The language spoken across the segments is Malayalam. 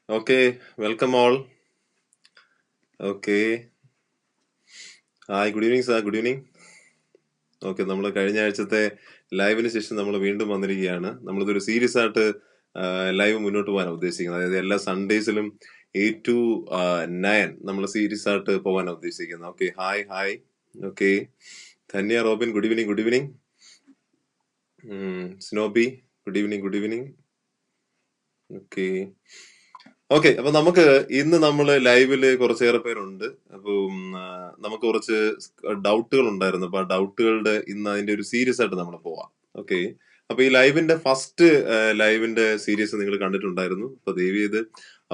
Okay, welcome all. Okay. Hi, good evening, sir. Good evening. Okay, നമ്മൾ കഴിഞ്ഞ ആഴ്ചത്തെ ലൈവിന് ശേഷം നമ്മൾ വീണ്ടും വന്നിരിക്കുകയാണ്. നമ്മളിതൊരു സീരിയസ് ആയിട്ട് ലൈവ് മുന്നോട്ട് പോകാനാണ് ഉദ്ദേശിക്കുന്നത്. അതായത് എല്ലാ സൺഡേസിലും 8 to 9 നമ്മൾ സീരിയസ് ആയിട്ട് പോകാനാണ് ഉദ്ദേശിക്കുന്നത്. Okay, hi. Okay, Dhanya Robin, good evening. സ്നോബി, ഗുഡ് ഈവനിങ്. ഓക്കെ, അപ്പൊ നമുക്ക് ഇന്ന് നമ്മള് ലൈവില് കുറച്ചേറെ പേരുണ്ട്. അപ്പം നമുക്ക് കുറച്ച് ഡൗട്ടുകൾ ഉണ്ടായിരുന്നു. അപ്പൊ ആ ഡൗട്ടുകളുടെ ഇന്ന് അതിന്റെ ഒരു സീരീസ് ആയിട്ട് നമ്മൾ പോവാം. ഓക്കെ, അപ്പൊ ഈ ലൈവിന്റെ ഫസ്റ്റ് ലൈവിന്റെ സീരീസ് നിങ്ങൾ കണ്ടിട്ടുണ്ടായിരുന്നു. അപ്പൊ ദയവ് ചെയ്ത്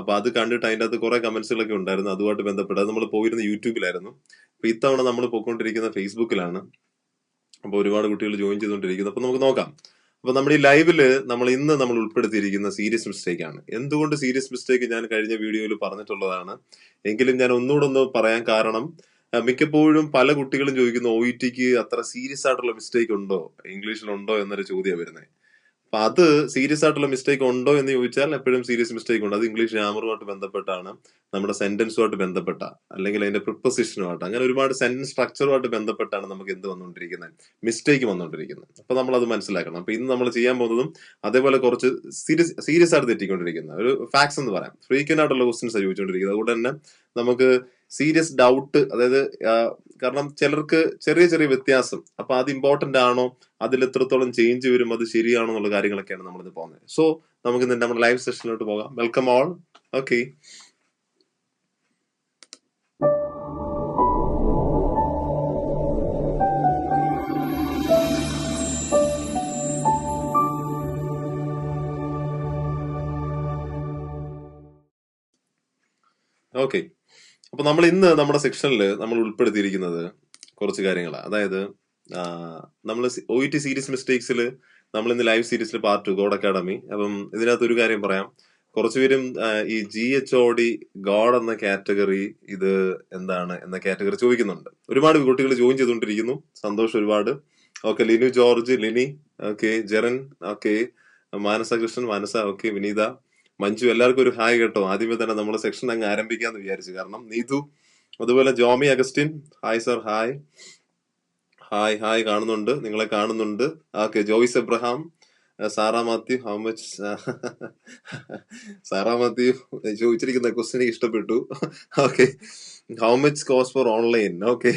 അപ്പൊ അത് കണ്ടിട്ട് അതിന്റെ അകത്ത് കുറെ കമന്റ്സുകളൊക്കെ ഉണ്ടായിരുന്നു. അതുമായിട്ട് ബന്ധപ്പെട്ട് അത് നമ്മൾ പോയിരുന്ന യൂട്യൂബിലായിരുന്നു. അപ്പൊ ഇത്തവണ നമ്മൾ പോയിക്കൊണ്ടിരിക്കുന്ന ഫേസ്ബുക്കിലാണ്. അപ്പൊ ഒരുപാട് കുട്ടികൾ ജോയിൻ ചെയ്തുകൊണ്ടിരിക്കുന്നു. അപ്പൊ നമുക്ക് നോക്കാം. അപ്പൊ നമ്മുടെ ഈ ലൈവില് നമ്മൾ ഉൾപ്പെടുത്തിയിരിക്കുന്ന സീരിയസ് മിസ്റ്റേക്ക് ആണ്. എന്തുകൊണ്ട് സീരിയസ് മിസ്റ്റേക്ക് ഞാൻ കഴിഞ്ഞ വീഡിയോയിൽ പറഞ്ഞിട്ടുള്ളതാണ്. എങ്കിലും ഞാൻ ഒന്നുകൂടെ ഒന്ന് പറയാൻ കാരണം മിക്കപ്പോഴും പല കുട്ടികളും ചോദിക്കുന്ന OETക്ക് അത്ര സീരിയസ് ആയിട്ടുള്ള മിസ്റ്റേക്ക് ഉണ്ടോ, ഇംഗ്ലീഷിലുണ്ടോ എന്നൊരു ചോദ്യമാണ് വരുന്നത്. അപ്പൊ അത് സീരിയസ് ആയിട്ടുള്ള മിസ്റ്റേക്ക് ഉണ്ടോ എന്ന് ചോദിച്ചാൽ എപ്പോഴും സീരിയസ് മിസ്റ്റേക്ക് ഉണ്ട്. അത് ഇംഗ്ലീഷ് ഗ്രാമറുമായിട്ട് ബന്ധപ്പെട്ടാണ്, നമ്മുടെ സെന്റൻസുമായിട്ട് ബന്ധപ്പെട്ട, അല്ലെങ്കിൽ അതിന്റെ പ്രിപ്പസിഷനുമായിട്ട്, അങ്ങനെ ഒരുപാട് സെന്റൻസ് സ്ട്രക്ചറുമായിട്ട് ബന്ധപ്പെട്ടാണ് നമുക്ക് എന്ത് വന്നുകൊണ്ടിരിക്കുന്നത്, മിസ്റ്റേക്ക് വന്നുകൊണ്ടിരിക്കുന്നത്. അപ്പൊ നമ്മൾ അത് മനസ്സിലാക്കണം. അപ്പൊ ഇന്ന് നമ്മൾ ചെയ്യാൻ പോകുന്നതും അതേപോലെ കുറച്ച് സീരിയസ് ആയിട്ട് തെറ്റിക്കൊണ്ടിരിക്കുന്ന ഒരു ഫാക്ട്സ് എന്ന് പറയാം, ഫ്രീക്വന്റ് ആയിട്ടുള്ള ക്വസ്റ്റ്യൻസ് ചോദിച്ചുകൊണ്ടിരിക്കുന്നത്. അതുകൊണ്ട് തന്നെ നമുക്ക് സീരിയസ് ഡൗട്ട്, അതായത് കാരണം ചിലർക്ക് ചെറിയ ചെറിയ വ്യത്യാസം, അപ്പൊ അത് ഇമ്പോർട്ടന്റ് ആണോ, അതിൽ എത്രത്തോളം ചേഞ്ച് വരും, അത് ശരിയാണോ എന്നുള്ള കാര്യങ്ങളൊക്കെയാണ് നമ്മളിത് പോകുന്നത്. സോ നമുക്ക് ഇന്ന് നമ്മുടെ ലൈവ് സെഷനിലോട്ട് പോകാം. Welcome all. Okay, okay. അപ്പൊ നമ്മൾ ഇന്ന് നമ്മുടെ സെക്ഷനിൽ നമ്മൾ ഉൾപ്പെടുത്തിയിരിക്കുന്നത് കുറച്ച് കാര്യങ്ങളാണ്. അതായത് നമ്മൾ OET സീരീസ് മിസ്റ്റേക്സിൽ നമ്മൾ ഇന്ന് ലൈവ് സീരീസിൽ പാർട്ട് 2 ഗോഡ് അക്കാഡമി. അപ്പം ഇതിനകത്ത് ഒരു കാര്യം പറയാം. കുറച്ചുപേരും ഈ GHOD ഗോഡ് എന്ന കാറ്റഗറി ഇത് എന്താണ് എന്ന കാറ്റഗറി ചോദിക്കുന്നുണ്ട്. ഒരുപാട് കുട്ടികൾ ജോയിൻ ചെയ്തുകൊണ്ടിരിക്കുന്നു. സന്തോഷം ഒരുപാട്. Okay, Linu George, Lini, okay, Jeren, okay, Manasa Krishnan, okay, Vineetha, Manju, എല്ലാവർക്കും ഒരു ഹായ് കേട്ടോ. ആദ്യമേ തന്നെ നമ്മുടെ സെക്ഷൻ അങ്ങ് ആരംഭിക്കാന്ന് വിചാരിച്ചു. കാരണം നീതു, അതുപോലെ Jomy Augustine, hi sir, hi കാണുന്നുണ്ട്, നിങ്ങളെ കാണുന്നുണ്ട്. Okay, Joyce Abraham, Sarah Mathew, how much Sarah Mathew ചോദിച്ചിരിക്കുന്ന ക്വസ്റ്റ്യൻ ഇഷ്ടപ്പെട്ടു. Okay, how much cost for online. Okay,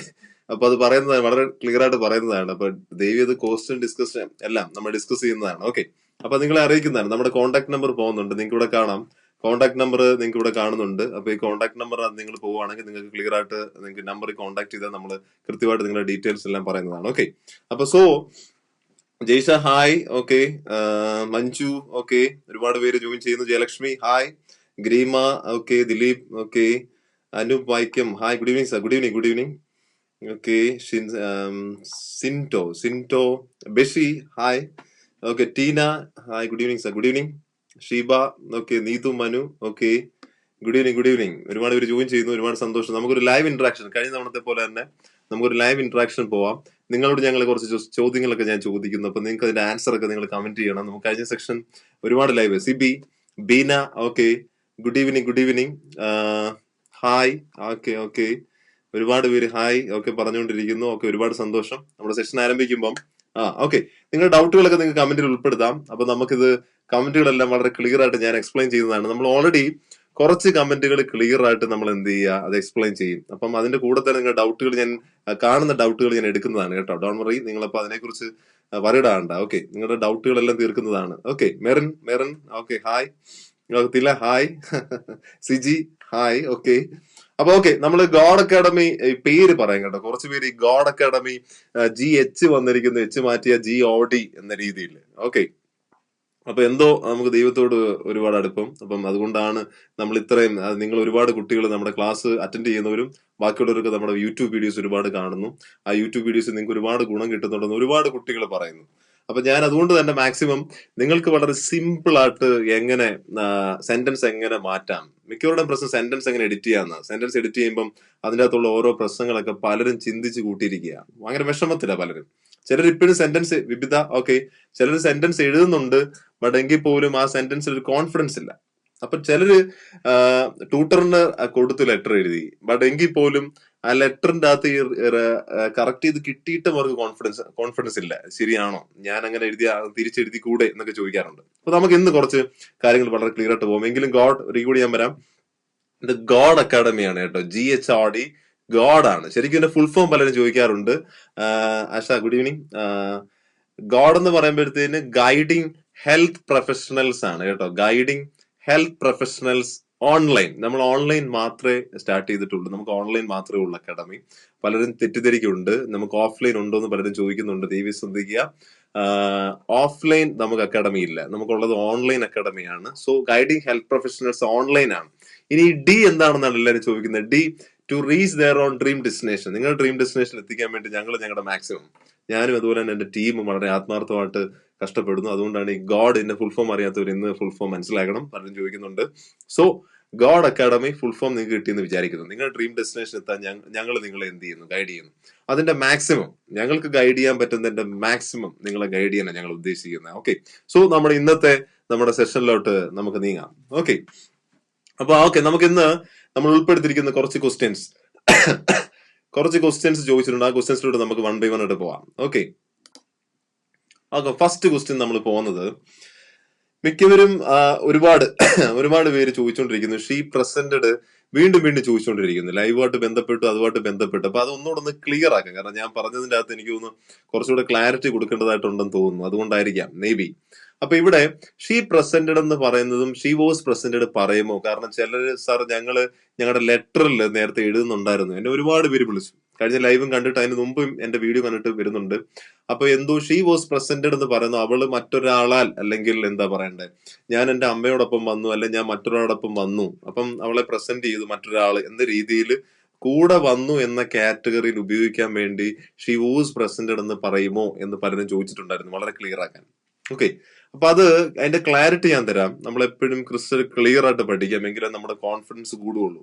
അപ്പൊ അത് പറയുന്നത് വളരെ ക്ലിയർ ആയിട്ട് പറയുന്നതാണ്. അപ്പൊ ദയവ് ഇത് കോസ്റ്റും ഡിസ്കസ് എല്ലാം നമ്മൾ ഡിസ്കസ് ചെയ്യുന്നതാണ്. ഓക്കെ, അപ്പൊ നിങ്ങളെ അറിയിക്കുന്നതാണ്. നമ്മുടെ കോൺടാക്ട് നമ്പർ പോകുന്നുണ്ട്, നിങ്ങൾക്ക് ഇവിടെ കാണാം. കോൺടാക്ട് നമ്പർ നിങ്ങൾക്ക് ഇവിടെ കാണുന്നുണ്ട്. അപ്പൊ ഈ കോൺടാക്ട് നമ്പർ നിങ്ങൾ പോവുകയാണെങ്കിൽ നിങ്ങൾക്ക് ക്ലിയർ ആയിട്ട് നിങ്ങൾക്ക് നമ്പറിൽ കോൺടാക്ട് ചെയ്താൽ നമ്മൾ കൃത്യമായിട്ട് നിങ്ങളുടെ ഡീറ്റെയിൽസ് എല്ലാം പറയുന്നതാണ്. ഓക്കെ, അപ്പൊ so Jaisha hi, okay, Manju, okay, ഒരുപാട് പേര് ജോയിൻ ചെയ്യുന്നു. Jayalakshmi hi, Greema, okay, Dileep, okay, Anoop Vaikom hi, good evening sir, good evening. Okay, Sinto, Beshi hi, okay, Tina hi, good evening sir, good evening. Sheeba, okay, Neethu, Manu, okay, good evening. ഒരുപാട് പേര് ജോയിൻ ചെയ്യുന്നു, ഒരുപാട് സന്തോഷം. നമുക്കൊരു ലൈവ് ഇന്ററാക്ഷൻ, കഴിഞ്ഞ തവണത്തെ പോലെ തന്നെ നമുക്കൊരു ലൈവ് ഇന്ററാക്ഷൻ പോവാം. നിങ്ങളോട് ഞങ്ങൾ കുറച്ച് ചോദ്യങ്ങളൊക്കെ ഞാൻ ചോദിക്കുന്നു. അപ്പൊ നിങ്ങൾക്ക് അതിന്റെ ആൻസർ ഒക്കെ നിങ്ങൾ കമന്റ് ചെയ്യണം. നമുക്ക് കഴിഞ്ഞ സെക്ഷൻ ഒരുപാട് live. Sibi, Beena, okay, good evening. Hi, okay, ഒരുപാട് പേര് ഹായ് ഓക്കെ പറഞ്ഞുകൊണ്ടിരിക്കുന്നു. ഓക്കെ, ഒരുപാട് സന്തോഷം. നമ്മുടെ സെഷൻ ആരംഭിക്കുമ്പം ഓക്കെ, നിങ്ങളുടെ ഡൗട്ടുകളൊക്കെ നിങ്ങൾക്ക് കമന്റിൽ ഉൾപ്പെടുത്താം. അപ്പൊ നമുക്കിത് കമന്റുകളെല്ലാം വളരെ ക്ലിയർ ആയിട്ട് ഞാൻ എക്സ്പ്ലെയിൻ ചെയ്യുന്നതാണ്. നമ്മൾ ഓൾറെഡി കുറച്ച് കമന്റുകൾ ക്ലിയർ ആയിട്ട് നമ്മൾ എന്ത് ചെയ്യുക, അത് എക്സ്പ്ലെയിൻ ചെയ്യും. അപ്പം അതിന്റെ കൂടെ തന്നെ നിങ്ങളുടെ ഡൗട്ടുകൾ ഞാൻ കാണുന്ന ഡൗട്ടുകൾ ഞാൻ എടുക്കുന്നതാണ് കേട്ടോ. ഡോണ്ട് വറി, നിങ്ങളപ്പോ അതിനെക്കുറിച്ച് വറിയിടാണ്ട. ഓക്കെ, നിങ്ങളുടെ ഡൗട്ടുകളെല്ലാം തീർക്കുന്നതാണ്. ഓക്കെ, മെറൻ, okay, hi, Thila hi, Siji hi, okay. അപ്പൊ ഓക്കെ, നമ്മൾ ഗോഡ് അക്കാഡമി പേര് പറയാം കേട്ടോ. കുറച്ച് പേര് ഈ ഗോഡ് അക്കാഡമി GH വന്നിരിക്കുന്നു, H മാറ്റിയ GOD എന്ന രീതിയിൽ. ഓക്കെ, അപ്പൊ എന്തോ നമുക്ക് ദൈവത്തോട് ഒരുപാട് അടുപ്പം. അപ്പം അതുകൊണ്ടാണ് നമ്മൾ ഇത്രയും, നിങ്ങൾ ഒരുപാട് കുട്ടികൾ നമ്മുടെ ക്ലാസ് അറ്റൻഡ് ചെയ്യുന്നവരും ബാക്കിയുള്ളവർക്ക് നമ്മുടെ യൂട്യൂബ് വീഡിയോസ് ഒരുപാട് കാണുന്നു. ആ യൂട്യൂബ് വീഡിയോസ് നിങ്ങൾക്ക് ഒരുപാട് ഗുണം കിട്ടുന്നുണ്ടെന്ന് ഒരുപാട് കുട്ടികൾ പറയുന്നു. അപ്പൊ ഞാൻ അതുകൊണ്ട് തന്നെ മാക്സിമം നിങ്ങൾക്ക് വളരെ സിമ്പിൾ ആയിട്ട് എങ്ങനെ സെന്റൻസ് എങ്ങനെ മാറ്റാം, മിക്കവരുടെ പ്രശ്നം സെന്റൻസ് എങ്ങനെ എഡിറ്റ് ചെയ്യാന്ന്. സെന്റൻസ് എഡിറ്റ് ചെയ്യുമ്പം അതിൻ്റെ അകത്തുള്ള ഓരോ പ്രശ്നങ്ങളൊക്കെ പലരും ചിന്തിച്ച് കൂട്ടിയിരിക്കുക. ഭയങ്കര വിഷമത്തില്ല പലരും. ചിലർ ഇപ്പോഴും സെന്റൻസ് വിവിധ, ഓക്കെ, ചിലർ സെന്റൻസ് എഴുതുന്നുണ്ട്, ബട്ട് എങ്കിൽ പോലും ആ സെന്റൻസിൽ ഒരു കോൺഫിഡൻസ് ഇല്ല. അപ്പൊ ചിലര് ട്യൂട്ടറിന് കൊടുത്ത് ലെറ്റർ എഴുതി, ബട്ട് എങ്കിൽ പോലും ആ ലെറ്ററിന്റെ അകത്ത് കറക്റ്റ് ചെയ്ത് കിട്ടിയിട്ടും അവർക്ക് കോൺഫിഡൻസ് ഇല്ല. ശരിയാണോ, ഞാൻ അങ്ങനെ എഴുതിയ തിരിച്ചെഴുതി കൂടെ എന്നൊക്കെ ചോദിക്കാറുണ്ട്. അപ്പൊ നമുക്ക് ഇന്ന് കുറച്ച് കാര്യങ്ങൾ വളരെ ക്ലിയർ ആയിട്ട് പോകും. എങ്കിലും ഗോഡ് റീകൂടി ഞാൻ വരാം. ഇത് ഗോഡ് അക്കാഡമിയാണ് കേട്ടോ, GHRD, ഗോഡ് ആണ് ശരിക്കും. എന്റെ ഫുൾ ഫോം പലരും ചോദിക്കാറുണ്ട്. ആശ ഗുഡ് ഈവനിങ്. ഗോഡ് എന്ന് പറയുമ്പോഴത്തേന് ഗൈഡിങ് ഹെൽത്ത് പ്രൊഫഷണൽസ് ആണ് കേട്ടോ. Guiding health professionals online. നമ്മൾ ഓൺലൈൻ മാത്രമേ സ്റ്റാർട്ട് ചെയ്തിട്ടുള്ളൂ. നമുക്ക് ഓൺലൈൻ മാത്രമേ ഉള്ളൂ അക്കാഡമി. പലരും തെറ്റിദ്ധരിക്കുന്നുണ്ട്, നമുക്ക് ഓഫ്ലൈൻ ഉണ്ടോ എന്ന് പലരും ചോദിക്കുന്നുണ്ട്. ദയവ് ശ്രദ്ധിക്കുക, ഓഫ്ലൈൻ നമുക്ക് അക്കാഡമി ഇല്ല, നമുക്കുള്ളത് ഓൺലൈൻ അക്കാഡമിയാണ്. So guiding health professionals online ആണ്. ഇനി ഡി എന്താണെന്നാണ് എല്ലാവരും ചോദിക്കുന്നത്. D, to reach their own dream destination. നിങ്ങളുടെ ഡ്രീം ഡെസ്റ്റിനേഷൻ എത്തിക്കാൻ വേണ്ടി ഞങ്ങളുടെ മാക്സിമം, ഞാനും അതുപോലെ തന്നെ എന്റെ ടീമും വളരെ ആത്മാർത്ഥമായിട്ട് കഷ്ടപ്പെടുന്നു. അതുകൊണ്ടാണ് ഈ ഗോഡ് എന്റെ ഫുൾ ഫോം അറിയാത്തവർ ഇന്ന് ഫുൾ ഫോം മനസ്സിലാക്കണം, പലരും ചോദിക്കുന്നുണ്ട്. So God academy full form നിങ്ങൾക്ക് കിട്ടിയെന്ന് വിചാരിക്കുന്നു. നിങ്ങളുടെ ഡ്രീം ഡെസ്റ്റിനേഷൻ എത്താൻ ഞങ്ങൾ നിങ്ങളെ എന്ത് ചെയ്യുന്നു, ഗൈഡ് ചെയ്യുന്നു. അതിന്റെ മാക്സിമം, ഞങ്ങൾക്ക് ഗൈഡ് ചെയ്യാൻ പറ്റുന്നതിന്റെ മാക്സിമം നിങ്ങളെ ഗൈഡ് ചെയ്യാനാണ് ഞങ്ങൾ ഉദ്ദേശിക്കുന്നത്. ഓക്കെ, സോ നമ്മുടെ സെഷനിലോട്ട് നമുക്ക് നീങ്ങാം. ഓക്കെ, അപ്പൊ ഓക്കെ, നമുക്ക് ഇന്ന് നമ്മൾ ഉൾപ്പെടുത്തിയിരിക്കുന്ന കുറച്ച് ക്വസ്റ്റ്യൻസ് ചോദിച്ചിട്ടുണ്ട്. ആ ക്വസ്റ്റ്യൻസിലൂടെ നമുക്ക് 1 by 1 ആയിട്ട് പോവാം. ഓക്കെ, ഫസ്റ്റ് ക്വസ്റ്റ്യൻ നമ്മൾ പോകുന്നത്, മിക്കവരും ഒരുപാട് പേര് ചോദിച്ചുകൊണ്ടിരിക്കുന്നു. ഷീ പ്രസന്റഡ് വീണ്ടും ചോദിച്ചുകൊണ്ടിരിക്കുന്നു, ലൈവായിട്ട് ബന്ധപ്പെട്ടു, അതുമായിട്ട് ബന്ധപ്പെട്ടു. അപ്പൊ അതൊന്നുകൂടെ ക്ലിയർ ആക്കാം. കാരണം ഞാൻ പറഞ്ഞതിന്റെ അകത്ത് എനിക്ക് തോന്നുന്നു കുറച്ചുകൂടെ ക്ലാരിറ്റി കൊടുക്കേണ്ടതായിട്ടുണ്ടെന്ന് തോന്നുന്നു. അതുകൊണ്ടായിരിക്കാം മേ ബി. അപ്പൊ ഇവിടെ ഷീ പ്രസന്റഡ് എന്ന് പറയുന്നതും ഷീ വാസ് പ്രസന്റഡ് പറയുമോ? കാരണം ചിലര് സാർ ഞങ്ങളുടെ ലെറ്ററിൽ നേരത്തെ എഴുതുന്നുണ്ടായിരുന്നു. എന്നെ ഒരുപാട് പേര് വിളിച്ചു, കഴിഞ്ഞ ലൈവും കണ്ടിട്ട് അതിന് മുമ്പും എന്റെ വീഡിയോ കണ്ടിട്ട് വരുന്നുണ്ട്. അപ്പൊ എന്തോ ഷീ വാസ് പ്രസന്റഡ് എന്ന് പറയുന്നു, അവള് മറ്റൊരാളാൽ, അല്ലെങ്കിൽ എന്താ പറയണ്ടേ, ഞാൻ എന്റെ അമ്മയോടൊപ്പം വന്നു, അല്ലെങ്കിൽ ഞാൻ മറ്റൊരാളോടൊപ്പം വന്നു, അപ്പം അവളെ പ്രസന്റ് ചെയ്തു മറ്റൊരാൾ എന്ന രീതിയിൽ കൂടെ വന്നു എന്ന കാറ്റഗറിയിൽ ഉപയോഗിക്കാൻ വേണ്ടി ഷീ വാസ് പ്രസന്റഡ് എന്ന് പറയുമോ എന്ന് പലരും ചോദിച്ചിട്ടുണ്ടായിരുന്നു, വളരെ ക്ലിയർ ആക്കാൻ. ഓക്കെ, അപ്പൊ അതിന്റെ ക്ലാരിറ്റി ഞാൻ തരാം. നമ്മൾ എപ്പോഴും ക്രിസ്റ്റൽ ക്ലിയർ ആയിട്ട് പഠിക്കാം, എങ്കിലേ നമ്മുടെ കോൺഫിഡൻസ് കൂടുകയുള്ളൂ.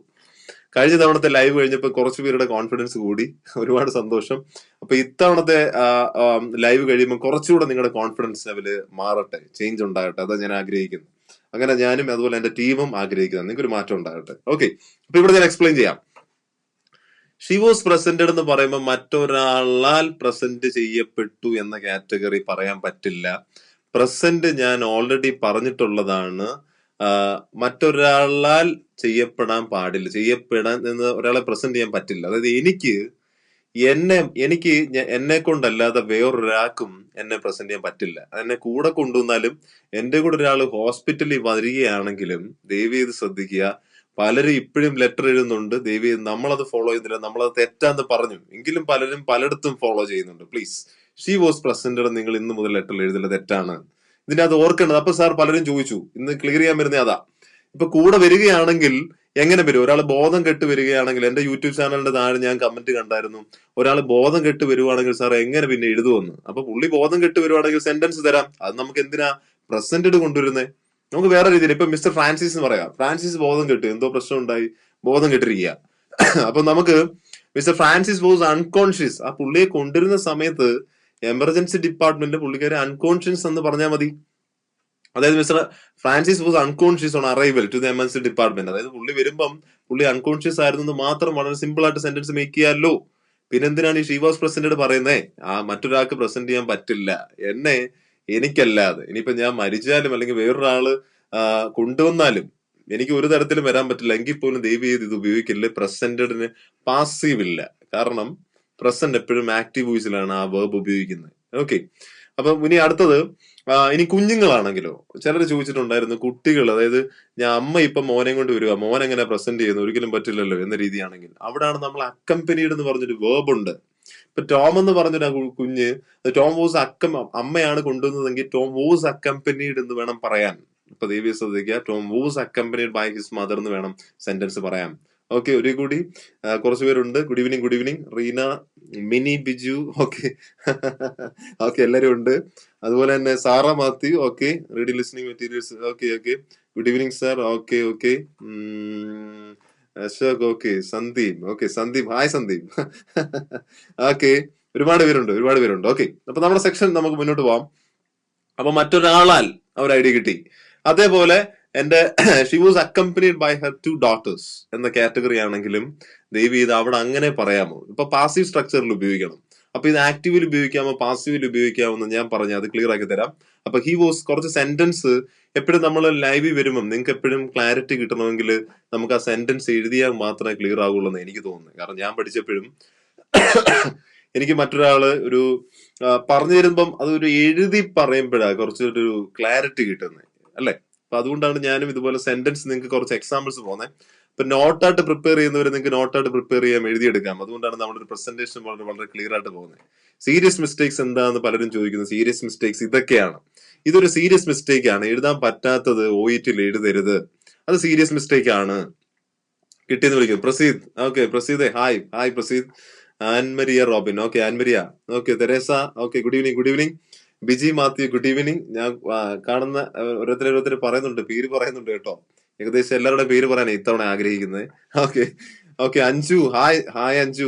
കഴിഞ്ഞ തവണത്തെ ലൈവ് കഴിഞ്ഞപ്പോ കുറച്ചു പേരുടെ കോൺഫിഡൻസ് കൂടി, ഒരുപാട് സന്തോഷം. അപ്പൊ ഇത്തവണത്തെ ലൈവ് കഴിയുമ്പോൾ കുറച്ചുകൂടെ നിങ്ങളുടെ കോൺഫിഡൻസ് ലെവല് മാറട്ടെ, ചേഞ്ച് ഉണ്ടാകട്ടെ, അതാ ഞാൻ ആഗ്രഹിക്കുന്നത്. അങ്ങനെ ഞാനും അതുപോലെ എന്റെ ടീമും ആഗ്രഹിക്കുന്നത്, നിങ്ങൾക്ക് ഒരു മാറ്റം ഉണ്ടാകട്ടെ. ഓക്കെ, അപ്പൊ ഇവിടെ ഞാൻ എക്സ്പ്ലെയിൻ ചെയ്യാം. ഷീ വാസ് പ്രസന്റഡ് എന്ന് പറയുമ്പോൾ മറ്റൊരാളാൽ പ്രസന്റ് ചെയ്യപ്പെട്ടു എന്ന കാറ്റഗറി പറയാൻ പറ്റില്ല. പ്രസന്റ് ഞാൻ ഓൾറെഡി പറഞ്ഞിട്ടുള്ളതാണ്, മറ്റൊരാളാൽ ചെയ്യപ്പെടാൻ പാടില്ല. ചെയ്യപ്പെടാൻ എന്ന് ഒരാളെ പ്രസന്റ് ചെയ്യാൻ പറ്റില്ല. അതായത് എന്നെ കൊണ്ടല്ലാതെ വേറൊരാൾക്കും എന്നെ പ്രസന്റ് ചെയ്യാൻ പറ്റില്ല. എന്നെ കൂടെ കൊണ്ടുവന്നാലും എന്റെ കൂടെ ഒരാൾ ഹോസ്പിറ്റലിൽ വരികയാണെങ്കിലും ദയവ് ചെയ്ത് ശ്രദ്ധിക്കുക, പലരും ഇപ്പോഴും ലെറ്റർ എഴുതുന്നുണ്ട്. ദയവ് ചെയ്ത് നമ്മളത് ഫോളോ ചെയ്യുന്നില്ല, നമ്മളത് തെറ്റാന്ന് പറഞ്ഞു എങ്കിലും പലരും പലയിടത്തും ഫോളോ ചെയ്യുന്നുണ്ട്. പ്ലീസ്, ഷീ വാസ് പ്രസന്റഡ് നിങ്ങൾ ഇന്ന് മുതൽ ലെറ്ററിൽ എഴുതില്ല, തെറ്റാണ്. ഇതിനകത്ത് ഓർക്കേണ്ടത്. അപ്പൊ സാർ പലരും ചോദിച്ചു, ഇന്ന് ക്ലിയർ ചെയ്യാൻ വരുന്ന അതാ. ഇപ്പൊ കൂടെ വരികയാണെങ്കിൽ എങ്ങനെ വരും? ഒരാൾ ബോധം കെട്ട് വരികയാണെങ്കിൽ, എന്റെ യൂട്യൂബ് ചാനലിന്റെ താഴെ ഞാൻ കമന്റ് കണ്ടായിരുന്നു, ഒരാൾ ബോധം കെട്ട് വരുവാണെങ്കിൽ സാർ എങ്ങനെ പിന്നെ എഴുതുമെന്ന്. അപ്പൊ പുള്ളി ബോധം കെട്ട് വരുവാണെങ്കിൽ സെന്റൻസ് തരാം, അത് നമുക്ക് എന്തിനാ പ്രസന്റഡ് കൊണ്ടുവരുന്നേ? നമുക്ക് വേറെ രീതിയിൽ, ഇപ്പൊ മിസ്റ്റർ ഫ്രാൻസിസ് എന്ന് പറയാം, ഫ്രാൻസിസ് ബോധം കെട്ട്, എന്തോ പ്രശ്നം ഉണ്ടായി, ബോധം കെട്ടിരിക്കുക. അപ്പൊ നമുക്ക് മിസ്റ്റർ ഫ്രാൻസിസ് വാസ് അൺകോൺഷ്യസ്. ആ പുള്ളിയെ കൊണ്ടുവരുന്ന സമയത്ത് എമർജൻസി ഡിപ്പാർട്ട്മെന്റ് പുള്ളിക്കാരെ അൺകോൺഷ്യസ് എന്ന് പറഞ്ഞാൽ മതി. അതായത് mister Francis was unconscious on arrival to the emergency department. അതായത് പുള്ളി വരുമ്പം പുള്ളി അൺകോൺഷ്യസ് ആയിരുന്നു മാത്രം വളരെ സിമ്പിൾ ആയിട്ട് സെന്റൻസ് മേക്ക് ചെയ്യാമല്ലോ. പിന്നെ എന്തിനാണ് ഈ ഷീ വാസ് പ്രസന്റഡ് പറയുന്നേ? മറ്റൊരാൾക്ക് പ്രസന്റ് ചെയ്യാൻ പറ്റില്ല, എനിക്കല്ലാതെ. ഇനിയിപ്പോ ഞാൻ മരിച്ചാലും അല്ലെങ്കിൽ വേറൊരാള് കൊണ്ടുവന്നാലും എനിക്ക് ഒരു തരത്തിലും വരാൻ പറ്റില്ല. എങ്കിൽ പോലും ദയവ് ചെയ്ത് ഇത് ഉപയോഗിക്കില്ല. പ്രസന്റഡിന് പാസീവ് ഇല്ല, കാരണം പ്രസന്റ് എപ്പോഴും ആക്റ്റീവ് വോയിസിലാണ് ആ വേർബ് ഉപയോഗിക്കുന്നത്. ഓക്കെ, അപ്പൊ ഇനി അടുത്തത്, ഇനി കുഞ്ഞുങ്ങളാണെങ്കിലോ ചിലർ ചോദിച്ചിട്ടുണ്ടായിരുന്നു, കുട്ടികൾ, അതായത് അമ്മ ഇപ്പൊ മോനെ കൊണ്ട് വരിക, മോൻ എങ്ങനെ പ്രസന്റ് ചെയ്യുന്നു, ഒരിക്കലും പറ്റില്ലല്ലോ എന്ന രീതിയാണെങ്കിൽ അവിടെയാണ് നമ്മൾ അക്കമ്പനീഡ് എന്ന് പറഞ്ഞൊരു വേർബ് ഉണ്ട്. ഇപ്പൊ ടോം എന്ന് പറഞ്ഞൊരു കുഞ്ഞ്, ടോം വോസ് അമ്മയാണ് കൊണ്ടുവന്നതെങ്കിൽ ടോം വോസ് അക്കമ്പനീഡ് എന്ന് വേണം പറയാൻ. ഇപ്പൊ ദേവി ശ്രദ്ധിക്കുക, Tom was accompanied by his mother എന്ന് വേണം സെന്റൻസ് പറയാം. ഓക്കെ, ഒരു കൂടി കുറച്ചു പേരുണ്ട്. Good evening Reena, Mini, Biju, okay okay, എല്ലാരും ഉണ്ട്. അതുപോലെ തന്നെ Sara Mathew, okay, reading listening materials, okay good evening sir, okay Ashok, okay Sandeep, hi Sandeep okay, ഒരുപാട് പേരുണ്ട്. ഓക്കെ, അപ്പൊ നമ്മുടെ സെക്ഷൻ നമുക്ക് മുന്നോട്ട് പോവാം. അപ്പൊ മറ്റൊരാളാൽ ഒരു ഐഡിയ കിട്ടി. അതേപോലെ എന്റെ she was accompanied by her 2 daughters എന്ന കാറ്റഗറി ആണെങ്കിലും ദയവ് ചെയ്ത് അവിടെ അങ്ങനെ പറയാമോ? ഇപ്പൊ പാസീവ് സ്ട്രക്ചറിൽ ഉപയോഗിക്കണം. അപ്പൊ ഇത് ആക്റ്റീവിൽ ഉപയോഗിക്കാമോ പാസീവിൽ ഉപയോഗിക്കാമോ എന്ന് ഞാൻ പറഞ്ഞു, അത് ക്ലിയർ ആക്കി തരാം. അപ്പൊ ഹി വാസ് കുറച്ച് സെന്റൻസ് എപ്പോഴും നമ്മൾ ലൈവിൽ വരുമ്പം നിങ്ങൾക്ക് എപ്പോഴും ക്ലാരിറ്റി കിട്ടണമെങ്കിൽ നമുക്ക് ആ സെന്റൻസ് എഴുതിയാൽ മാത്രമേ ക്ലിയർ ആകുള്ളൂ എന്ന് എനിക്ക് തോന്നുന്നത്. കാരണം ഞാൻ പഠിച്ചപ്പോഴും എനിക്ക് മറ്റൊരാള് ഒരു പറഞ്ഞു തരുമ്പം അതൊരു എഴുതി പറയുമ്പോഴാണ് കുറച്ചൊരു ക്ലാരിറ്റി കിട്ടുന്നത്, അല്ലെ? അപ്പൊ അതുകൊണ്ടാണ് ഞാനും ഇതുപോലെ സെന്റൻസ് നിങ്ങൾക്ക് കുറച്ച് എക്സാമ്പിൾസ് പോകുന്നത്. ഇപ്പൊ നോട്ടായിട്ട് പ്രിപ്പയർ ചെയ്യുന്നവരെ നിങ്ങൾക്ക് നോട്ടായിട്ട് പ്രിപ്പയർ ചെയ്യാം, എഴുതിയെടുക്കാം. അതുകൊണ്ടാണ് നമ്മുടെ ഒരു പ്രസന്റേഷൻ വളരെ വളരെ ക്ലിയർ ആയിട്ട് പോകുന്നത്. സീരിയസ് മിസ്റ്റേക്സ് എന്താന്ന് പലരും ചോദിക്കുന്നു. സീരിയസ് മിസ്റ്റേക്സ് ഇതൊക്കെയാണ്. ഇതൊരു സീരിയസ് മിസ്റ്റേക്ക് ആണ്. എഴുതാൻ പറ്റാത്തത് OET എഴുതരുത്, അത് സീരിയസ് മിസ്റ്റേക്ക് ആണ്. കിട്ടിയെന്ന് വിളിക്കും. Praseed, okay Praseed, hi Praseed. Annmaria Robin, okay Annmaria, okay Theresa, okay good evening. Biji Mathew, good evening. ഞാൻ കാണുന്ന ഓരോരുത്തർ പറയുന്നുണ്ട്, പേര് പറയുന്നുണ്ട് കേട്ടോ. ഏകദേശം എല്ലാവരുടെ പേര് പറയാനാണ് ഇത്തവണ ആഗ്രഹിക്കുന്നത്. ഓക്കെ അഞ്ജു, ഹായ് അഞ്ജു,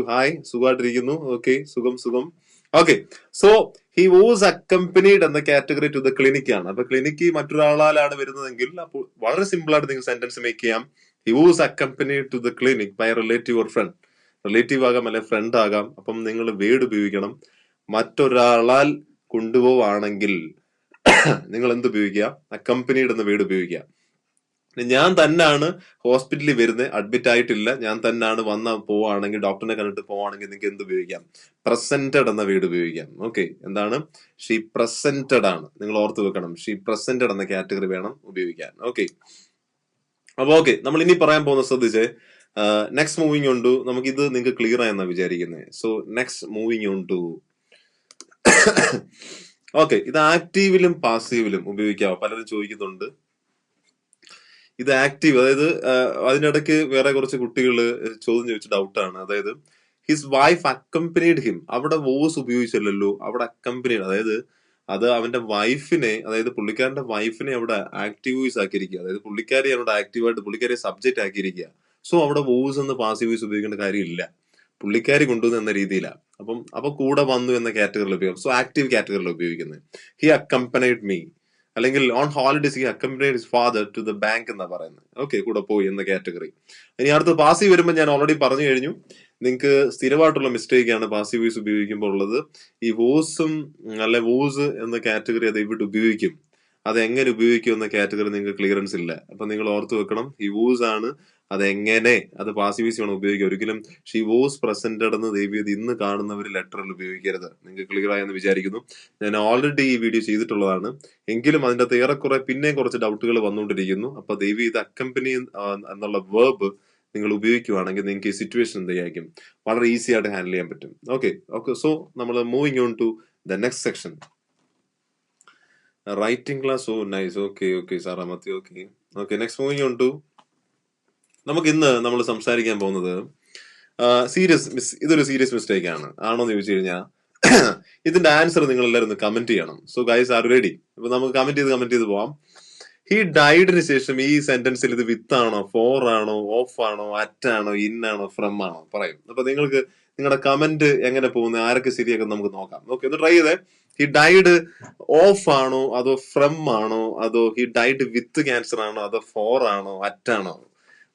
സുഖമായിട്ടിരിക്കുന്നു. ഓക്കെ സുഖം. Okay, so he was accompanied എന്ന കാറ്റഗറി ടു ദ ക്ലിനിക് ആണ്. അപ്പൊ ക്ലിനിക്ക് മറ്റൊരാളാലാണ് വരുന്നതെങ്കിൽ അപ്പോൾ വളരെ സിമ്പിൾ ആയിട്ട് നിങ്ങൾക്ക് സെന്റൻസ് മേക്ക് ചെയ്യാം. He was accompanied to the clinic by relative or friend. Relative ആകാം അല്ലെ ഫ്രണ്ട് ആകാം. അപ്പം നിങ്ങൾ വേർഡ് ഉപയോഗിക്കണം. മറ്റൊരാളാൽ കൊണ്ടുപോവാണെങ്കിൽ നിങ്ങൾ എന്ത് ഉപയോഗിക്കുക? അക്കംപനീഡ് എന്ന വേർഡ് ഉപയോഗിക്കുക. ഞാൻ തന്നെയാണ് ഹോസ്പിറ്റലിൽ വരുന്നത്, അഡ്മിറ്റ് ആയിട്ടില്ല, ഞാൻ തന്നെയാണ് പോവാണെങ്കിൽ ഡോക്ടറിനെ കണ്ടിട്ട് പോവാണെങ്കിൽ നിങ്ങൾക്ക് എന്ത് ഉപയോഗിക്കാം? പ്രസന്റഡ് എന്ന വേർഡ് ഉപയോഗിക്കാം. ഓക്കെ, എന്താണ്? ഷീ പ്രസന്റഡ് ആണ്. നിങ്ങൾ ഓർത്ത് വെക്കണം, ഷീ പ്രസന്റഡ് എന്ന കാറ്റഗറി വേണം ഉപയോഗിക്കാൻ. ഓക്കെ, അപ്പൊ ഓക്കെ, നമ്മൾ ഇനി പറയാൻ പോകുന്ന ശ്രദ്ധിച്ചേ. നെക്സ്റ്റ് മൂവിങ് ഓൺ ടു, നമുക്ക് ഇത് നിങ്ങൾക്ക് ക്ലിയർ ആയെന്നാ വിചാരിക്കുന്നത്. So next moving on to, okay, ഇത് ആക്റ്റീവിലും പാസീവിലും ഉപയോഗിക്കാം. പലരും ചോദിക്കുന്നുണ്ട് ഇത് ആക്റ്റീവ്, അതായത് അതിനിടയ്ക്ക് വേറെ കുറച്ച് കുട്ടികൾ ചോദ്യം ചോദിച്ച ഡൗട്ടാണ്. അതായത് ഹിസ് വൈഫ് അക്കംപനീഡ് ഹിം, അവിടെ വോസ് ഉപയോഗിച്ചല്ലോ, അവിടെ അക്കംപനീഡ്, അതായത് അത് അവന്റെ വൈഫിനെ, അതായത് പുള്ളിക്കാരന്റെ വൈഫിനെ അവിടെ ആക്റ്റീവ് വോയിസ് ആക്കിയിരിക്കുക. അതായത് പുള്ളിക്കാരി അവിടെ ആക്റ്റീവായിട്ട് പുള്ളിക്കാരിയെ സബ്ജക്റ്റ് ആക്കിയിരിക്കുക. സോ അവിടെ വോസ് എന്ന് പാസീവ് വോയിസ് ഉപയോഗിക്കേണ്ട കാര്യമില്ല, പുള്ളിക്കാരി കൊണ്ടുവന്നു എന്ന രീതിയിലാണ്. അപ്പൊ കൂടെ വന്നു എന്ന കാറ്റഗറിയിൽ ഉപയോഗിക്കും. സോ ആക്റ്റീവ് കാറ്റഗറിയിൽ ഉപയോഗിക്കുന്നത്. ഹി അക്കംപനൈഡ് മീ, അല്ലെങ്കിൽ on holidays he accompanied his father to the bank എന്നാ പറയുന്നത്. ഓക്കെ, കൂടെ പോയി എന്ന കാറ്റഗറി. ഇനി അടുത്ത് പാസീവ് വരുമ്പോൾ ഞാൻ ഓൾറെഡി പറഞ്ഞു കഴിഞ്ഞു. നിങ്ങൾക്ക് സ്ഥിരമായിട്ടുള്ള മിസ്റ്റേക്ക് ആണ് പാസീവ് വോയിസ് ഉപയോഗിക്കുമ്പോൾ ഉള്ളത്. ഈ വോസും അല്ലെ വോസ് എന്ന കാറ്റഗറി അത് ഇവിടെ ഉപയോഗിക്കും, അത് എങ്ങനെ ഉപയോഗിക്കും എന്ന കാറ്റഗറി നിങ്ങൾക്ക് ക്ലിയറൻസ് ഇല്ല. അപ്പൊ നിങ്ങൾ ഓർത്ത് വെക്കണം, ഈ വോസ് ആണ്, അതെങ്ങനെ, അത് പാസീവ് വോയിസ് ആണ് ഉപയോഗിക്കുക. ഒരിക്കലും ഷി വോസ് പ്രസന്റഡ് എന്ന് ദൈവീയത് ഇന്ന് കാണുന്നവർ ലെറ്ററിൽ ഉപയോഗിക്കരുത്. നിങ്ങൾക്ക് ക്ലിയർ ആയെന്ന് വിചാരിക്കുന്നു. ഞാൻ ഓൾറെഡി ഈ വീഡിയോ ചെയ്തിട്ടുള്ളതാണ്, എങ്കിലും അതിന്റെ അകത്ത് ഏറെക്കുറെ പിന്നെയും കുറച്ച് ഡൗട്ടുകൾ വന്നുകൊണ്ടിരിക്കുന്നു. അപ്പൊ ദൈവീത് അക്കംപനി എന്നുള്ള വേർബ് നിങ്ങൾ ഉപയോഗിക്കുകയാണെങ്കിൽ നിങ്ങൾക്ക് ഈ സിറ്റുവേഷൻ എന്തായിരിക്കും വളരെ ഈസി ആയിട്ട് ഹാൻഡിൽ ചെയ്യാൻ പറ്റും. ഓക്കെ, സോ നമ്മൾ moving on to the next section, writing class. Oh nice, okay സാറാമത്തി. Okay, next moving on to, നമുക്ക് ഇന്ന് നമ്മൾ സംസാരിക്കാൻ പോകുന്നത് ഇതൊരു സീരിയസ് മിസ്റ്റേക്ക് ആണോ എന്ന് ചോദിച്ചു കഴിഞ്ഞാൽ ഇതിന്റെ ആൻസർ നിങ്ങൾ എല്ലാവരും ഒന്ന് കമന്റ് ചെയ്യണം. So guys are ready? അപ്പൊ നമുക്ക് കമന്റ് ചെയ്ത് പോവാം. ഹി ഡൈഡിന് ശേഷം ഈ സെന്റൻസിൽ ഇത് വിത്ത് ആണോ, ഫോർ ആണോ, ഓഫ് ആണോ, അറ്റ് ആണോ, ഇൻ ആണോ, ഫ്രം ആണോ പറയും. അപ്പൊ നിങ്ങൾക്ക് നിങ്ങളുടെ കമന്റ് എങ്ങനെ പോകുന്നത്, ആരൊക്കെ ശരിയാക്കും നമുക്ക് നോക്കാം. ഓക്കെ, ഒന്ന് ട്രൈ ചെയ്തേ. ഹി ഡൈഡ് ഓഫ് ആണോ, അതോ ഫ്രം ആണോ, അതോ ഹി ഡൈഡ് വിത്ത് ക്യാൻസർ ആണോ, അതോ ഫോർ ആണോ, അറ്റ് ആണോ?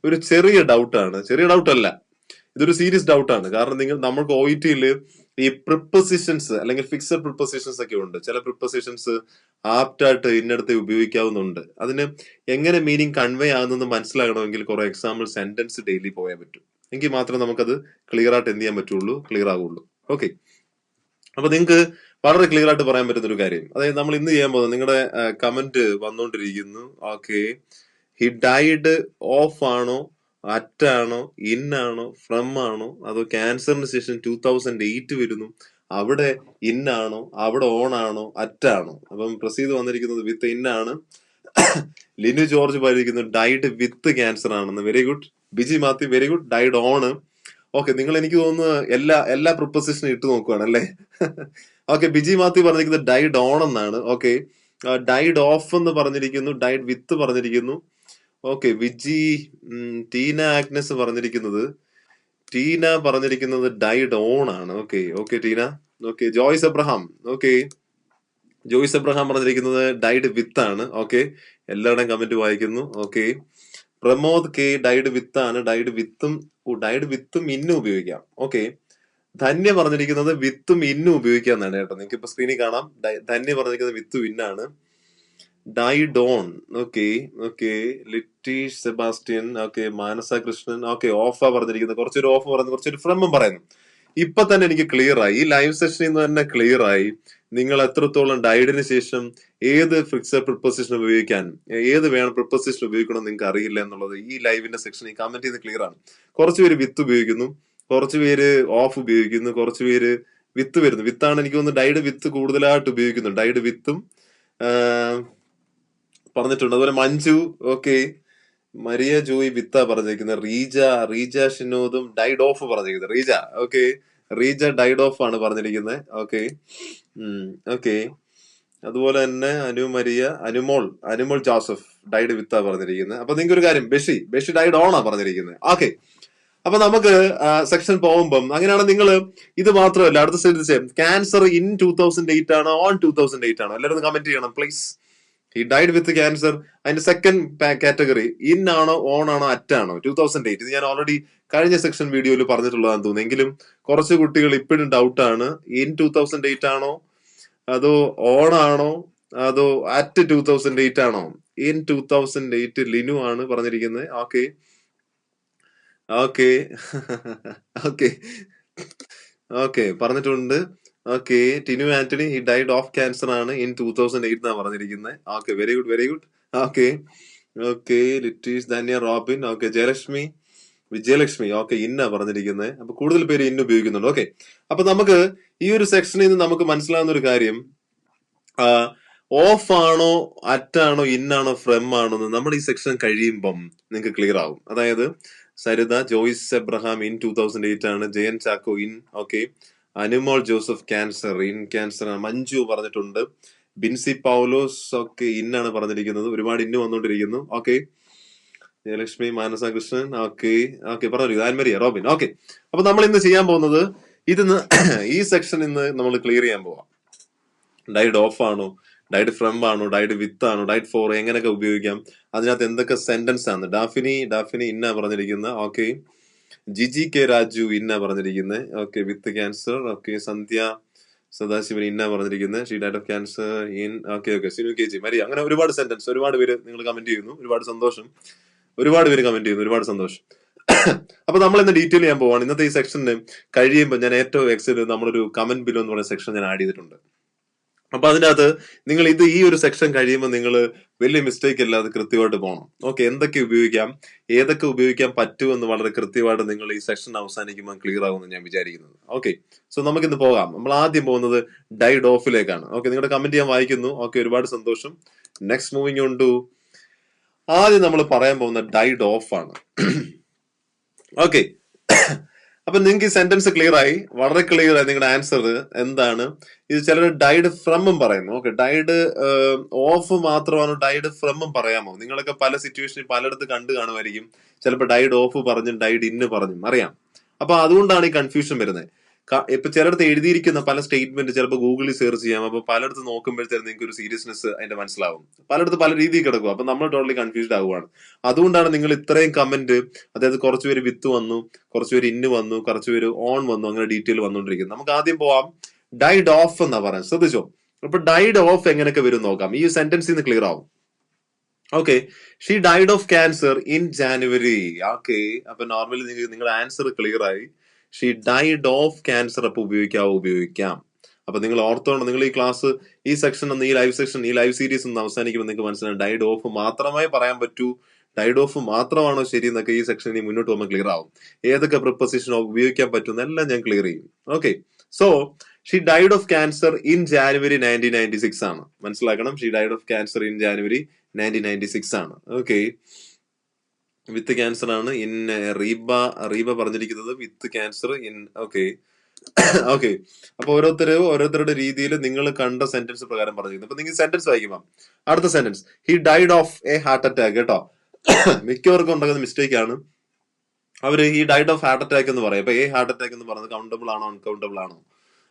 ഒരു ചെറിയ ഡൗട്ടാണ്, ചെറിയ ഡൗട്ട് അല്ല, ഇതൊരു സീരിയസ് ഡൗട്ടാണ്. കാരണം നമ്മൾക്ക് OET-യിൽ ഈ പ്രിപ്പസിഷൻസ് അല്ലെങ്കിൽ ഫിക്സഡ് പ്രിപ്പസിഷൻസ് ഒക്കെ ഉണ്ട്. ചില പ്രിപ്പസിഷൻസ് ആപ്റ്റായിട്ട് ഇന്നടത്തെ ഉപയോഗിക്കാവുന്നുണ്ട്. അതിന് എങ്ങനെ മീനിങ് കൺവേ ആകുന്നെന്ന് മനസ്സിലാകണമെങ്കിൽ കുറെ എക്സാമ്പിൾ സെന്റൻസ് ഡെയിലി പോയാൽ പറ്റും. എങ്കിൽ മാത്രമേ നമുക്കത് ക്ലിയർ ആയിട്ട് എന്ത് ചെയ്യാൻ പറ്റുള്ളൂ, ക്ലിയർ ആകുള്ളൂ. ഓക്കെ, അപ്പൊ നിങ്ങൾക്ക് വളരെ ക്ലിയർ ആയിട്ട് പറയാൻ പറ്റുന്ന ഒരു കാര്യം, അതായത് നമ്മൾ ഇന്ന് ചെയ്യാൻ പോകുന്നത്, നിങ്ങളുടെ കമന്റ് വന്നുകൊണ്ടിരിക്കുന്നു. ഓക്കെ, ഹി ഡൈഡ് ഓഫ് ആണോ, അറ്റാണോ, ഇൻ ആണോ, ഫ്രം ആണോ, അതോ ക്യാൻസറിന് ശേഷം 2008 വരുന്നു അവിടെ ഇൻ ആണോ, അവിടെ ഓൺ ആണോ, അറ്റാണോ? അപ്പം പ്രസീദ് വന്നിരിക്കുന്നത് വിത്ത് ഇൻ ആണ്. ലിനു ജോർജ് പറഞ്ഞിരിക്കുന്നത് ഡൈഡ് വിത്ത് ക്യാൻസർ ആണെന്ന്. Very good. Biji Mathew very good, died on. Okay, നിങ്ങൾ എനിക്ക് തോന്നുന്നു എല്ലാ പ്രിപ്പസിഷനും ഇട്ട് നോക്കുവാണ് അല്ലേ? ഓക്കെ, ബിജി മാത്യു പറഞ്ഞിരിക്കുന്നത് ഡൈഡ് ഓൺ എന്നാണ്. ഓക്കെ, ഡൈഡ് ഓഫ് എന്ന് പറഞ്ഞിരിക്കുന്നു, ഡൈഡ് വിത്ത് പറഞ്ഞിരിക്കുന്നു. ഓക്കെ, ടീന ആഗ്നസ് പറഞ്ഞിരിക്കുന്നത് ഡൈഡ് ഓൺ ആണ്. Okay Teena. Okay, Joyce Abraham. Okay, Joyce Abraham പറഞ്ഞിരിക്കുന്നത് ഡൈഡ് വിത്ത് ആണ്. ഓക്കെ, എല്ലാവരുടെയും കമന്റ് വായിക്കുന്നു. Okay, Pramod K died with ആണ്. ഡൈഡ് വിത്തും ഇന്നും ഉപയോഗിക്കാം. ഓക്കെ, ധന്യ പറഞ്ഞിരിക്കുന്നത് വിത്തും ഇന്നും ഉപയോഗിക്കാന്നാണ് കേട്ടോ. നിങ്ങൾക്ക് ഇപ്പൊ സ്ക്രീനിൽ കാണാം. ധന്യ പറഞ്ഞിരിക്കുന്നത് വിത്തും ഇന്നാണ്. Died on. Okay okay, Liteesh Sebastian. Okay, Manasa Krishnan. Okay, of പറഞ്ഞിരിക്കുന്നത് കുറച്ചൊരു ഓഫ് പറയുന്നു, കുറച്ചൊരു ഫ്രമും പറയുന്നു. ഇപ്പൊ തന്നെ എനിക്ക് ക്ലിയർ ആയി, ഈ ലൈവ് സെഷനിൽ നിന്ന് തന്നെ ക്ലിയർ ആയി നിങ്ങൾ എത്രത്തോളം ഡൈഡിന് ശേഷം ഏത് ഫിക്സഡ് പ്രിപ്പോസിഷൻ ഉപയോഗിക്കാൻ, ഏത് വേണം പ്രിപ്പോസിഷൻ ഉപയോഗിക്കണം നിങ്ങൾക്ക് അറിയില്ല എന്നുള്ളത് ഈ ലൈവിന്റെ സെക്ഷനിൽ കമന്റ് ചെയ്ത് ക്ലിയർ ആണ്. കുറച്ചുപേര് വിത്ത് ഉപയോഗിക്കുന്നു, കുറച്ചുപേര് ഓഫ് ഉപയോഗിക്കുന്നു, കുറച്ചുപേര് വിത്ത് വരുന്നു. വിത്താണ് എനിക്ക് തോന്നുന്നു ഡൈഡ് വിത്ത് കൂടുതലായിട്ട് ഉപയോഗിക്കുന്നു. ഡൈഡ് വിത്തും പറഞ്ഞിട്ടുണ്ട്. അതുപോലെ മഞ്ജു. ഓക്കെ, മരിയ ജോയ് വിത്ത പറഞ്ഞിരിക്കുന്നത്. റീജ ഷിനോദും ഡൈഡ് ഓഫ് പറഞ്ഞിരിക്കുന്നത്. Reeja. Okay, Reeja died of ആണ് പറഞ്ഞിരിക്കുന്നത്. ഓക്കെ ഓക്കെ, അതുപോലെ തന്നെ അനുമോൾ ജോസഫ് ഡൈഡ് വിത്ത പറഞ്ഞിരിക്കുന്നത്. അപ്പൊ നിങ്ങൾക്ക് ഒരു കാര്യം, ബഷി ഡൈഡ് ഓൺ ആ പറഞ്ഞിരിക്കുന്നത്. ഓക്കെ, അപ്പൊ നമുക്ക് സെക്ഷൻ പോകുമ്പം അങ്ങനെയാണ്. നിങ്ങൾ ഇത് മാത്രമല്ല, അടുത്ത ശ്രദ്ധിച്ചേ, ക്യാൻസർ ഇൻ 2008 ആണോ ഓൺ 2008 ആണോ? എല്ലാവരും കമന്റ് ചെയ്യണം please. He died with cancer. അതിന്റെ സെക്കൻഡ് കാറ്റഗറി ഇൻ ആണോ ഓൺ ആണോ അറ്റാണോ? 2008. ഇത് ഞാൻ ഓൾറെഡി കഴിഞ്ഞ സെക്ഷൻ വീഡിയോയിൽ പറഞ്ഞിട്ടുള്ളതാന്ന് തോന്നുന്നു. എങ്കിലും കുറച്ച് കുട്ടികൾ ഇപ്പോഴും ഡൗട്ടാണ്. ഇൻ 2008 ആണോ, അതോ ഓൺ ആണോ, അതോ അറ്റ് 2008 ആണോ? ഇൻ 2008 ലിനു ആണ് പറഞ്ഞിരിക്കുന്നത്. ഓക്കെ ഓക്കെ ഓക്കെ ഓക്കെ, പറഞ്ഞിട്ടുണ്ട്. Okay, Tinu Antony he died of cancer ആണ് ഇൻ 2008 എന്നാണ് പറഞ്ഞിരിക്കുന്നത്. Okay, very good very good. Okay okay, Liteesh Dhanya Robin. Okay, Vijayalakshmi. Okay, in പറഞ്ഞിരിക്കുന്നത്. അപ്പൊ കൂടുതൽ പേര് ഇന്ന് ഉപയോഗിക്കുന്നുണ്ട്. ഓക്കെ, അപ്പൊ നമുക്ക് ഈ ഒരു സെക്ഷനിൽ നിന്ന് നമുക്ക് മനസ്സിലാവുന്ന ഒരു കാര്യം, ഓഫ് ആണോ അറ്റാണോ ഇന്നാണോ ഫ്രം ആണോ എന്ന് നമ്മൾ ഈ സെക്ഷൻ കഴിയുമ്പം നിങ്ങൾക്ക് ക്ലിയർ ആവും. അതായത് സരിത ജോയിസ് എബ്രഹാം ഇൻ 2008 ആണ്. Jayan Chacko in. Okay, Anumol Joseph cancer ആണ്. മഞ്ജു പറഞ്ഞിട്ടുണ്ട്. ബിൻസി പൗലോസ് ഒക്കെ ഇന്നാണ് പറഞ്ഞിരിക്കുന്നത്. ഒരുപാട് ഇന്ന് വന്നുകൊണ്ടിരിക്കുന്നു. ഓക്കെ, ജയലക്ഷ്മി, മാനസ കൃഷ്ണൻ. ഓക്കെ ഓക്കെ, പറഞ്ഞു ആൻമരിയ റോബിൻ. ഓക്കെ, അപ്പൊ നമ്മൾ ഇന്ന് ചെയ്യാൻ പോകുന്നത് ഇതിന്ന് ഈ സെക്ഷൻ ഇന്ന് നമ്മൾ ക്ലിയർ ചെയ്യാൻ പോവാം. ഡൈഡ് ഓഫ് ആണോ, ഡൈഡ് ഫ്രം ആണോ, ഡൈഡ് വിത്ത് ആണോ, ഡൈഡ് ഫോർ എങ്ങനെയൊക്കെ ഉപയോഗിക്കാം, അതിനകത്ത് എന്തൊക്കെ സെന്റൻസ് ആണ്. ഡാഫിനി ഇന്ന പറഞ്ഞിരിക്കുന്നത്. ഓക്കെ, ജിജി കെ രാജു ഇന്ന പറഞ്ഞിരിക്കുന്നത്. ഓക്കെ, വിത്ത് ക്യാൻസർ. ഓക്കെ, സന്ധ്യ സദാശിവൻ ഇന്ന പറഞ്ഞിരിക്കുന്നത്. She died of cancer in. Okay okay, Sinu K G മരി. അങ്ങനെ ഒരുപാട് സെന്റൻസ്, ഒരുപാട് പേര് നിങ്ങൾ കമന്റ് ചെയ്യുന്നു. ഒരുപാട് സന്തോഷം. ഒരുപാട് പേര് കമന്റ് ചെയ്യുന്നു. ഒരുപാട് സന്തോഷം. അപ്പൊ നമ്മൾ ഇന്ന് ഡീറ്റെയിൽ ചെയ്യാൻ പോവാണ്. ഇന്നത്തെ ഈ സെക്ഷന് കഴിയുമ്പോൾ ഞാൻ ഏറ്റവും എക്സിൽ നമ്മളൊരു കമന്റ് ബിലോ എന്ന് പറയുന്ന സെക്ഷൻ ഞാൻ ആഡ് ചെയ്തിട്ടുണ്ട്. അപ്പൊ അതിനകത്ത് നിങ്ങൾ ഈ ഒരു സെക്ഷൻ കഴിയുമ്പോൾ നിങ്ങൾ വലിയ മിസ്റ്റേക്ക് ഇല്ലാതെ കൃത്യമായിട്ട് പോകണം. ഓക്കെ, എന്തൊക്കെ ഉപയോഗിക്കാം, ഏതൊക്കെ ഉപയോഗിക്കാൻ പറ്റുമെന്ന് വളരെ കൃത്യമായിട്ട് നിങ്ങൾ ഈ സെക്ഷൻ അവസാനിക്കുമ്പോൾ ക്ലിയർ ആകുമെന്ന് ഞാൻ വിചാരിക്കുന്നത്. ഓക്കെ, സോ നമുക്കിന്ന് പോകാം. നമ്മൾ ആദ്യം പോകുന്നത് ഡൈഡ് ഓഫിലേക്കാണ്. ഓക്കെ, നിങ്ങളുടെ കമന്റ് ഞാൻ വായിക്കുന്നു. ഓക്കെ, ഒരുപാട് സന്തോഷം. നെക്സ്റ്റ് മൂവിങ് ഓൺ ടു, ആദ്യം നമ്മൾ പറയാൻ പോകുന്ന ഡൈഡ് ഓഫ് ആണ്. ഓക്കെ, അപ്പൊ നിങ്ങൾക്ക് ഈ സെന്റൻസ് ക്ലിയർ ആയി, വളരെ ക്ലിയർ ആയി നിങ്ങളുടെ ആൻസർ എന്താണ്. ഇത് ചിലർ ഡൈഡ് ഫ്രമും പറയുന്നു. ഓക്കെ, ഡൈഡ് ഓഫ് മാത്രമാണോ, ഡൈഡ് ഫ്രമും പറയാമോ? നിങ്ങളൊക്കെ പല സിറ്റുവേഷനിൽ പലയിടത്ത് കണ്ടു കാണുമായിരിക്കും. ചിലപ്പോൾ ഡൈഡ് ഓഫ് പറഞ്ഞും ഡൈഡ് ഇന്ന് പറഞ്ഞും അറിയാം. അപ്പൊ അതുകൊണ്ടാണ് ഈ കൺഫ്യൂഷൻ വരുന്നത്. ഇപ്പൊ ചിലടത്ത് എഴുതിയിരിക്കുന്ന പല സ്റ്റേറ്റ്മെന്റ് ചിലപ്പോൾ ഗൂഗിളിൽ സെർച്ച് ചെയ്യാം. അപ്പൊ പലയിടത്ത് നോക്കുമ്പോഴത്തേക്കും നിങ്ങൾക്ക് ഒരു സീരിയസ്നെസ് അതിന്റെ മനസ്സിലാവും. പലയിടത്ത് പല രീതിയിൽ കിടക്കും. അപ്പൊ നമ്മൾ ടോട്ടലി കൺഫ്യൂസ്ഡ് ആവുകയാണ്. അതുകൊണ്ടാണ് നിങ്ങൾ ഇത്രയും കമന്റ്, അതായത് കുറച്ചുപേര് വിത്ത് വന്നു, കുറച്ചുപേര് ഇന്ന് വന്നു, കുറച്ചുപേര് ഓൺ വന്നു, അങ്ങനെ ഡീറ്റെയിൽ വന്നുകൊണ്ടിരിക്കുന്നു. നമുക്ക് ആദ്യം പോവാം. ഡൈഡ് ഓഫ് എന്നാ പറയാൻ ശ്രദ്ധിച്ചോ. അപ്പൊ ഡൈഡ് ഓഫ് എങ്ങനെയൊക്കെ വരും നോക്കാം. ഈ സെന്റൻസിൽ നിന്ന് ക്ലിയർ ആവും. Okay, she died of cancer in January. Okay, അപ്പൊ നോർമലി നിങ്ങളുടെ ആൻസർ ക്ലിയർ ആയി. She died of cancer. അപ്പൊ ഉപയോഗിക്കാം. അപ്പൊ നിങ്ങൾ ഓർത്തോണം, നിങ്ങൾ ഈ ക്ലാസ്, ഈ സെക്ഷൻ, ഈ ലൈവ് സീരീസ് ഒന്ന് അവസാനിക്കുമ്പോൾ നിങ്ങൾക്ക് മനസ്സിലാവും ഡൈഡ് ഓഫ് മാത്രമേ പറയാൻ പറ്റൂ, ഡൈഡ് ഓഫ് മാത്രമാണോ ശരി എന്നൊക്കെ ഈ സെക്ഷനിൽ മുന്നോട്ട് പോകുമ്പോൾ ക്ലിയർ ആവും. ഏതൊക്കെ പ്രിപ്പോസിഷൻ ഉപയോഗിക്കാൻ പറ്റും എല്ലാം ഞാൻ ക്ലിയർ ചെയ്യും. Okay, so she died of cancer in January 1996 ആണ്. മനസ്സിലാക്കണം, she died of cancer in January 1996 ആണ്. ഓക്കെ, വിത്ത് ക്യാൻസർ ആണ്. ഇൻ റീബ പറഞ്ഞിരിക്കുന്നത് വിത്ത് ക്യാൻസർ ഇൻ. ഓക്കെ ഓക്കെ, അപ്പൊ ഓരോരുത്തരുടെ രീതിയിൽ നിങ്ങൾ കണ്ട സെന്റൻസ് പ്രകാരം പറഞ്ഞിരിക്കുന്നു. അപ്പൊ നിങ്ങൾ സെന്റൻസ് വായിക്കുമ്പോൾ അടുത്ത sentence, he died of A heart attack. കേട്ടോ, മിക്കവർക്കും ഉണ്ടാകുന്ന മിസ്റ്റേക്ക് ആണ്. അവര് he died of heart attack എന്ന് പറയും. അപ്പൊ എ ഹാർട്ട് അറ്റാക്ക് എന്ന് പറയുന്നത് കൗണ്ടബിൾ ആണോ അൺകൗണ്ടബിൾ ആണോ?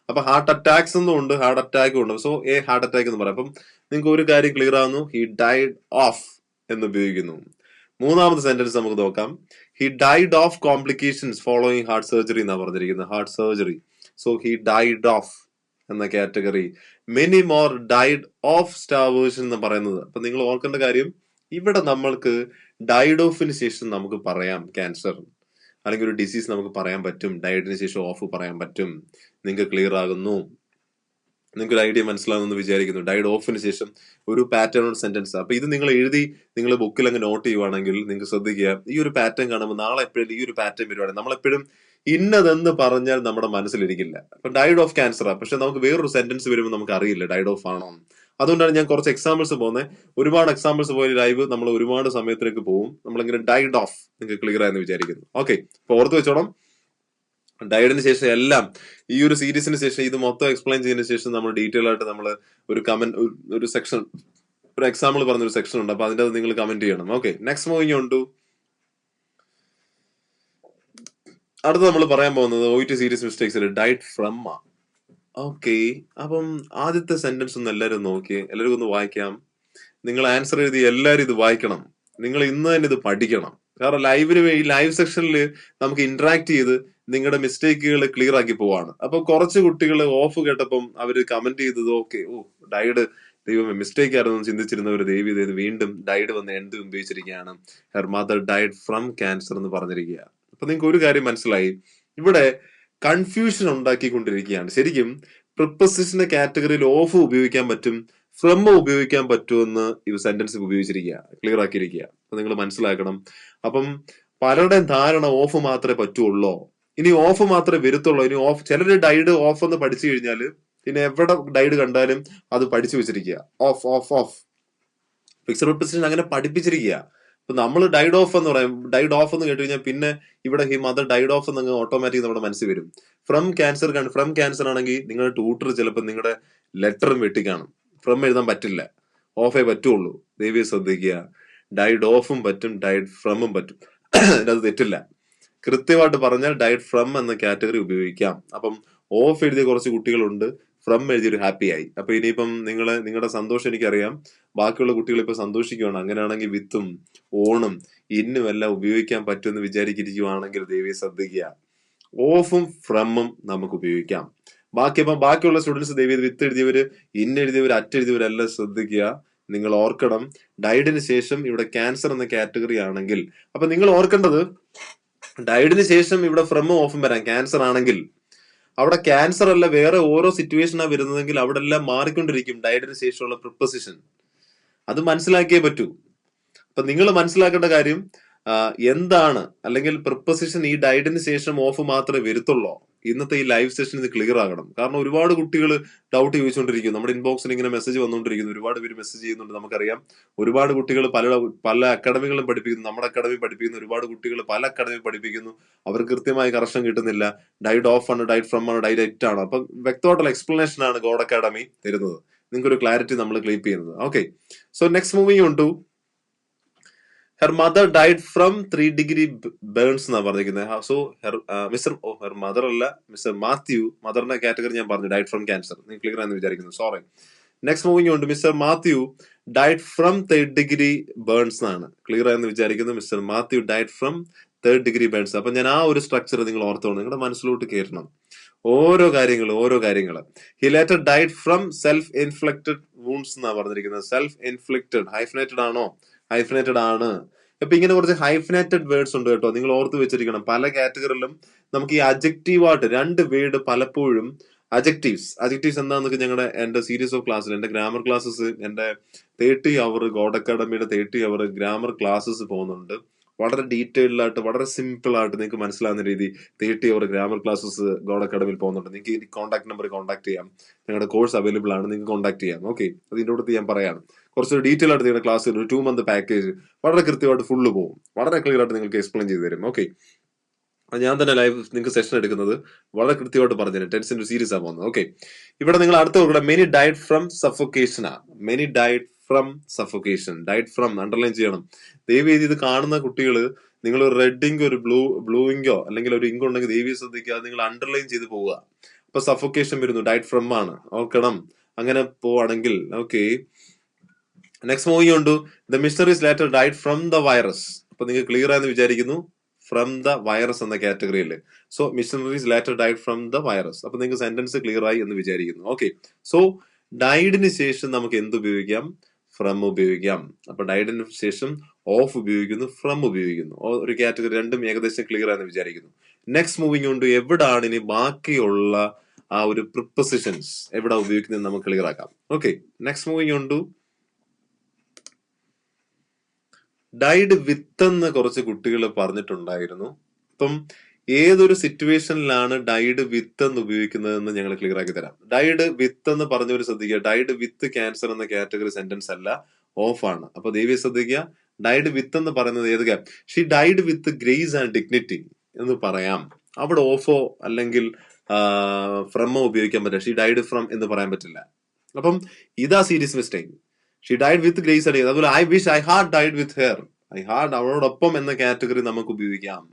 അപ്പൊ ഹാർട്ട് അറ്റാക്സ് എന്നും ഉണ്ട്, ഹാർട്ട് അറ്റാക്കും ഉണ്ട്. സോ ഹാർട്ട് അറ്റാക്ക് എന്ന് പറയാം. അപ്പം നിങ്ങൾക്ക് ഒരു കാര്യം ക്ലിയർ ആവുന്നു, ഹി ഡൈഡ് ഓഫ് എന്ന് ഉപയോഗിക്കുന്നു. മൂന്നാമത്തെ സെന്റൻസ് നമുക്ക് നോക്കാം. He died of complications following heart surgery എന്നാണ് പറഞ്ഞിരിക്കുന്നത്. Heart surgery. So he died of എന്ന category. Many more died of starvation എന്ന് പറയുന്നത്. അപ്പൊ നിങ്ങൾ ഓർക്കേണ്ട കാര്യം, ഇവിടെ നമ്മൾക്ക് ഡൈഡ് ഓഫിന് ശേഷം നമുക്ക് പറയാം ക്യാൻസർ അല്ലെങ്കിൽ ഒരു ഡിസീസ് നമുക്ക് പറയാൻ പറ്റും, ഡയറ്റിന് ശേഷം ഓഫ് പറയാൻ പറ്റും. നിങ്ങൾക്ക് ക്ലിയർ ആകുന്നു, നിങ്ങൾക്ക് ഒരു ഐഡിയ മനസ്സിലാകുമെന്ന് വിചാരിക്കുന്നു. ഡൈഡ് ഓഫിന് ശേഷം ഒരു പാറ്റേൺ സെന്റൻസ്. അപ്പൊ ഇത് നിങ്ങൾ എഴുതി നിങ്ങൾ ബുക്കിൽ അങ്ങ് നോട്ട് ചെയ്യുവാണെങ്കിൽ നിങ്ങൾക്ക് ശ്രദ്ധിക്കുക, ഈ ഒരു പാറ്റേൺ കാണുമ്പോൾ നാളെ എപ്പോഴും ഈ ഒരു പാറ്റേൺ വരുവാണെങ്കിൽ നമ്മളെപ്പോഴും ഇന്നതെന്ന് പറഞ്ഞാൽ നമ്മുടെ മനസ്സിലിരിക്കില്ല. അപ്പൊ ഡൈഡ് ഓഫ് ക്യാൻസറാ, പക്ഷെ നമുക്ക് വേറൊരു സെന്റൻസ് വരുമ്പോൾ നമുക്ക് അറിയില്ല ഡൈഡ് ഓഫ് ആണോ. അതുകൊണ്ടാണ് ഞാൻ കുറച്ച് എക്സാമ്പിൾസ് പോകുന്നത്. ഒരുപാട് എക്സാമ്പിൾസ് പോയ ലൈവ് നമ്മൾ ഒരുപാട് സമയത്തിലേക്ക് പോകും. നമ്മളിങ്ങനെ ഡൈഡ് ഓഫ് നിങ്ങൾക്ക് ക്ലിയർ ആയെന്ന് വിചാരിക്കുന്നു. ഓക്കെ, അപ്പൊ ഓർത്ത് വെച്ചോണം, ഡയഡിന് ശേഷം എല്ലാം ഈ ഒരു സീരീസിന് ശേഷം ഇത് മൊത്തം എക്സ്പ്ലെയിൻ ചെയ്തതിനു ശേഷം നമ്മൾ ഡീറ്റെയിൽ ആയിട്ട് നമ്മൾ ഒരു കമന്റ്, ഒരു സെക്ഷൻ, ഒരു എക്സാമ്പിൾ പറഞ്ഞൊരു സെക്ഷൻ ഉണ്ട്. അപ്പൊ അതിന്റെ അത് നിങ്ങൾ കമന്റ് ചെയ്യണം. Okay, next moving on to അടുത്ത നമ്മൾ പറയാൻ പോകുന്നത് OET സീരീസ് മിസ്റ്റേക്സിൽ ഡൈറ്റ് ഫ്രം. ഓക്കെ, അപ്പം ആദ്യത്തെ സെന്റൻസ് ഒന്ന് എല്ലാവരും നോക്കി, എല്ലാവരും ഒന്ന് വായിക്കാം. നിങ്ങൾ ആൻസർ എഴുതി എല്ലാവരും ഇത് വായിക്കണം. നിങ്ങൾ ഇന്ന് തന്നെ ഇത് പഠിക്കണം. കാരണം ഈ ലൈവ് സെക്ഷനിൽ നമുക്ക് ഇന്ററാക്ട് ചെയ്ത് നിങ്ങളുടെ മിസ്റ്റേക്കുകൾ ക്ലിയർ ആക്കി പോവാണ്. അപ്പൊ കുറച്ച് കുട്ടികൾ ഓഫ് കേട്ടപ്പം അവര് കമന്റ് ചെയ്തത് ഓക്കെ, ഡൈഡ് ദൈവമേ മിസ്റ്റേക്ക് ആയിരുന്നു ചിന്തിച്ചിരുന്നവർ ദൈവം ഇത് വീണ്ടും ഡൈഡ് വന്ന് എന്ത് ഉപയോഗിച്ചിരിക്കുകയാണ്, her mother died from cancer എന്ന് പറഞ്ഞിരിക്കുക. അപ്പൊ നിങ്ങൾക്ക് ഒരു കാര്യം മനസ്സിലായി, ഇവിടെ കൺഫ്യൂഷൻ ഉണ്ടാക്കിക്കൊണ്ടിരിക്കുകയാണ്. ശരിക്കും പ്രിപ്പോസിഷന്റെ കാറ്റഗറിയിൽ ഓഫ് ഉപയോഗിക്കാൻ പറ്റും, ഫ്രം ഉപയോഗിക്കാൻ പറ്റുമെന്ന് ഈ സെന്റൻസ് ഉപയോഗിച്ചിരിക്കുക, ക്ലിയർ ആക്കിയിരിക്കുക. അപ്പൊ നിങ്ങൾ മനസ്സിലാക്കണം. അപ്പം പലരുടെയും ധാരണ ഓഫ് മാത്രമേ പറ്റുള്ളൂ, ഇനി ഓഫ് മാത്രമേ വരുത്തുള്ളൂ, ഇനി ഓഫ്. ചിലര് ഡൈഡ് ഓഫ് എന്ന് പഠിച്ചു കഴിഞ്ഞാൽ പിന്നെ എവിടെ ഡൈഡ് കണ്ടാലും അത് പഠിച്ചു വെച്ചിരിക്കുക, of of of. Fixed preposition അങ്ങനെ പഠിപ്പിച്ചിരിക്കുക. അപ്പൊ നമ്മൾ ഡൈഡ് ഓഫ് എന്ന് പറയും, ഡൈഡ് ഓഫ് എന്ന് കേട്ട് കഴിഞ്ഞാൽ പിന്നെ ഇവിടെ ഹി മദർ ഡൈഡ് ഓഫ് എന്ന് ഓട്ടോമാറ്റിക് നമ്മുടെ മനസ്സിൽ വരും. ഫ്രം ക്യാൻസർ ആണെങ്കിൽ നിങ്ങളുടെ ട്യൂട്ടർ ചിലപ്പോൾ നിങ്ങളുടെ ലെറ്ററും വെട്ടിക്കാണും. ഫ്രം എഴുതാൻ പറ്റില്ല, ഓഫേ പറ്റുള്ളൂ. ദയവേ ശ്രദ്ധിക്കുക, ഡൈഡ് ഓഫും പറ്റും, ഡൈഡ് ഫ്രമും പറ്റും. അത് തെറ്റില്ല. കൃത്യമായിട്ട് പറഞ്ഞാൽ ഡൈഡ് ഫ്രം എന്ന കാറ്റഗറി ഉപയോഗിക്കാം. അപ്പം ഓഫ് എഴുതിയ കുറച്ച് കുട്ടികളുണ്ട്, ഫ്രം എഴുതിയൊരു ഹാപ്പി ആയി. അപ്പൊ ഇനിയിപ്പം നിങ്ങളുടെ സന്തോഷം എനിക്കറിയാം, ബാക്കിയുള്ള കുട്ടികൾ ഇപ്പൊ സന്തോഷിക്കുകയാണ്. അങ്ങനെയാണെങ്കിൽ വിത്തും ഓണും ഇന്നും എല്ലാം ഉപയോഗിക്കാൻ പറ്റുമെന്ന് വിചാരിച്ചിരിക്കുവാണെങ്കിൽ ദയവേ ശ്രദ്ധിക്കുക, ഓഫും ഫ്രമും നമുക്ക് ഉപയോഗിക്കാം. ബാക്കിയുള്ള സ്റ്റുഡൻസ് ദയവേ വിത്ത് എഴുതിയവര്, എഴുതിയവര്, എഴുതിയവരെല്ലാം ശ്രദ്ധിക്കുക. നിങ്ങൾ ഓർക്കണം, ഡൈഡിന് ശേഷം ഇവിടെ ക്യാൻസർ എന്ന കാറ്റഗറി ആണെങ്കിൽ, അപ്പൊ നിങ്ങൾ ഓർക്കേണ്ടത് ഡൈഡിന് ശേഷം ഇവിടെ ഫ്രമും ഓഫും വരാം. ക്യാൻസർ ആണെങ്കിൽ അവിടെ ക്യാൻസർ അല്ല വേറെ ഓരോ സിറ്റുവേഷനാണ് വരുന്നതെങ്കിൽ അവിടെ എല്ലാം മാറിക്കൊണ്ടിരിക്കും ഡൈഡിന് ശേഷമുള്ള പ്രിപ്പോസിഷൻ. അത് മനസ്സിലാക്കിയേ പറ്റൂ. അപ്പൊ നിങ്ങൾ മനസ്സിലാക്കേണ്ട കാര്യം എന്താണ്, അല്ലെങ്കിൽ പ്രിപ്പോസിഷൻ ഈ ഡൈഡിന് ശേഷം ഓഫ് മാത്രമേ വരുത്തുള്ളൂ. ഇന്നത്തെ ഈ ലൈവ് സെഷൻ ഇത് ക്ലിയർ ആകണം. കാരണം ഒരുപാട് കുട്ടികൾ ഡൗട്ട് ചോദിച്ചുകൊണ്ടിരിക്കും. നമ്മുടെ ഇൻബോക്സിൽ ഇങ്ങനെ മെസ്സേജ് വന്നുകൊണ്ടിരിക്കുന്നു, ഒരുപാട് പേര് മെസ്സേജ് ചെയ്യുന്നുണ്ട്. നമുക്കറിയാം ഒരുപാട് കുട്ടികൾ പല അക്കാഡമികളും പഠിപ്പിക്കുന്നു, നമ്മുടെ അക്കാഡമി പഠിപ്പിക്കുന്നു, ഒരുപാട് കുട്ടികൾ പല അക്കാഡമി പഠിപ്പിക്കുന്നു. അവർ കൃത്യമായി കറക്ഷൻ കിട്ടുന്നില്ല. ഡൈഡ് ഓഫ് ആണ്, ഡൈഡ് ഫ്രം ആണ്, ഡൈഡ് എറ്റ് ആണ്. അപ്പൊ വ്യക്തമായിട്ടുള്ള എക്സ്പ്ലനേഷൻ ആണ് ഗോഡ് അക്കാഡമി തരുന്നത്. നിങ്ങൾക്ക് ഒരു ക്ലാരിറ്റി നമ്മൾ ക്ലീപ്പ് ചെയ്യുന്നത്. Okay, so next moving on to her mother died from 3 degree burns എന്നാണ് പറഞ്ഞിരിക്കുന്നത്. സോ ഹെർ മദർ അല്ല, മിസ്റ്റർ മാത്യു, മദറിന്റെ കാറ്റഗറി ഞാൻ പറഞ്ഞു, ഡൈഡ് ഫ്രം ക്യാൻസർ. നിങ്ങൾ ക്ലിയർ ആണെന്ന് വിചാരിക്കുന്നു, sorry. Next moving on to mister Mathew died from 3rd degree burns എന്നാണ്. ക്ലിയർ ആയെന്ന് വിചാരിക്കുന്നു. Mister Mathew died from 3rd degree burns. അപ്പൊ ഞാൻ ആ ഒരു സ്ട്രക്ചർ നിങ്ങൾ ഓർത്തോണം, നിങ്ങളുടെ മനസ്സിലോട്ട് കയറണം. ഓരോ കാര്യങ്ങൾ. He later died from self inflicted wounds എന്നാ പറഞ്ഞിരിക്കുന്നത്. സെൽഫ് ഇൻഫ്ലിക്റ്റഡ് ഹൈഫനേറ്റഡ് ആണോ? ഹൈഫനേറ്റഡ് ആണ്. അപ്പൊ ഇങ്ങനെ കുറച്ച് ഹൈഫനേറ്റഡ് വേർഡ്സ് ഉണ്ട് കേട്ടോ, നിങ്ങൾ ഓർത്ത് വെച്ചിരിക്കണം. പല കാറ്റഗറിയിലും നമുക്ക് ഈ അഡ്ജക്റ്റീവായിട്ട് 2 വേർഡ് പലപ്പോഴും അഡ്ജക്റ്റീവ്സ് എന്താണെന്നൊക്കെ എന്റെ സീരീസ് ഓഫ് ക്ലാസ്സിൽ, എന്റെ ഗ്രാമർ ക്ലാസ്സസ്, എന്റെ 30 അവർ ഗോഡ് അക്കാഡമിയുടെ 30 അവർ ഗ്രാമർ ക്ലാസ്സസ് പോകുന്നുണ്ട്. വളരെ ഡീറ്റെയിൽഡ് ആയിട്ട്, വളരെ സിമ്പിൾ ആയിട്ട് നിങ്ങൾക്ക് മനസ്സിലാവുന്ന രീതി 30 അവർ ഗ്രാമർ ക്ലാസ്സസ് ഗോഡ് അക്കാഡമിയിൽ പോകുന്നുണ്ട്. നിങ്ങൾക്ക് ഈ കോൺടാക്ട് നമ്പർ കോൺടാക്ട് ചെയ്യാം. ഞങ്ങളുടെ കോഴ്സ് അവൈലബിൾ ആണ്, നിങ്ങൾക്ക് കോൺടാക്ട് ചെയ്യാം. ഓക്കെ, അതിന്റെ കൂടെ ഞാൻ പറയാം. കുറച്ച് ഡീറ്റെയിൽ ആയിട്ട് നിങ്ങളുടെ ക്ലാസ്സിൽ ഒരു 2 month പാക്കേജ് വളരെ കൃത്യമായിട്ട് ഫുള്ള് പോകും. വളരെ ക്ലിയർ ആയിട്ട് നിങ്ങൾക്ക് എക്സ്പ്ലെയിൻ ചെയ്ത് തരും. ഓക്കെ, ഞാൻ തന്നെ ലൈവ് നിങ്ങൾക്ക് സെഷൻ എടുക്കുന്നത് വളരെ കൃത്യമായിട്ട് പറഞ്ഞുതരും. ടെൻസിന്റെ സീരീസ് ആണ് പോകുന്നത്. ഓക്കെ, ഇവിടെ നിങ്ങൾ അടുത്ത നോക്കുക, മെനി ഡൈഡ് ഫ്രം സഫോക്കേഷൻ ആ. Many died from suffocation, died from underline ചെയ്യണം. ദയവേദി ഇത് കാണുന്ന കുട്ടികൾ, നിങ്ങൾ ഒരു റെഡ് ഇങ്കോ ഒരു ബ്ലൂ ഇങ്കോ അല്ലെങ്കിൽ ഒരു ഇങ്കോ ഉണ്ടെങ്കിൽ ദയവി ശ്രദ്ധിക്കുക, നിങ്ങൾ അണ്ടർലൈൻ ചെയ്ത് പോവുക. അപ്പൊ ഇപ്പൊ സഫോക്കേഷൻ വരുന്നു, ഡൈഡ് ഫ്രം ആണ്, ഓർക്കണം. അങ്ങനെ പോവാണെങ്കിൽ ഓക്കെ. നെക്സ്റ്റ് മൂവിങ് ഉണ്ട്, the missionaries later died from the virus. അപ്പൊ നിങ്ങൾക്ക് ക്ലിയർ ആയെന്ന് വിചാരിക്കുന്നു, ഫ്രം ദ വൈറസ് എന്ന കാറ്റഗറിയിൽ. So missionaries later died from the virus. അപ്പൊ നിങ്ങൾക്ക് സെന്റൻസ് ക്ലിയർ ആയി എന്ന് വിചാരിക്കുന്നു. ഓക്കെ, സോ ഡൈഡിന് ശേഷം നമുക്ക് എന്ത് ഉപയോഗിക്കാം? ഫ്രം ഉപയോഗിക്കാം. അപ്പൊ ഡൈഡിന് ശേഷം ഓഫ് ഉപയോഗിക്കുന്നു, ഫ്രം ഉപയോഗിക്കുന്നു. ഒരു കാറ്റഗറി രണ്ടും ഏകദേശം ക്ലിയർ ആയെന്ന് വിചാരിക്കുന്നു. നെക്സ്റ്റ് മൂവിങ് ഉണ്ട്, എവിടാണ് ഇനി ബാക്കിയുള്ള ആ ഒരു പ്രിപ്പസിഷൻസ് എവിടെ ഉപയോഗിക്കുന്നത് നമുക്ക് ക്ലിയർ ആക്കാം. ഓക്കെ, നെക്സ്റ്റ് മൂവിങ് ഉണ്ട്, ഡൈഡ് വിത്ത് എന്ന് കുറച്ച് കുട്ടികൾ പറഞ്ഞിട്ടുണ്ടായിരുന്നു. അപ്പം ഏതൊരു സിറ്റുവേഷനിലാണ് ഡൈഡ് വിത്ത് എന്ന് ഉപയോഗിക്കുന്നതെന്ന് ഞങ്ങൾ ക്ലിയർ ആക്കി തരാം. ഡൈഡ് വിത്ത് എന്ന് പറഞ്ഞവർ ശ്രദ്ധിക്കുക, ഡൈഡ് വിത്ത് ക്യാൻസർ എന്ന കാറ്റഗറി സെന്റൻസ് അല്ല, ഓഫ് ആണ്. അപ്പൊ ദേവി ശ്രദ്ധിക്കുക, ഡൈഡ് വിത്ത് എന്ന് പറയുന്നത് ഏത് ക്യാ, she died with grace and dignity എന്ന് പറയാം. അവിടെ ഓഫോ അല്ലെങ്കിൽ ഫ്രമോ ഉപയോഗിക്കാൻ പറ്റില്ല. ഷീ ഡൈഡ് ഫ്രം എന്ന് പറയാൻ പറ്റില്ല. അപ്പം ഇതാ serious mistake. She died with grace and, അതുപോലെ I wish I had died with her, I had അവളോടൊപ്പം എന്ന കാറ്റഗറി നമുക്ക് ഉപയോഗിക്കാം.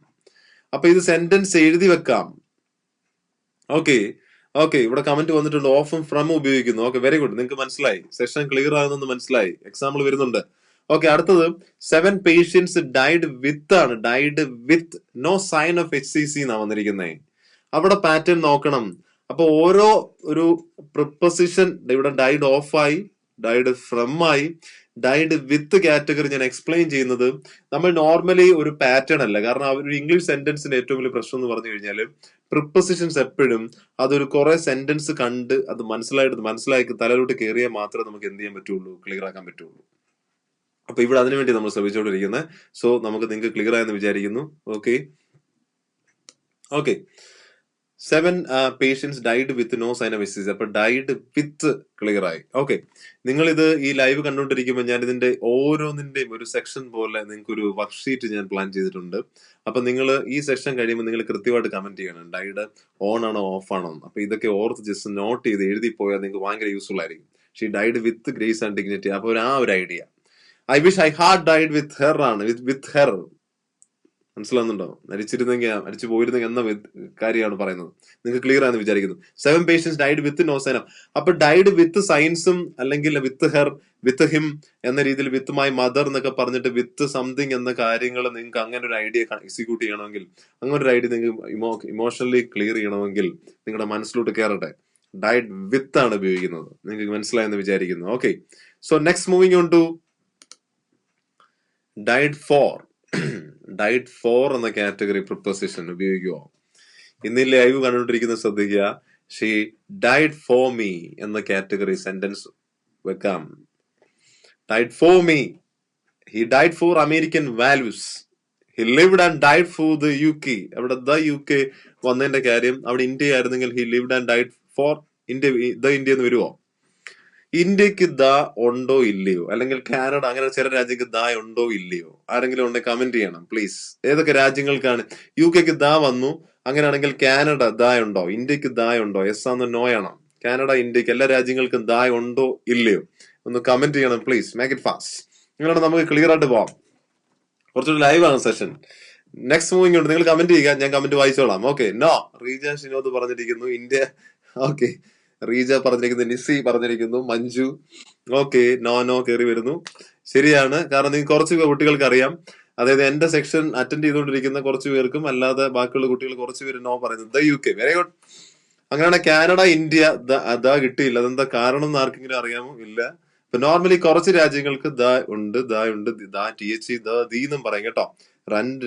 അപ്പൊ ഇത് സെന്റൻസ് എഴുതി വെക്കാം. ഓക്കെ ഓക്കെ, ഇവിടെ കമന്റ് വന്നിട്ടുണ്ട്, ഓഫും ഫ്രമും ഉപയോഗിക്കുന്നു. ഓക്കെ, വെരി ഗുഡ്, നിങ്ങൾക്ക് മനസ്സിലായി, സെഷൻ ക്ലിയർ ആകുന്നെന്ന് മനസ്സിലായി. എക്സാമ്പിൾ വരുന്നുണ്ട്. ഓക്കെ, അടുത്തത് 7 പേഷ്യൻസ് ഡൈഡ് വിത്ത് ആണ്. Died with no sign of HCC എന്നാ വന്നിരിക്കുന്നത്. അവിടെ പാറ്റേൺ നോക്കണം. അപ്പൊ ഓരോ ഒരു പ്രിപ്പസിഷൻ ഇവിടെ ഡൈഡ് ഓഫ് ആയി, ഡൈഡ് ഫ്രം ആയി, ഡൈഡ് വിത്ത് കാറ്റഗറി ഞാൻ എക്സ്പ്ലെയിൻ ചെയ്യുന്നത് നമ്മൾ നോർമലി ഒരു പാറ്റേൺ അല്ല. കാരണം ഒരു ഇംഗ്ലീഷ് സെന്റൻസിന്റെ ഏറ്റവും വലിയ പ്രശ്നം എന്ന് പറഞ്ഞു കഴിഞ്ഞാൽ പ്രിപ്പസിഷൻസ് എപ്പോഴും അതൊരു കുറെ സെന്റൻസ് കണ്ട് അത് മനസ്സിലാക്കി തലയിലോട്ട് കയറിയാൽ മാത്രമേ നമുക്ക് എന്ത് ചെയ്യാൻ പറ്റുള്ളൂ, ക്ലിയർ ആക്കാൻ പറ്റുള്ളൂ. അപ്പൊ ഇവിടെ അതിനുവേണ്ടി നമ്മൾ ശ്രമിച്ചുകൊണ്ടിരിക്കുന്നത്. സോ നമുക്ക് നിങ്ങൾക്ക് ക്ലിയർ ആയെന്ന് വിചാരിക്കുന്നു. Okay okay, 7 patients died with no sign of HCC. അപ്പൊ ഡൈഡ് വിത്ത് ക്ലിയർ ആയി. ഓക്കെ, നിങ്ങൾ ഇത് ഈ ലൈവ് കണ്ടുകൊണ്ടിരിക്കുമ്പോൾ ഞാൻ ഇതിന്റെ ഓരോന്നിന്റെയും ഒരു സെക്ഷൻ പോലെ നിങ്ങൾക്ക് ഒരു വർക്ക്ഷീറ്റ് ഞാൻ പ്ലാൻ ചെയ്തിട്ടുണ്ട്. അപ്പൊ നിങ്ങൾ ഈ സെക്ഷൻ കഴിയുമ്പോൾ നിങ്ങൾ കൃത്യമായിട്ട് കമന്റ് ചെയ്യണം, ഡൈഡ് ഓൺ ആണോ ഓഫ് ആണോ. അപ്പൊ ഇതൊക്കെ ഓർത്ത് ജസ്റ്റ് നോട്ട് ചെയ്ത് എഴുതി പോയാൽ നിങ്ങൾക്ക് ഭയങ്കര യൂസ്ഫുൾ ആയിരിക്കും. She died with grace and dignity. അപ്പൊ ഒരു idea. I wish I had died with her ആണ്, വിത്ത് ഹെർ. മനസ്സിലാവുന്നുണ്ടോ? മരിച്ചു പോയിരുന്നെങ്കിൽ എന്ന കാര്യമാണ് പറയുന്നത്. നിങ്ങൾക്ക് ക്ലിയർ ആണെന്ന് വിചാരിക്കുന്നു. 7 patients died with no sign. അപ്പൊ ഡൈഡ് വിത്ത് സയൻസും അല്ലെങ്കിൽ വിത്ത് ഹെർ, വിത്ത് ഹിം എന്ന രീതിയിൽ, വിത്ത് മൈ മദർ എന്നൊക്കെ പറഞ്ഞിട്ട് വിത്ത് സംതിങ് എന്ന കാര്യങ്ങൾ നിങ്ങൾക്ക് അങ്ങനെ ഒരു ഐഡിയ എക്സിക്യൂട്ട് ചെയ്യണമെങ്കിൽ, അങ്ങനെ ഒരു ഐഡിയ നിങ്ങൾക്ക് ഇമോഷണലി ക്ലിയർ ചെയ്യണമെങ്കിൽ നിങ്ങളുടെ മനസ്സിലോട്ട് കയറട്ടെ. ഡൈഡ് വിത്ത് ആണ് ഉപയോഗിക്കുന്നത്. നിങ്ങൾക്ക് മനസ്സിലായെന്ന് വിചാരിക്കുന്നു. Okay, so next moving on to died for. Died for എന്ന കാറ്റഗറി പ്രിപ്പോസിഷൻ ഉപയോഗിക്കുമോ? ഇന്ന് ലൈവ് കണ്ടുകൊണ്ടിരിക്കുന്ന ശ്രദ്ധിക്കുക, ഷീ ഡൈഡ് ഫോർ മീ എന്ന കാറ്റഗറി സെന്റൻസ് വെക്കാം. Died for me, he died for American values, he lived and died for the UK. അവിടെ ദ UK വന്നതിന്റെ കാര്യം, അവിടെ ഇന്ത്യ ആയിരുന്നെങ്കിൽ he lived and died for India, the India എന്ന് വരുമോ? ഇന്ത്യക്ക് ദ ഉണ്ടോ ഇല്ലയോ? അല്ലെങ്കിൽ കാനഡ, അങ്ങനെ ചില രാജ്യങ്ങൾക്ക് ദ ഉണ്ടോ ഇല്ലയോ? ആരെങ്കിലും ഉണ്ടെങ്കിൽ കമന്റ് ചെയ്യണം പ്ലീസ്. ഏതൊക്കെ രാജ്യങ്ങൾക്കാണ്? UK ദ വന്നു, അങ്ങനെയാണെങ്കിൽ കാനഡ ദ ഉണ്ടോ? ഇന്ത്യക്ക് ദ ഉണ്ടോ? യെസ് ആണോ നോ ആണോ? കാനഡ, ഇന്ത്യക്ക്, എല്ലാ രാജ്യങ്ങൾക്കും ദ ഉണ്ടോ ഇല്ലയോ? ഒന്ന് കമന്റ് ചെയ്യണം പ്ലീസ്, മേക്ക് ഇറ്റ് ഫാസ്റ്റ്. നിങ്ങളോട് നമുക്ക് ക്ലിയർ ആയിട്ട് പോവാം. കുറച്ചുകൂടി ലൈവ് ആണ് സെഷൻ. നെക്സ്റ്റ് മൂവിങ് ഉണ്ട്, നിങ്ങൾ കമന്റ് ചെയ്യുക, ഞാൻ കമന്റ് വായിച്ചോളാം. ഓക്കെ, നോ, റീജ ഷിനോദ് പറഞ്ഞിരിക്കുന്നു ഇന്ത്യ. ഓക്കെ, റീജ പറഞ്ഞിരിക്കുന്നു, നിസി പറഞ്ഞിരിക്കുന്നു, മഞ്ജു. ഓക്കെ, നോ കയറി വരുന്നു. ശരിയാണ്, കാരണം നിങ്ങൾക്ക് കുറച്ച് കുട്ടികൾക്ക് അറിയാം. അതായത് എന്റെ സെക്ഷൻ അറ്റൻഡ് ചെയ്തുകൊണ്ടിരിക്കുന്ന കുറച്ച് പേർക്കും അല്ലാതെ ബാക്കിയുള്ള കുട്ടികൾ കുറച്ച് പേര് നോ പറയുന്നത്. The UK, very good. അങ്ങനെയാണ് കാനഡ, ഇന്ത്യ ദ കിട്ടിയില്ല. അതെന്താ കാരണം എന്ന് ആർക്കെങ്കിലും അറിയാമോ? ഇല്ല. ഇപ്പൊ നോർമലി കുറച്ച് രാജ്യങ്ങൾക്ക് ദ ഉണ്ട്, TH, ദി എന്നും പറയും കേട്ടോ.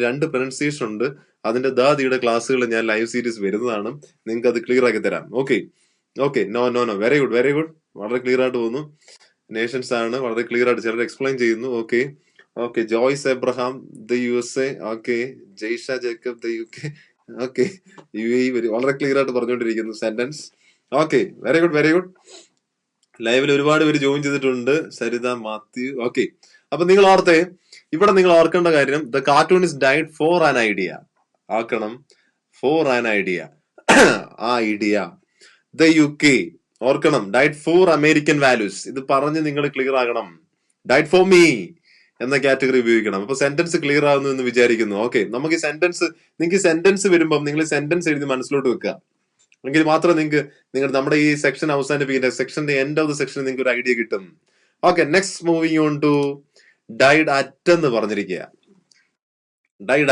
രണ്ട് പ്രൊനൗൺസിയേഷൻ ഉണ്ട്. അതിന്റെ ദിയുടെ ക്ലാസ്സുകൾ ഞാൻ ലൈവ് സീരീസ് വരുന്നതാണ്, നിങ്ങൾക്ക് അത് ക്ലിയർ ആക്കി തരാം. Okay okay, no, very good, വളരെ ക്ലിയർ ആയിട്ട് പോകുന്നു. നേഷൻസ് ആണ്, വളരെ ക്ലിയർ ആയിട്ട് ചിലർ എക്സ്പ്ലെയിൻ ചെയ്യുന്നു. Okay, Joyce Abraham the USA. Okay, Jaisha Jacob the UK. Okay, UAE വളരെ ക്ലിയർ ആയിട്ട് പറഞ്ഞുകൊണ്ടിരിക്കുന്നു സെന്റൻസ്. Okay, very good. ലൈവിൽ ഒരുപാട് പേര് ജോയിൻ ചെയ്തിട്ടുണ്ട്. സരിത, മാത്യു. ഓക്കെ, അപ്പൊ നിങ്ങൾ ഓർത്തേ, ഇവിടെ നിങ്ങൾ ഓർക്കേണ്ട കാര്യം, the cartoon is died for an idea. ആക്കണം, ഫോർ ആൻ ഐഡിയ. ആ ഐഡിയ. ദ UK, ഓർക്കണം, ഡൈഡ് ഫോർ അമേരിക്കൻ വാല്യൂസ്. ഇത് പറഞ്ഞ് നിങ്ങൾ ക്ലിയർ ആകണം. ഡൈഡ് ഫോർ മീ എന്ന കാറ്റഗറി ഉപയോഗിക്കണം. അപ്പൊ സെന്റൻസ് ക്ലിയർ ആവുന്നു എന്ന് വിചാരിക്കുന്നു. ഓക്കെ, നമുക്ക് ഈ സെന്റൻസ്, നിങ്ങൾക്ക് സെന്റൻസ് വരുമ്പോൾ നിങ്ങൾ സെന്റൻസ് എഴുതി മനസ്സിലോട്ട് വെക്കുക. എങ്കിൽ മാത്രമേ നിങ്ങൾക്ക് നമ്മുടെ ഈ സെക്ഷൻ അവസാനിപ്പിക്കുന്ന സെക്ഷന്റെ എൻഡ് ഓഫ് ദ സെക്ഷൻ നിങ്ങൾക്ക് ഒരു ഐഡിയ കിട്ടും. Okay, next moving on to died at എന്ന് പറഞ്ഞിരിക്കുക. ഡൈഡ്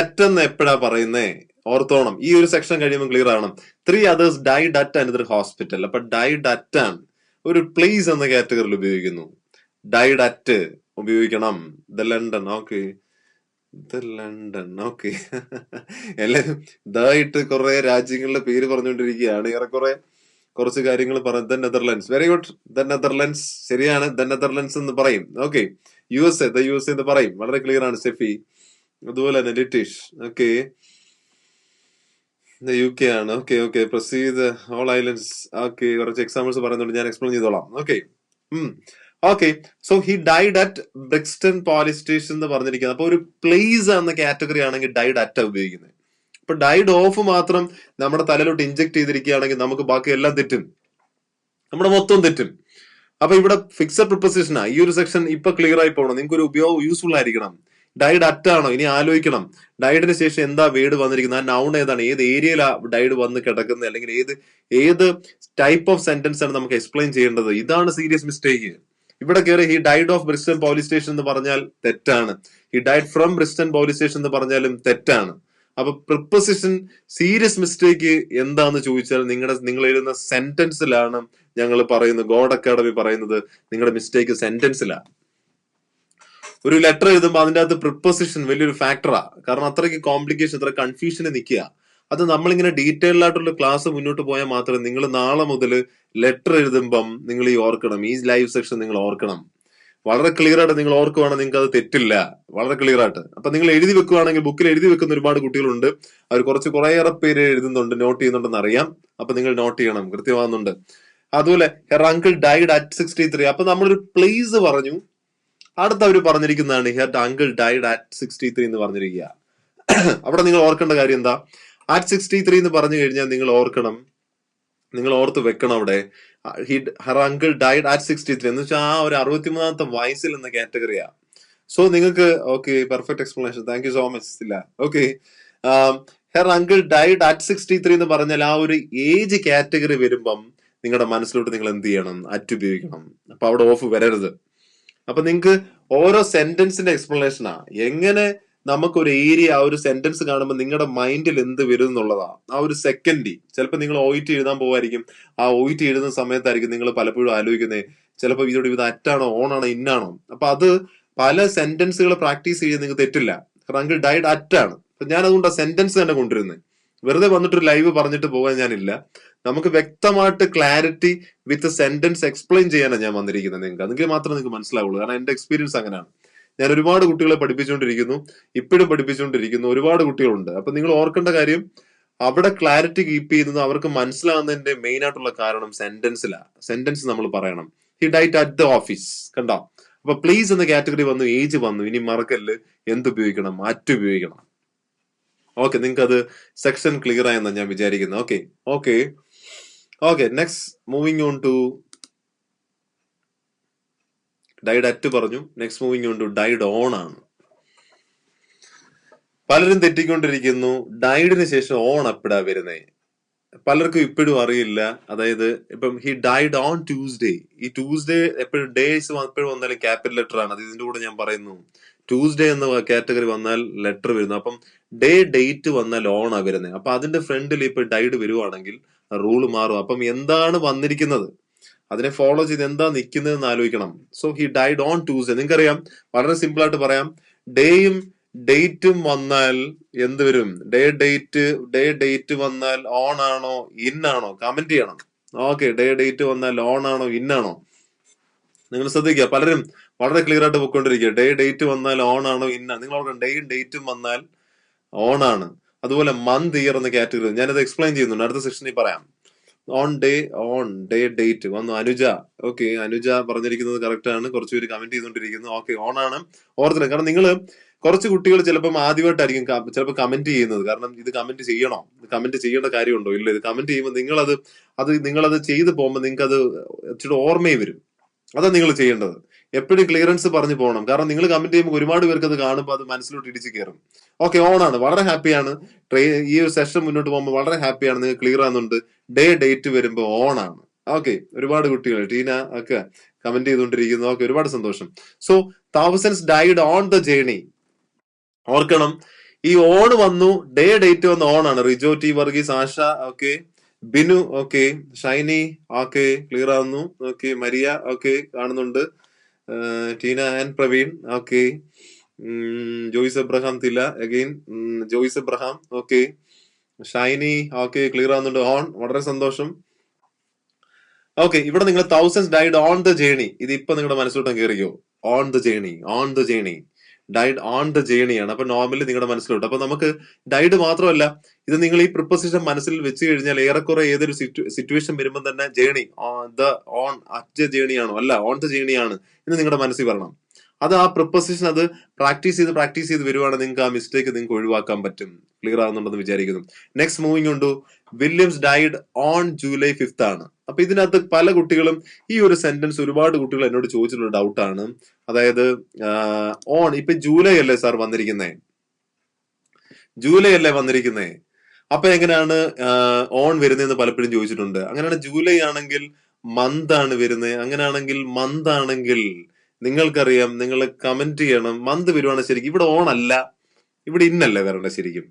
അറ്റ് എന്ന് എപ്പോഴാ പറയുന്നേ? ഓർത്തോണം, ഈ ഒരു സെക്ഷൻ കഴിയുമ്പോൾ ക്ലിയർ ആവണം. 3 others died at another hospital. അപ്പൊ ഡൈഡ് അറ്റ് ആണ്, ഒരു പ്ലേസ് എന്ന കാറ്റഗറിയിൽ ഉപയോഗിക്കുന്നു. ഡൈഡ് അറ്റ് ഉപയോഗിക്കണം. The London, okay, the London, okay. എല്ലാരും ഇതായിട്ട് കുറെ രാജ്യങ്ങളുടെ പേര് പറഞ്ഞുകൊണ്ടിരിക്കുകയാണ്. ഏറെക്കുറെ കുറച്ച് കാര്യങ്ങൾ പറഞ്ഞു. The Netherlands, very good. The Netherlands ശരിയാണ്, ദ നെതർലൻഡ്സ് എന്ന് പറയും. ഓക്കെ, USA, ദ USA എന്ന് പറയും. വളരെ ക്ലിയർ ആണ് സ്റ്റെഫി. അതുപോലെ തന്നെ ലിറ്റിഷ്, ഓക്കെ, UK ആണ്. Okay okay, proceed. All islands, okay. കുറച്ച് എക്സാമ്പിൾസ് പറയുന്നുണ്ട്, ഞാൻ എക്സ്പ്ലെയിൻ ചെയ്തോളാം. Okay okay. So he died at Brixton police station എന്ന് പറഞ്ഞിരിക്കുന്നത്. അപ്പൊ ഒരു പ്ലേസ് എന്ന കാറ്റഗറി ആണെങ്കിൽ ഡൈഡ് അറ്റ് ഉപയോഗിക്കുന്നത്. ഇപ്പൊ ഡൈഡ് ഓഫ് മാത്രം നമ്മുടെ തലയിലോട്ട് ഇഞ്ചെക്ട് ചെയ്തിരിക്കുകയാണെങ്കിൽ നമുക്ക് ബാക്കി എല്ലാം തെറ്റും, നമ്മുടെ മൊത്തം തെറ്റും. അപ്പൊ ഇവിടെ ഫിക്സഡ് പ്രിപ്പോസിഷനാ. ഈ ഒരു സെക്ഷൻ ഇപ്പൊ ക്ലിയർ ആയി പോകണം, നിങ്ങൾക്ക് ഒരു ഉപയോഗം യൂസ്ഫുൾ ആയിരിക്കണം. ഡൈഡ് അറ്റ് ആണോ, ഇനി ആലോചിക്കണം. ഡൈഡിന് ശേഷം എന്താ വേർഡ് വന്നിരിക്കുന്നത്, ആ നൗൺ ഏതാണ്, ഏത് ഏരിയയിലാ ഡൈഡ് വന്ന് കിടക്കുന്നത്, അല്ലെങ്കിൽ ഏത് ടൈപ്പ് ഓഫ് സെന്റൻസ് ആണ് നമുക്ക് എക്സ്പ്ലെയിൻ ചെയ്യേണ്ടത്. ഇതാണ് സീരിയസ് മിസ്റ്റേക്ക്. ഇവിടെ കയറി he died of Brixton police station എന്ന് പറഞ്ഞാൽ തെറ്റാണ്. He died from Brixton police station എന്ന് പറഞ്ഞാലും തെറ്റാണ്. അപ്പൊ പ്രിപ്പോസിഷൻ സീരിയസ് മിസ്റ്റേക്ക് എന്താന്ന് ചോദിച്ചാൽ നിങ്ങൾ എഴുതുന്ന സെന്റൻസിലാണ് ഞങ്ങൾ പറയുന്നത്. ഗോഡ് അക്കാഡമി പറയുന്നത് നിങ്ങളുടെ മിസ്റ്റേക്ക് സെന്റൻസിലാണ്. ഒരു ലെറ്റർ എഴുതുമ്പോൾ അതിന്റെ അകത്ത് പ്രിപ്പോസിഷൻ വലിയൊരു ഫാക്ടറാ. കാരണം അത്രയ്ക്ക് കോംപ്ലിക്കേഷൻ, അത്ര കൺഫ്യൂഷന് നിൽക്കുക. അത് നമ്മളിങ്ങനെ ഡീറ്റെയിൽഡ് ആയിട്ടുള്ള ക്ലാസ് മുന്നോട്ട് പോയാൽ മാത്രമേ നിങ്ങൾ നാളെ മുതൽ ലെറ്റർ എഴുതുമ്പം നിങ്ങൾ ഈ ഓർക്കണം, ഈ ലൈവ് സെക്ഷൻ നിങ്ങൾ ഓർക്കണം. വളരെ ക്ലിയർ ആയിട്ട് നിങ്ങൾ ഓർക്കുവാണെങ്കിൽ നിങ്ങൾക്ക് അത് തെറ്റില്ല, വളരെ ക്ലിയർ ആയിട്ട്. അപ്പൊ നിങ്ങൾ എഴുതി വെക്കുവാണെങ്കിൽ, ബുക്കിൽ എഴുതി വെക്കുന്ന ഒരുപാട് കുട്ടികളുണ്ട്, അവർ കുറേയേറെ പേര് എഴുതുന്നുണ്ട്, നോട്ട് ചെയ്യുന്നുണ്ടെന്ന് അറിയാം. അപ്പൊ നിങ്ങൾ നോട്ട് ചെയ്യണം, കൃത്യമാകുന്നുണ്ട്. അതുപോലെ ഹെർ അങ്കിൾ ഡൈഡ് അറ്റ് 63. അപ്പൊ നമ്മളൊരു പ്ലേസ് പറഞ്ഞു, അടുത്ത അവർ പറഞ്ഞിരിക്കുന്നതാണ് ഹെർ അങ്കിൾ ഡൈഡ് അറ്റ് 63 എന്ന് പറഞ്ഞിരിക്കുക. അവിടെ നിങ്ങൾ ഓർക്കേണ്ട കാര്യം എന്താ, അറ്റ് 63 എന്ന് പറഞ്ഞു കഴിഞ്ഞാൽ നിങ്ങൾ ഓർക്കണം, നിങ്ങൾ ഓർത്ത് വെക്കണം അവിടെ ഹെർ അങ്കിൾ ഡൈഡ് അറ്റ് 63 എന്ന് വെച്ചാൽ ആ ഒരു 63ാമത്തെ വയസ്സിൽ എന്ന കാറ്റഗറിയാ. സോ നിങ്ങൾക്ക് okay, perfect explanation, thank you so much. ഇല്ല, okay, her uncle died at 63 എന്ന് പറഞ്ഞാൽ ആ ഒരു ഏജ് കാറ്റഗറി വരുമ്പം നിങ്ങളുടെ മനസ്സിലോട്ട് നിങ്ങൾ എന്ത് ചെയ്യണം, അറ്റ് ഉപയോഗിക്കണം. അപ്പൊ അവിടെ ഓഫ് വരരുത്. അപ്പൊ നിങ്ങൾക്ക് ഓരോ സെന്റൻസിന്റെ എക്സ്പ്ലനേഷനാ, എങ്ങനെ നമുക്കൊരു ഏരിയ, ആ ഒരു സെന്റൻസ് കാണുമ്പോൾ നിങ്ങളുടെ മൈൻഡിൽ എന്ത് വരും എന്നുള്ളതാ. ആ ഒരു സെക്കൻഡ് ചിലപ്പോൾ നിങ്ങൾ OET എഴുതാൻ പോവായിരിക്കും. ആ OET എഴുതുന്ന സമയത്തായിരിക്കും നിങ്ങൾ പലപ്പോഴും ആലോചിക്കുന്നത്, ചിലപ്പോൾ ഇത് അറ്റാണോ, ഓണാണോ, ഇന്നാണോ. അപ്പൊ അത് പല സെന്റൻസുകൾ പ്രാക്ടീസ് ചെയ്ത് നിങ്ങൾക്ക് തെറ്റില്ല. അങ്കിൾ ഡൈഡ് അറ്റാണ്. അപ്പൊ ഞാൻ അതുകൊണ്ട് ആ സെന്റൻസ് തന്നെ കൊണ്ടുവരുന്നത്. വെറുതെ വന്നിട്ടൊരു ലൈവ് പറഞ്ഞിട്ട് പോകാൻ ഞാനില്ല. നമുക്ക് വ്യക്തമായിട്ട് ക്ലാരിറ്റി വിത്ത് സെന്റൻസ് എക്സ്പ്ലെയിൻ ചെയ്യാനാണ് ഞാൻ വന്നിരിക്കുന്നത്. നിങ്ങൾക്ക് മാത്രമേ നിങ്ങൾക്ക് മനസ്സിലാവുള്ളൂ. കാരണം എന്റെ എക്സ്പീരിയൻസ് അങ്ങനെയാണ്. ഞാൻ ഒരുപാട് കുട്ടികളെ പഠിപ്പിച്ചുകൊണ്ടിരിക്കുന്നു, ഇപ്പോഴും പഠിപ്പിച്ചുകൊണ്ടിരിക്കുന്നു, ഒരുപാട് കുട്ടികളുണ്ട്. അപ്പൊ നിങ്ങൾ ഓർക്കേണ്ട കാര്യം, അവിടെ ക്ലാരിറ്റി കീപ്പ് ചെയ്യുന്നത് അവർക്ക് മനസ്സിലാകുന്നതിന്റെ മെയിൻ ആയിട്ടുള്ള കാരണം സെന്റൻസിലാ. സെന്റൻസ് നമ്മൾ പറയണം. He died at the office, കണ്ടോ. അപ്പൊ പ്ലീസ് എന്ന കാറ്റഗറി വന്നു, ഏജ് വന്നു, ഇനി മറക്കല്ല്, എന്ത് ഉപയോഗിക്കണം, അറ്റ് ഉപയോഗിക്കണം. ഓക്കെ, നിങ്ങൾക്ക് അത് സെക്ഷൻ ക്ലിയർ ആയെന്നാണ് ഞാൻ വിചാരിക്കുന്നത്. Okay okay okay, next moving on to died at പറഞ്ഞു. Next moving on to died on ആണ്. പലരും തെറ്റിക്കൊണ്ടിരിക്കുന്നു, ഡൈഡിന് ശേഷം ഓൺ എപ്പോഴാ വരുന്നേ. പലർക്കും ഇപ്പോഴും അറിയില്ല. അതായത് ഇപ്പം ഹി ഡൈഡ് ഓൺ ട്യൂസ്ഡേ, ഈ ട്യൂസ്ഡേ എപ്പോഴും ഡേയ്സ് എപ്പോഴും വന്നാലും ക്യാപിറ്റൽ ലെറ്റർ ആണ്. അത് ഇതിന്റെ കൂടെ ഞാൻ പറയുന്നു, ട്യൂസ്ഡേ എന്ന കാറ്റഗറി വന്നാൽ ലെറ്റർ വരുന്നു. അപ്പം ഡേറ്റ് വന്നാൽ ഓൺ ആ വരുന്നത്. അപ്പൊ അതിന്റെ ഫ്രണ്ടിൽ ഇപ്പൊ ഡൈഡ് വരുവാണെങ്കിൽ റൂൾ മാറും. അപ്പം എന്താണ് വന്നിരിക്കുന്നത് അതിനെ ഫോളോ ചെയ്ത് എന്താ നിൽക്കുന്നതെന്ന് ആലോചിക്കണം. So he died on Tuesday. നിങ്ങൾക്കറിയാം, വളരെ സിമ്പിൾ ആയിട്ട് പറയാം, ഡേയും ഡേറ്റും വന്നാൽ എന്ത് വരും, ഡേറ്റ് വന്നാൽ ഓൺ ആണോ ഇൻ ആണോ, കമന്റ് ചെയ്യണം. ഓക്കെ, ഡേറ്റ് വന്നാൽ ഓൺ ആണോ ഇൻ ആണോ, നിങ്ങൾ ശ്രദ്ധിക്കുക. പലരും വളരെ ക്ലിയർ ആയിട്ട് പോയിക്കൊണ്ടിരിക്കുക, ഡേറ്റ് വന്നാൽ ഓൺ ആണോ ഇൻ ആണ്. നിങ്ങൾ ഓർക്കണം, ഡേറ്റും വന്നാൽ ഓൺ ആണ്. അതുപോലെ മന്ത് ഇയർ എന്ന കാറ്റഗറി ഞാനത് എക്സ്പ്ലെയിൻ ചെയ്യുന്നുണ്ട്, അടുത്ത സെക്ഷനിൽ പറയാം. ഓൺ ഡേറ്റ് വന്നു. അനുജ, ഓക്കെ, അനുജ പറഞ്ഞിരിക്കുന്നത് കറക്റ്റ് ആണ്. കുറച്ചുപേര് കമന്റ് ചെയ്തുകൊണ്ടിരിക്കുന്നു. ഓക്കെ, ഓൺ ആണ്, ഓർത്തില്ല. കാരണം നിങ്ങൾ കുറച്ച് കുട്ടികൾ ചിലപ്പം ആദ്യമായിട്ടായിരിക്കും ചിലപ്പോൾ കമന്റ് ചെയ്യുന്നത്. കാരണം ഇത് കമന്റ് ചെയ്യണോ, ഇത് കമന്റ് ചെയ്യേണ്ട കാര്യമുണ്ടോ, ഇല്ല. ഇത് കമന്റ് ചെയ്യുമ്പോൾ നിങ്ങളത് ചെയ്തു പോകുമ്പോൾ നിങ്ങൾക്ക് അത് ഇച്ചിരി ഓർമ്മയും വരും. അതാണ് നിങ്ങൾ ചെയ്യേണ്ടത്. എപ്പോഴും ക്ലിയറൻസ് പറഞ്ഞു പോകണം. കാരണം നിങ്ങൾ കമന്റ് ചെയ്യുമ്പോൾ ഒരുപാട് പേർക്ക് അത് കാണുമ്പോൾ അത് മനസ്സിലോട്ട് ഇടിച്ച് കയറും. ഓക്കെ, ഓൺ ആണ്, വളരെ ഹാപ്പിയാണ്. ഈ ഒരു സെഷൻ മുന്നോട്ട് പോകുമ്പോൾ വളരെ ഹാപ്പിയാണ്, നിങ്ങൾ ക്ലിയർ ആകുന്നുണ്ട്. ഡേറ്റ് വരുമ്പോൾ ഓൺ ആണ്. ഓക്കെ, ഒരുപാട് കുട്ടികൾ ടീന ഒക്കെ കമന്റ് ചെയ്തുകൊണ്ടിരിക്കുന്നു. ഓക്കെ, ഒരുപാട് സന്തോഷം. So thousands died on the journey. ഓർക്കണം, ഈ ഓൺ വന്നു, ഡേറ്റ് വന്ന് ഓൺ ആണ്. Rijo T Varghese, Asha, okay, Binu, okay, Shiny, okay, clear ആവുന്നു. ഓക്കെ, മരിയ, ഓക്കെ, കാണുന്നുണ്ട്. Tina and Praveen, okay, Joyce Abraham Thilla, again Joyce Abraham, okay, Shiny, okay, clear ആവുന്നുണ്ട്. ഓൺ, വളരെ സന്തോഷം. ഓക്കെ, ഇവിടെ നിങ്ങൾ thousands died on the journey, ഇത് ഇപ്പൊ നിങ്ങളുടെ മനസ്സിലോട്ട് കയറിയോ? On the journey, on the journey, died on the ജേണിയാണ്. അപ്പൊ നോർമലി നിങ്ങളുടെ മനസ്സിലോട്ട്. അപ്പൊ നമുക്ക് ഡൈഡ് മാത്രമല്ല, ഇത് നിങ്ങൾ ഈ പ്രിപ്പോസിഷൻ മനസ്സിൽ വെച്ച് കഴിഞ്ഞാൽ ഏറെക്കുറെ ഏതൊരു സിറ്റുവേഷൻ വരുമ്പോൾ തന്നെ ജേണി ഓൺ അറ്റ് ജേണിയാണോ, അല്ല ഓൺ ദ ജേണിയാണ് എന്ന് നിങ്ങളുടെ മനസ്സിൽ വരണം. അത് ആ പ്രിപ്പോസിഷൻ അത് പ്രാക്ടീസ് ചെയ്ത് വരുവാണ്, നിങ്ങൾക്ക് ആ മിസ്റ്റേക്ക് നിങ്ങൾക്ക് ഒഴിവാക്കാൻ പറ്റും. ക്ലിയർ ആകുന്നുണ്ടെന്ന് വിചാരിക്കുന്നു. നെക്സ്റ്റ് മൂവിംഗ് ഉണ്ട്. വില്യംസ് ഡൈഡ് ഓൺ ജൂലൈ 5 ആണ്. അപ്പൊ ഇതിനകത്ത് പല കുട്ടികളും ഈ ഒരു സെന്റൻസ് ഒരുപാട് കുട്ടികൾ എന്നോട് ചോദിച്ചിട്ടുള്ള ഡൗട്ടാണ്. അതായത് ഓൺ ഇപ്പൊ ജൂലൈ അല്ലേ സാർ വന്നിരിക്കുന്നേ, ജൂലൈ അല്ലേ വന്നിരിക്കുന്നേ, അപ്പൊ എങ്ങനെയാണ് ഓൺ വരുന്നതെന്ന് പലപ്പോഴും ചോദിച്ചിട്ടുണ്ട്. അങ്ങനെയാണ് ജൂലൈ ആണെങ്കിൽ മന്ത് ആണ് വരുന്നത്. അങ്ങനെയാണെങ്കിൽ മന്ത് ആണെങ്കിൽ നിങ്ങൾക്കറിയാം, നിങ്ങൾ കമന്റ് ചെയ്യണം. മന്ത് വരുവാണ് ശരിക്കും ഇവിടെ ഓൺ അല്ല, ഇവിടെ ഇന്നല്ലേ വരണ്ടേ ശരിക്കും.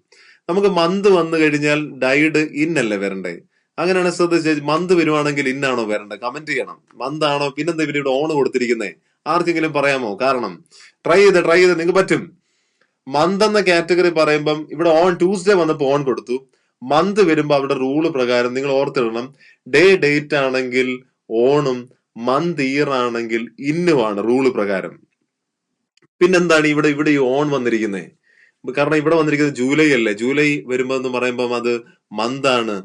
നമുക്ക് മന്ത് വന്നു കഴിഞ്ഞാൽ ഡൈഡ് ഇന്നല്ലേ വരണ്ടേ. അങ്ങനെയാണ് ശ്രദ്ധിച്ച്, മന്ത് വരുവാണെങ്കിൽ ഇന്നാണോ വരണ്ടേ, കമന്റ് ചെയ്യണം. മന്ത് ആണോ, പിന്നെന്താ ഇവിടെ ഓൺ കൊടുത്തിരിക്കുന്നേ, ആർക്കെങ്കിലും പറയാമോ? കാരണം ട്രൈ ചെയ്ത് നിങ്ങൾക്ക് പറ്റും. മന്ത് എന്ന കാറ്റഗറി പറയുമ്പം ഇവിടെ ഓൺ ട്യൂസ്ഡേ വന്നപ്പോ ഓൺ കൊടുത്തു. മന്ത് വരുമ്പോ അവിടെ റൂള് പ്രകാരം നിങ്ങൾ ഓർത്തിടണം, ഡേറ്റ് ആണെങ്കിൽ ഓണും മന്ത് ഇയർ ആണെങ്കിൽ ഇന്നുമാണ് റൂള് പ്രകാരം. പിന്നെന്താണ് ഇവിടെ ഈ ഓൺ വന്നിരിക്കുന്നത്? കാരണം ഇവിടെ വന്നിരിക്കുന്നത് ജൂലൈ അല്ലേ. ജൂലൈ വരുമ്പോ എന്ന് പറയുമ്പോൾ അത് മന്ത് ആണ്.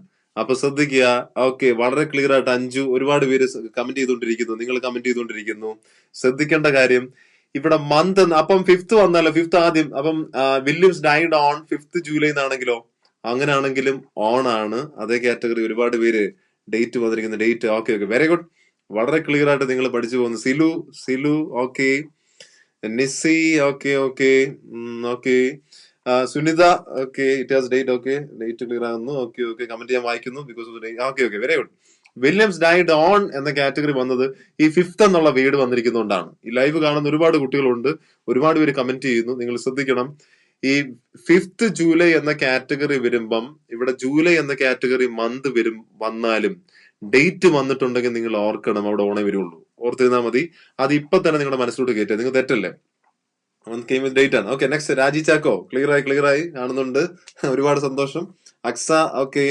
അപ്പൊ ശ്രദ്ധിക്കുക. ഓക്കെ, വളരെ ക്ലിയർ ആയിട്ട് അഞ്ചു ഒരുപാട് പേര് കമന്റ് ചെയ്തുകൊണ്ടിരിക്കുന്നു, നിങ്ങൾ കമന്റ് ചെയ്തുകൊണ്ടിരിക്കുന്നു. ശ്രദ്ധിക്കേണ്ട കാര്യം ഇവിടെ മന്ത് അപ്പം 5th വന്നാലോ, 5th ആദ്യം. അപ്പം Williams died on 5th July എന്നാണെങ്കിലോ, അങ്ങനെയാണെങ്കിലും ഓൺ ആണ്. അതേ കാറ്റഗറി ഒരുപാട് പേര് ഡേറ്റ് വന്നിരിക്കുന്ന ഡേറ്റ്. ഓക്കെ, വെരി ഗുഡ്, വളരെ ക്ലിയർ ആയിട്ട് നിങ്ങൾ പഠിച്ചു പോകുന്നു. Silu, okay, Nisi, okay, Sunitha, okay, it has date. Okay, date clear ആകുന്നു. ഓക്കെ, കമന്റ് ഞാൻ വായിക്കുന്നു because of date. Okay, very good. Williams died on എന്ന കാറ്റഗറി വന്നത് ഈ 5th എന്നുള്ള വേർഡ് വന്നിരിക്കുന്നതുകൊണ്ടാണ്. ഈ ലൈവ് കാണുന്ന ഒരുപാട് കുട്ടികളുണ്ട്, ഒരുപാട് പേര് കമന്റ് ചെയ്യുന്നു. നിങ്ങൾ ശ്രദ്ധിക്കണം, ഈ 5th ജൂലൈ എന്ന കാറ്റഗറി വരുമ്പം ഇവിടെ ജൂലൈ എന്ന കാറ്റഗറി മന്ത് വന്നാലും ഡേറ്റ് വന്നിട്ടുണ്ടെങ്കിൽ നിങ്ങൾ ഓർക്കണം, അവിടെ ഓണേ വരുള്ളൂ. ഓർത്തിരുന്നാൽ മതി. അത് ഇപ്പൊ തന്നെ നിങ്ങളുടെ മനസ്സിലോട്ട് കയറ്റുക, നിങ്ങൾ തെറ്റല്ലേ. ഡേറ്റ് ആണ്. ഓക്കെ, നെക്സ്റ്റ് രാജി ചാക്കോ, ക്ലിയർ ആയി കാണുന്നുണ്ട്. ഒരുപാട് സന്തോഷം. Aksa, okay,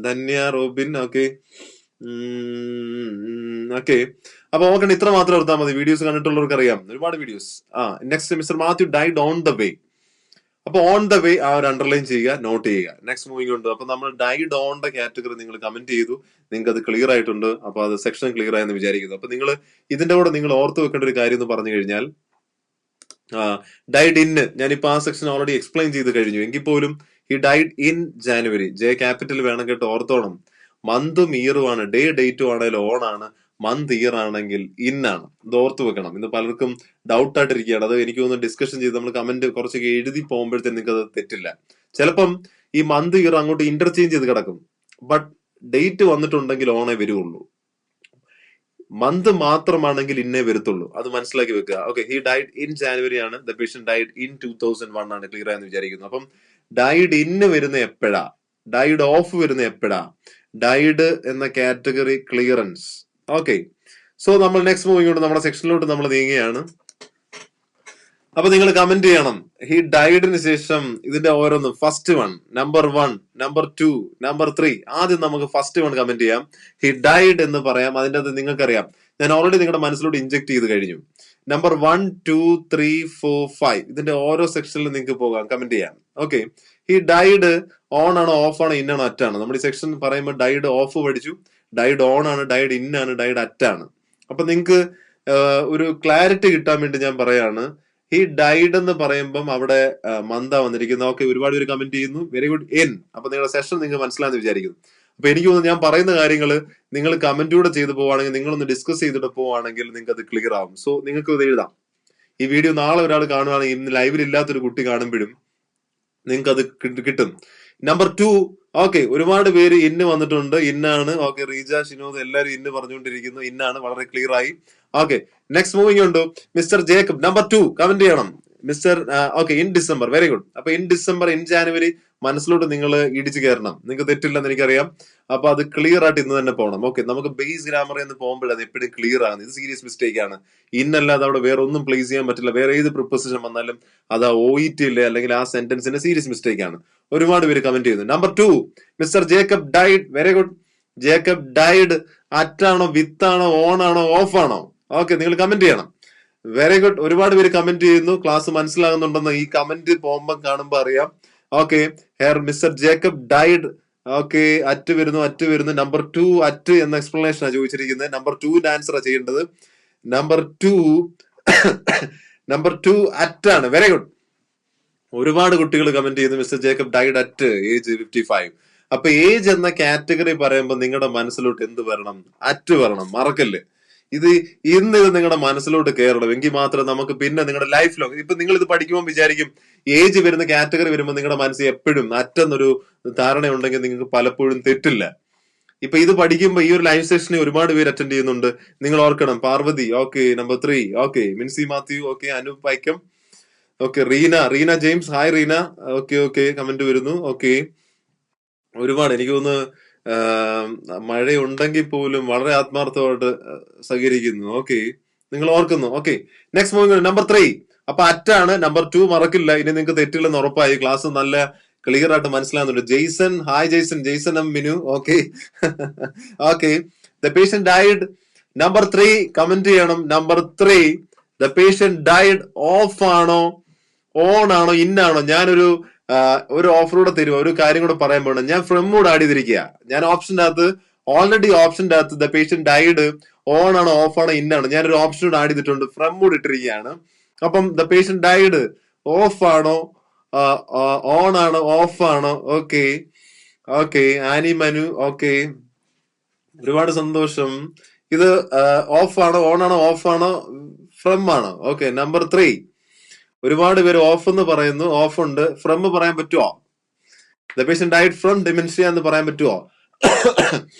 Dhanya, Robin, okay, okay. അപ്പൊ നോക്കണ്ട, ഇത്ര മാത്രം ഓർത്താൽ മതി. വീഡിയോസ് കണ്ടിട്ടുള്ളവർക്ക് അറിയാം, ഒരുപാട് videos. Next mister Mathew died on the way. അപ്പൊ ഓൺ ദ വേ ആ ഒരു അണ്ടർലൈൻ ചെയ്യുക, നോട്ട് ചെയ്യുക. നെക്സ്റ്റ് മൂവിംഗ് ഉണ്ട്. അപ്പൊ നമ്മൾ ഡൈഡ് ഓൺ ദ കാറ്റഗറി നിങ്ങൾ കമന്റ് ചെയ്തു, നിങ്ങൾക്ക് അത് ക്ലിയർ ആയിട്ടുണ്ട്. അപ്പൊ അത് സെക്ഷൻ ക്ലിയർ ആയെന്ന് വിചാരിക്കുന്നു. അപ്പൊ നിങ്ങൾ ഇതിന്റെ കൂടെ നിങ്ങൾ ഓർത്ത് വെക്കേണ്ട ഒരു കാര്യം എന്ന് പറഞ്ഞു കഴിഞ്ഞാൽ, ഡൈഡ് ഇൻ, ഞാനിപ്പോ ആ സെക്ഷൻ ഓൾറെഡി എക്സ്പ്ലെയിൻ ചെയ്ത് കഴിഞ്ഞു. എങ്കിൽ പോലും he died in January, J capital വേണം കേട്ടോ, ഓർത്തോണം. മന്തും ഇയറും ആണ്. ഡേറ്റും ആണെങ്കിൽ ഓൺ ആണ്, മന്ത് ഇയർ ആണെങ്കിൽ ഇൻ ആണ്. ഇത് ഓർത്ത് വെക്കണം. ഇന്ന് പലർക്കും ഡൗട്ട് ആയിട്ടിരിക്കുകയാണ്. അത് എനിക്ക് തോന്നുന്നു ഡിസ്കഷൻ ചെയ്ത് നമ്മൾ കമന്റ് കുറച്ചൊക്കെ എഴുതി പോകുമ്പോഴത്തേക്ക് നിങ്ങൾക്ക് അത് തെറ്റില്ല. ചിലപ്പം ഈ മന്ത് ഇയർ അങ്ങോട്ട് ഇന്റർചേഞ്ച് ചെയ്ത് കിടക്കും. ബട്ട് ഡേറ്റ് വന്നിട്ടുണ്ടെങ്കിൽ ഓണേ വരുള്ളൂ. മന്ത് മാത്രമാണെങ്കിൽ ഇന്നേ വരത്തുള്ളൂ. അത് മനസ്സിലാക്കി വെക്കുക. Okay, he died in January ആണ്. ദ പേഷ്യന്റ് ഡൈഡ് ഇൻ 2001 ആണ്. ക്ലിയർ ആയെന്ന് വിചാരിക്കുന്നു. അപ്പം ഡൈഡ് ഇന്ന് വരുന്ന എപ്പോഴാ, ഡൈഡ് ഓഫ് വരുന്ന എപ്പോഴാ, ഡൈഡ് എന്ന കാറ്റഗറി ക്ലിയറൻസ്. ഓക്കെ, സോ നമ്മൾ നെക്സ്റ്റ് മൂവിംഗ് കൊണ്ട് നമ്മുടെ സെക്ഷനിലോട്ട് നമ്മൾ നീങ്ങുകയാണ്. അപ്പൊ നിങ്ങൾ കമന്റ് ചെയ്യണം. ഹി ഡൈഡിന് ശേഷം ഇതിന്റെ ഓരോന്ന് first one, number 1, number 2, number 3. ആദ്യം നമുക്ക് ഫസ്റ്റ് വൺ കമന്റ് ചെയ്യാം. ഹി ഡൈഡ് എന്ന് പറയാം. അതിന്റെ അത് നിങ്ങൾക്കറിയാം, ഞാൻ ഓൾറെഡി നിങ്ങളുടെ മനസ്സിലോട്ട് ഇഞ്ചെക്ട് ചെയ്ത് കഴിഞ്ഞു. നമ്പർ 1, 2, 3, 4, 5 ഇതിന്റെ ഓരോ സെക്ഷനിൽ നിങ്ങൾക്ക് പോകാം, കമന്റ് ചെയ്യാം. ഓക്കെ, ഹി ഡൈഡ് ഓൺ ആണോ, ഓഫ് ആണോ, ഇൻ ആണോ, അറ്റാണ്. നമ്മൾ ഈ സെക്ഷൻ പറയുമ്പോൾ ഡൈഡ് ഓഫ് പഠിച്ചു, ഡൈഡ് ഓൺ ആണ്, ഡൈഡ് ഇൻ ആണ്, ഡൈഡ് അറ്റാണ്. അപ്പൊ നിങ്ങൾക്ക് ഒരു ക്ലാരിറ്റി കിട്ടാൻ വേണ്ടി ഞാൻ പറയാണ്, ഹി ഡൈഡ് എന്ന് പറയുമ്പം അവിടെ മന്താ വന്നിരിക്കുന്നത്. ഓക്കെ, ഒരുപാട് പേര് കമന്റ് ചെയ്യുന്നു. Very good. എൻ. അപ്പൊ നിങ്ങളുടെ സെഷൻ നിങ്ങൾക്ക് മനസ്സിലാന്ന് വിചാരിക്കുന്നു. അപ്പൊ എനിക്ക് തോന്നുന്നു ഞാൻ പറയുന്ന കാര്യങ്ങൾ നിങ്ങൾ കമന്റൂടെ ചെയ്ത് പോവാണെങ്കിൽ, നിങ്ങളൊന്ന് ഡിസ്കസ് ചെയ്തിട്ട് പോവാണെങ്കിൽ നിങ്ങൾക്ക് അത് ക്ലിയർ ആവും. സോ നിങ്ങൾക്ക് ഇത് എഴുതാം. ഈ വീഡിയോ നാളെ ഒരാൾ കാണുവാണെങ്കിൽ, ഇന്ന് ലൈവിൽ ഇല്ലാത്തൊരു കുട്ടി കാണുമ്പോഴും നിങ്ങൾക്ക് അത് കിട്ടും. നമ്പർ 2, ഓക്കെ, ഒരുപാട് പേര് ഇന്ന് വന്നിട്ടുണ്ട്. ഇന്നാണ്. ഓക്കെ, റീജ, ഷിനോദ് എല്ലാവരും ഇന്ന് പറഞ്ഞുകൊണ്ടിരിക്കുന്നു. ഇന്നാണ്, വളരെ ക്ലിയർ ആയി. ഓക്കെ, നെക്സ്റ്റ് മൂവിംഗ് ഉണ്ട്. മിസ്റ്റർ ജേക്കബ് നമ്പർ 2 കമന്റ് ചെയ്യണം. Mister okay, in December, very good. അപ്പൊ ഇൻ ഡിസംബർ, ഇൻ ജാനുവരി മനസ്സിലോട്ട് നിങ്ങൾ ഇടിച്ചു കയറണം. നിങ്ങൾക്ക് തെറ്റില്ലെന്ന് എനിക്കറിയാം. അപ്പൊ അത് ക്ലിയർ ആയിട്ട് ഇന്ന് തന്നെ പോകണം. ഓക്കെ, നമുക്ക് ബേസ് ഗ്രാമറിൽ നിന്ന് പോകുമ്പോഴാണ് എപ്പോഴും ക്ലിയർ ആകുന്നത്. ഇത് സീരിയസ് മിസ്റ്റേക്ക് ആണ്. ഇന്നല്ലാതെ അവിടെ വേറെ ഒന്നും പ്ലേസ് ചെയ്യാൻ പറ്റില്ല. വേറെ ഏത് പ്രിപ്പോസിഷൻ വന്നാലും അത് ആ OET ഇല്ലേ അല്ലെങ്കിൽ ആ സെന്റൻസിന്റെ സീരിയസ് മിസ്റ്റേക്ക് ആണ്. ഒരുപാട് പേര് കമന്റ് ചെയ്യുന്നു. Number 2, Mister Jacob died, very good. Jacob died അറ്റാണോ, വിത്താണോ, ഓൺ ആണോ, ഓഫ് ആണോ? ഓക്കെ, നിങ്ങൾ കമന്റ് ചെയ്യണം. Very good. ഒരുപാട് പേര് കമന്റ് ചെയ്യുന്നു. ക്ലാസ് മനസ്സിലാകുന്നുണ്ടെന്ന് ഈ കമന്റ് പോകുമ്പോൾ കാണുമ്പോൾ അറിയാം. Okay, her Mister Jacob died. Okay, at വരുന്നു. നമ്പർ 2 അറ്റ് എന്ന എക്സ്പ്ലനേഷൻ ആണ് ചോദിച്ചിരിക്കുന്നത്. നമ്പർ 2 ആൻസർ ചെയ്യേണ്ടത്. നമ്പർ 2 അറ്റാണ്. Very good. ഒരുപാട് കുട്ടികൾ കമന്റ് ചെയ്യുന്നു Mister Jacob died at age 55. അപ്പൊ ഏജ് എന്ന കാറ്റഗറി പറയുമ്പോൾ നിങ്ങളുടെ മനസ്സിലോട്ട് എന്ത് വരണം? അറ്റ് വരണം, മറക്കല്ലേ. ഇത് ഇന്ന് നിങ്ങളുടെ മനസ്സിലോട്ട് കയറണം. എങ്കിൽ മാത്രം നമുക്ക് പിന്നെ നിങ്ങളുടെ ലൈഫ് ലോങ്, ഇപ്പൊ നിങ്ങൾ ഇത് പഠിക്കുമ്പോൾ വിചാരിക്കും ഏജ് വരുന്ന കാറ്റഗറി വരുമ്പോൾ നിങ്ങളുടെ മനസ്സിൽ എപ്പോഴും അറ്റെന്നൊരു ധാരണ ഉണ്ടെങ്കിൽ നിങ്ങൾക്ക് പലപ്പോഴും തെറ്റില്ല. ഇപ്പൊ ഇത് പഠിക്കുമ്പോൾ ഈ ഒരു ലൈവ് സെഷനെ ഒരുപാട് പേര് അറ്റൻഡ് ചെയ്യുന്നുണ്ട്. നിങ്ങൾ ഓർക്കണം. Parvathy, okay, number 3, okay, Mincy Mathew, okay, Anoop Vaikom, okay, Reena James, hi Reena, okay, comment വരുന്നു. ഓക്കെ, ഒരുപാട് എനിക്ക് തോന്നുന്നു മഴയുണ്ടെങ്കിൽ പോലും വളരെ ആത്മാർത്ഥമായിട്ട് സഹകരിക്കുന്നു. ഓക്കെ, നിങ്ങൾ ഓർക്കുന്നു. Okay, next moving number 3. അപ്പൊ അറ്റാണ്. നമ്പർ 2 മറക്കില്ല. ഇനി നിങ്ങൾക്ക് തെറ്റില്ലെന്ന് ഉറപ്പായി. ക്ലാസ് നല്ല ക്ലിയർ ആയിട്ട് മനസ്സിലാകുന്നുണ്ട്. Jason, hi Jason M Minu, okay. Okay, the patient died. Number 3 comment ചെയ്യണം. Number 3, the patient died of ആണോ, ഓൺ ആണോ, ഇന്നാണോ? ഞാനൊരു ഓഫറൂടെ തരുമോ? ഒരു കാര്യം കൂടെ പറയാൻ പോകണം. ഞാൻ ഫ്രം മൂഡ് ആഡ് ചെയ്തിരിക്കുക. ഞാൻ ഓപ്ഷന്റെ അകത്ത് already the patient died on ആണോ, ഓഫ് ആണോ, ഇന്നാണോ? ഞാനൊരു ഓപ്ഷൻ കൂടെ ആഡ് ചെയ്തിട്ടുണ്ട്. ഫ്രം മൂഡ് ഇട്ടിരിക്കുകയാണ്. അപ്പം ദ പേഷ്യന്റ് ഡൈഡ് ഓഫ് ആണോ, ഓൺ ആണോ, ഓഫ് ആണോ? ഓക്കെ, ആനി മനു, ഓക്കെ, ഒരുപാട് സന്തോഷം. ഇത് ഓഫ് ആണോ, ഓൺ ആണോ, ഓഫ് ആണോ, ഫ്രം ആണോ? Okay, number 3. ഒരുപാട് പേര് ഓഫ് എന്ന് പറയുന്നു. ഓഫ് ഉണ്ട്. ഫ്രം പറയാൻ പറ്റുമോ? The patient died from dementia എന്ന് പറയാൻ പറ്റുമോ?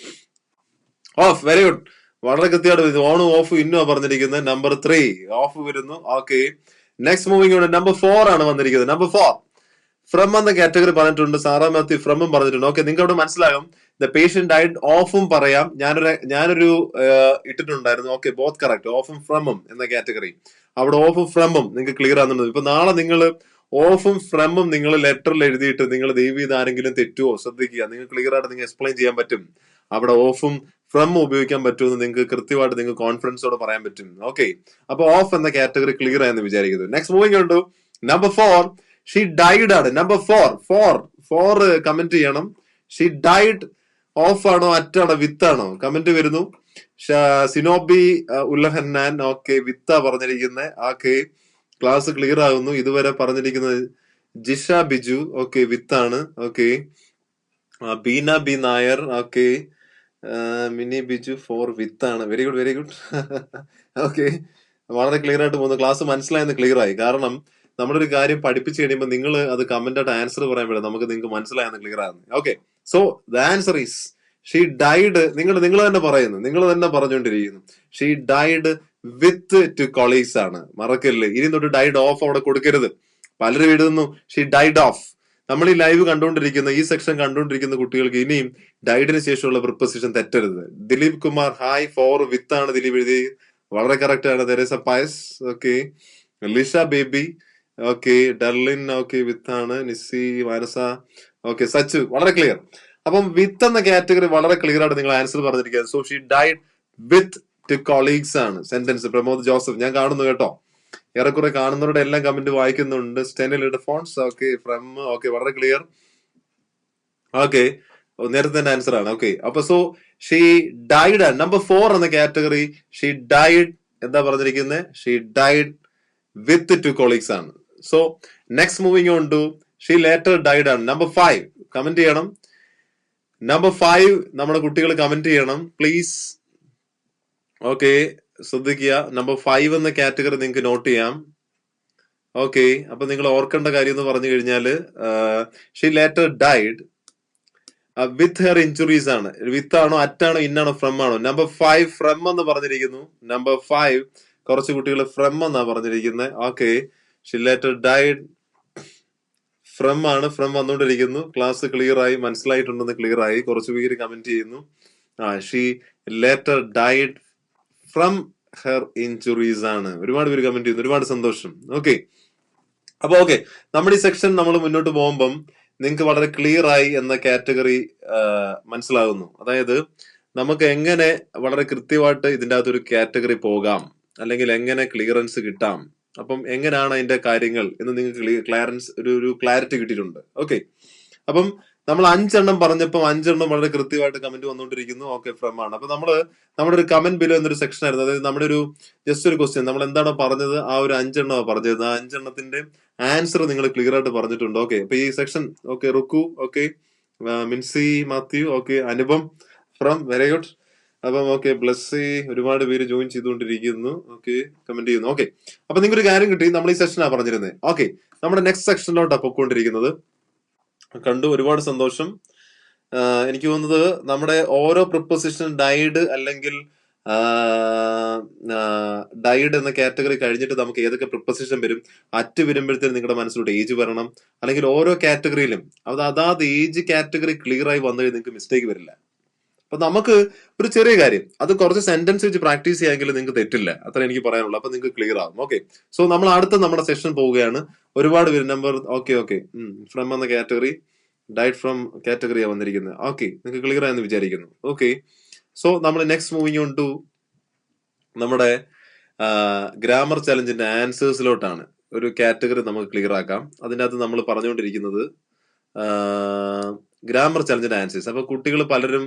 Of, very good. വളരെ കൃത്യമായിട്ട് ഓണും ഓഫും ഇന്നുമാ പറഞ്ഞിരിക്കുന്നത്. നമ്പർ 3 ഓഫ് വരുന്നു. ഓക്കെ, നെക്സ്റ്റ് മൂവിംഗ് ഉണ്ട്. നമ്പർ 4 ആണ് വന്നിരിക്കുന്നത്. നമ്പർ 4 ഫ്രം എന്ന കാറ്റഗറി പറഞ്ഞിട്ടുണ്ട്. സാറാ മാത്യു ഫ്രമും പറഞ്ഞിട്ടുണ്ട്. ഓക്കെ, നിങ്ങൾക്ക് അവിടെ മനസ്സിലാകും. ദ പേഷ്യന്റ് ഡൈഡ് ഓഫും പറയാം. ഞാനൊരു ഇട്ടിട്ടുണ്ടായിരുന്നു. Okay, both correct. ഓഫും ഫ്രമും എന്ന കാറ്റഗറി. അവിടെ ഓഫും ഫ്രമും നിങ്ങൾക്ക് ക്ലിയർ ആകുന്നുണ്ട്. ഇപ്പൊ നാളെ നിങ്ങൾ ഓഫും ഫ്രമും നിങ്ങൾ ലെറ്ററിൽ എഴുതിയിട്ട് നിങ്ങൾ ദയവ് ചെയ്ത് ആരെങ്കിലും തെറ്റുവോ ശ്രദ്ധിക്കുക. നിങ്ങൾ ക്ലിയർ ആയിട്ട് നിങ്ങൾ എക്സ്പ്ലെയിൻ ചെയ്യാൻ പറ്റും. അവിടെ ഓഫും ഫ്രം ഉപയോഗിക്കാൻ പറ്റുമെന്ന് നിങ്ങൾക്ക് കൃത്യമായിട്ട് നിങ്ങൾക്ക് കോൺഫിഡൻസോടെ പറയാൻ പറ്റും. ഓക്കെ, അപ്പൊ ഓഫ് എന്ന കാറ്റഗറി ക്ലിയർ ആയെന്ന് വിചാരിക്കുന്നത്. നെക്സ്റ്റ് മൂവിംഗ് ഉണ്ട്. നമ്പർ 4 ഷീ ഡൈഡ് ആണ്. നമ്പർ 4 കമന്റ് ചെയ്യണം. ഷീ ഡൈഡ് ഓഫ് ആണോ, അറ്റാണോ, വിത്താണോ? കമന്റ് വരുന്നു. സിനോബി ഉല്ലഹന്നാൻ, ഓക്കെ, വിത്താ പറഞ്ഞിരിക്കുന്നത്. ഓക്കെ, ക്ലാസ് ക്ലിയർ ആകുന്നു. ഇതുവരെ പറഞ്ഞിരിക്കുന്നത് ജിഷ ബിജു, ഓക്കെ, വിത്താണ്. Okay, Beena B Nair, okay, mini Biju 4 വിത്താണ്. Very good. ഓക്കെ, വളരെ ക്ലിയർ ആയിട്ട് പോകുന്നു. ക്ലാസ് മനസ്സിലായെന്ന് ക്ലിയർ ആയി. കാരണം നമ്മളൊരു കാര്യം പഠിപ്പിച്ചു കഴിയുമ്പോൾ നിങ്ങൾ അത് കമന്റ് ആയിട്ട് ആൻസർ പറയാൻ പറ്റും. നിങ്ങൾക്ക് മനസ്സിലായെന്ന് ക്ലിയർ ആകുന്നു. Okay, so the answer is she died. നിങ്ങൾ തന്നെ പറയുന്നു. നിങ്ങൾ തന്നെ പറഞ്ഞുകൊണ്ടിരിക്കുന്നു. ഷീ ഡൈഡ് വിത്ത് 2 കൊളീഗ്സ് ആണ്. മറക്കല്ലേ. ഇനി തൊട്ട് ഡൈഡ് ഓഫ് അവിടെ കൊടുക്കരുത്. പലരും എഴുതുന്നു ഷീ ഡൈഡ് ഓഫ്. നമ്മൾ ഈ ലൈവ് കണ്ടുകൊണ്ടിരിക്കുന്ന ഈ സെക്ഷൻ കണ്ടുകൊണ്ടിരിക്കുന്ന കുട്ടികൾക്ക് ഇനിയും ഡൈഡിന് ശേഷമുള്ള പ്രിപ്പോസിഷൻ തെറ്റരുത്. ദിലീപ് കുമാർ, ഹായ്, 4 വിത്ത് ആണ് ദിലീപ് എഴുതി. വളരെ കറക്റ്റ് ആണ്. Teresa Pius, okay, Lisha Baby, okay, Darlin, okay, വിത്താണ്. നിസ്സി, മാനസ, ഓക്കെ, സച്ചു, വളരെ ക്ലിയർ. അപ്പം വിത്ത് എന്ന കാറ്റഗറി വളരെ ക്ലിയർ ആയിട്ട് നിങ്ങൾ ആൻസർ പറഞ്ഞിരിക്കുക. So she died with 2 colleagues ആണ് സെന്റൻസ്. പ്രമോദ് ജോസഫ്, ഞാൻ കാണുന്നു കേട്ടോ. ഏറെക്കുറെ കാണുന്നവരുടെ എല്ലാം കമന്റ് വായിക്കുന്നുണ്ട്. സ്റ്റെനിലിയുടെ ഫോൺസ്, ഓക്കെ, ഫ്രം, ഓക്കെ, വളരെ ക്ലിയർ. ഓക്കെ, നേരത്തെ തന്നെ ആൻസർ ആണ്. ഓക്കെ, അപ്പൊ സോ ഷീ ഡൈഡ് നമ്പർ 4 എന്ന കാറ്റഗറി. ഷീ ഡൈഡ് എന്താ പറഞ്ഞിരിക്കുന്നത്? ഷീ ഡൈഡ് വിത്ത് 2 കൊളീഗ്സ് ആണ്. So next moving on to she later died ആണ്. നമ്പർ 5 കമന്റ് ചെയ്യണം. നമ്പർ 5 നമ്മുടെ കുട്ടികൾ കമന്റ് ചെയ്യണം പ്ലീസ്. ഓക്കെ, ശ്രദ്ധിക്കുക. നമ്പർ 5 എന്ന കാറ്റഗറി നിങ്ങൾക്ക് നോട്ട് ചെയ്യാം. ഓക്കെ, അപ്പൊ നിങ്ങൾ ഓർക്കേണ്ട കാര്യം എന്ന് പറഞ്ഞു കഴിഞ്ഞാല് she later died with her injuries ആണ്. വിത്ത് ആണോ, അറ്റാണോ, ഇന്നാണോ, ഫ്രം ആണോ? നമ്പർ 5 ഫ്രം എന്ന് പറഞ്ഞിരിക്കുന്നു. നമ്പർ 5 കുറച്ച് കുട്ടികൾ ഫ്രം എന്നാ പറഞ്ഞിരിക്കുന്നത്. Okay, she later died from ആണ്. ഫ്രം വന്നുകൊണ്ടിരിക്കുന്നു. ക്ലാസ് ക്ലിയർ ആയി, മനസ്സിലായിട്ടുണ്ടെന്ന് ക്ലിയർ ആയി. കുറച്ച് പേര് കമന്റ് ചെയ്യുന്നു. She later died from her injuries ആണ്. ഒരുപാട് പേര് കമന്റ് ചെയ്യുന്നു. ഒരുപാട് സന്തോഷം. ഓക്കെ, അപ്പൊ ഓക്കെ, നമ്മുടെ ഈ സെക്ഷൻ നമ്മൾ മുന്നോട്ട് പോകുമ്പം നിങ്ങൾക്ക് വളരെ ക്ലിയർ ആയി എന്ന കാറ്റഗറി മനസ്സിലാകുന്നു. അതായത് നമുക്ക് എങ്ങനെ വളരെ കൃത്യമായിട്ട് ഇതിന്റെ അകത്തൊരു കാറ്റഗറി പോകാം, അല്ലെങ്കിൽ എങ്ങനെ ക്ലിയറൻസ് കിട്ടാം, അപ്പം എങ്ങനെയാണ് അതിന്റെ കാര്യങ്ങൾ എന്ന് നിങ്ങൾക്ക് ഒരു ക്ലാരിറ്റി കിട്ടിയിട്ടുണ്ട്. ഓക്കെ, അപ്പം നമ്മൾ 5 എണ്ണം പറഞ്ഞപ്പോൾ 5 എണ്ണം വളരെ കൃത്യമായിട്ട് കമന്റ് വന്നുകൊണ്ടിരിക്കുന്നു. ഓക്കെ, ഫ്രം ആണ്. അപ്പൊ നമ്മുടെ ഒരു കമന്റ് ബിലോ എന്നൊരു സെക്ഷൻ ആയിരുന്നു. അതായത് നമ്മുടെ ഒരു ജസ്റ്റ് ഒരു ക്വസ്റ്റ്യൻ, നമ്മൾ എന്താണോ പറഞ്ഞത് ആ ഒരു 5 എണ്ണമാണ് പറഞ്ഞത്. ആ 5 എണ്ണത്തിന്റെ ആൻസർ നിങ്ങൾ ക്ലിയർ ആയിട്ട് പറഞ്ഞിട്ടുണ്ട്. ഓക്കെ, അപ്പൊ ഈ section okay, Rukku okay, Mincy Mathew okay, Anupam from very good. അപ്പം ഓക്കെ, ബ്ലസ്സി, ഒരുപാട് പേര് ജോയിൻ ചെയ്തുകൊണ്ടിരിക്കുന്നു. ഓക്കെ, കമന്റ് ചെയ്യുന്നു. ഓക്കെ, അപ്പൊ നിങ്ങൾക്ക് ഒരു കാര്യം കിട്ടി. നമ്മൾ ഈ സെക്ഷനാണ് പറഞ്ഞിരുന്നത്. ഓക്കെ, നമ്മുടെ നെക്സ്റ്റ് സെക്ഷനിലോട്ടാണ് പൊയ്ക്കൊണ്ടിരിക്കുന്നത്. കണ്ടു, ഒരുപാട് സന്തോഷം. എനിക്ക് തോന്നുന്നത് നമ്മുടെ ഓരോ പ്രിപ്പോസിഷൻ ഡൈഡ് അല്ലെങ്കിൽ ഡൈഡ് എന്ന കാറ്റഗറി കഴിഞ്ഞിട്ട് നമുക്ക് ഏതൊക്കെ പ്രിപ്പോസിഷൻ വരും, അറ്റ് വരുമ്പോഴത്തേനും നിങ്ങളുടെ മനസ്സിലോട്ട് ഏജ് വരണം. അല്ലെങ്കിൽ ഓരോ കാറ്റഗറിയിലും അതാത് ഏജ് കാറ്റഗറി ക്ലിയർ ആയി വന്നു കഴിഞ്ഞാൽ നിങ്ങൾക്ക് മിസ്റ്റേക്ക് വരില്ല. അപ്പൊ നമുക്ക് ഒരു ചെറിയ കാര്യം, അത് കുറച്ച് സെന്റൻസ് വെച്ച് പ്രാക്ടീസ് ചെയ്യാമെങ്കിൽ നിങ്ങൾക്ക് തെറ്റില്ല. അത്ര എനിക്ക് പറയാനുള്ളൂ. അപ്പൊ നിങ്ങൾക്ക് ക്ലിയർ ആവും. ഓക്കെ, സോ നമ്മൾ അടുത്ത നമ്മുടെ സെഷൻ പോവുകയാണ്. ഒരുപാട് പേര് നമ്പർ ഓക്കെ ഫ്രം എന്ന കാറ്റഗറി, ഡൈറ്റ് ഫ്രം കാറ്റഗറിയാണ് വന്നിരിക്കുന്നത്. ഓക്കെ, നിങ്ങൾക്ക് ക്ലിയർ ആയെന്ന് വിചാരിക്കുന്നു. ഓക്കെ, സോ നമ്മൾ നെക്സ്റ്റ് മൂവിങ് ഓൺ ടു നമ്മുടെ ഗ്രാമർ ചലഞ്ചിന്റെ ആൻസേഴ്സിലോട്ടാണ്. ഒരു കാറ്റഗറി നമുക്ക് ക്ലിയർ ആക്കാം. അതിൻ്റെ അകത്ത് നമ്മൾ പറഞ്ഞുകൊണ്ടിരിക്കുന്നത് ഗ്രാമർ ചലഞ്ചിന്റെ ആൻസേഴ്സ്. അപ്പൊ കുട്ടികൾ പലരും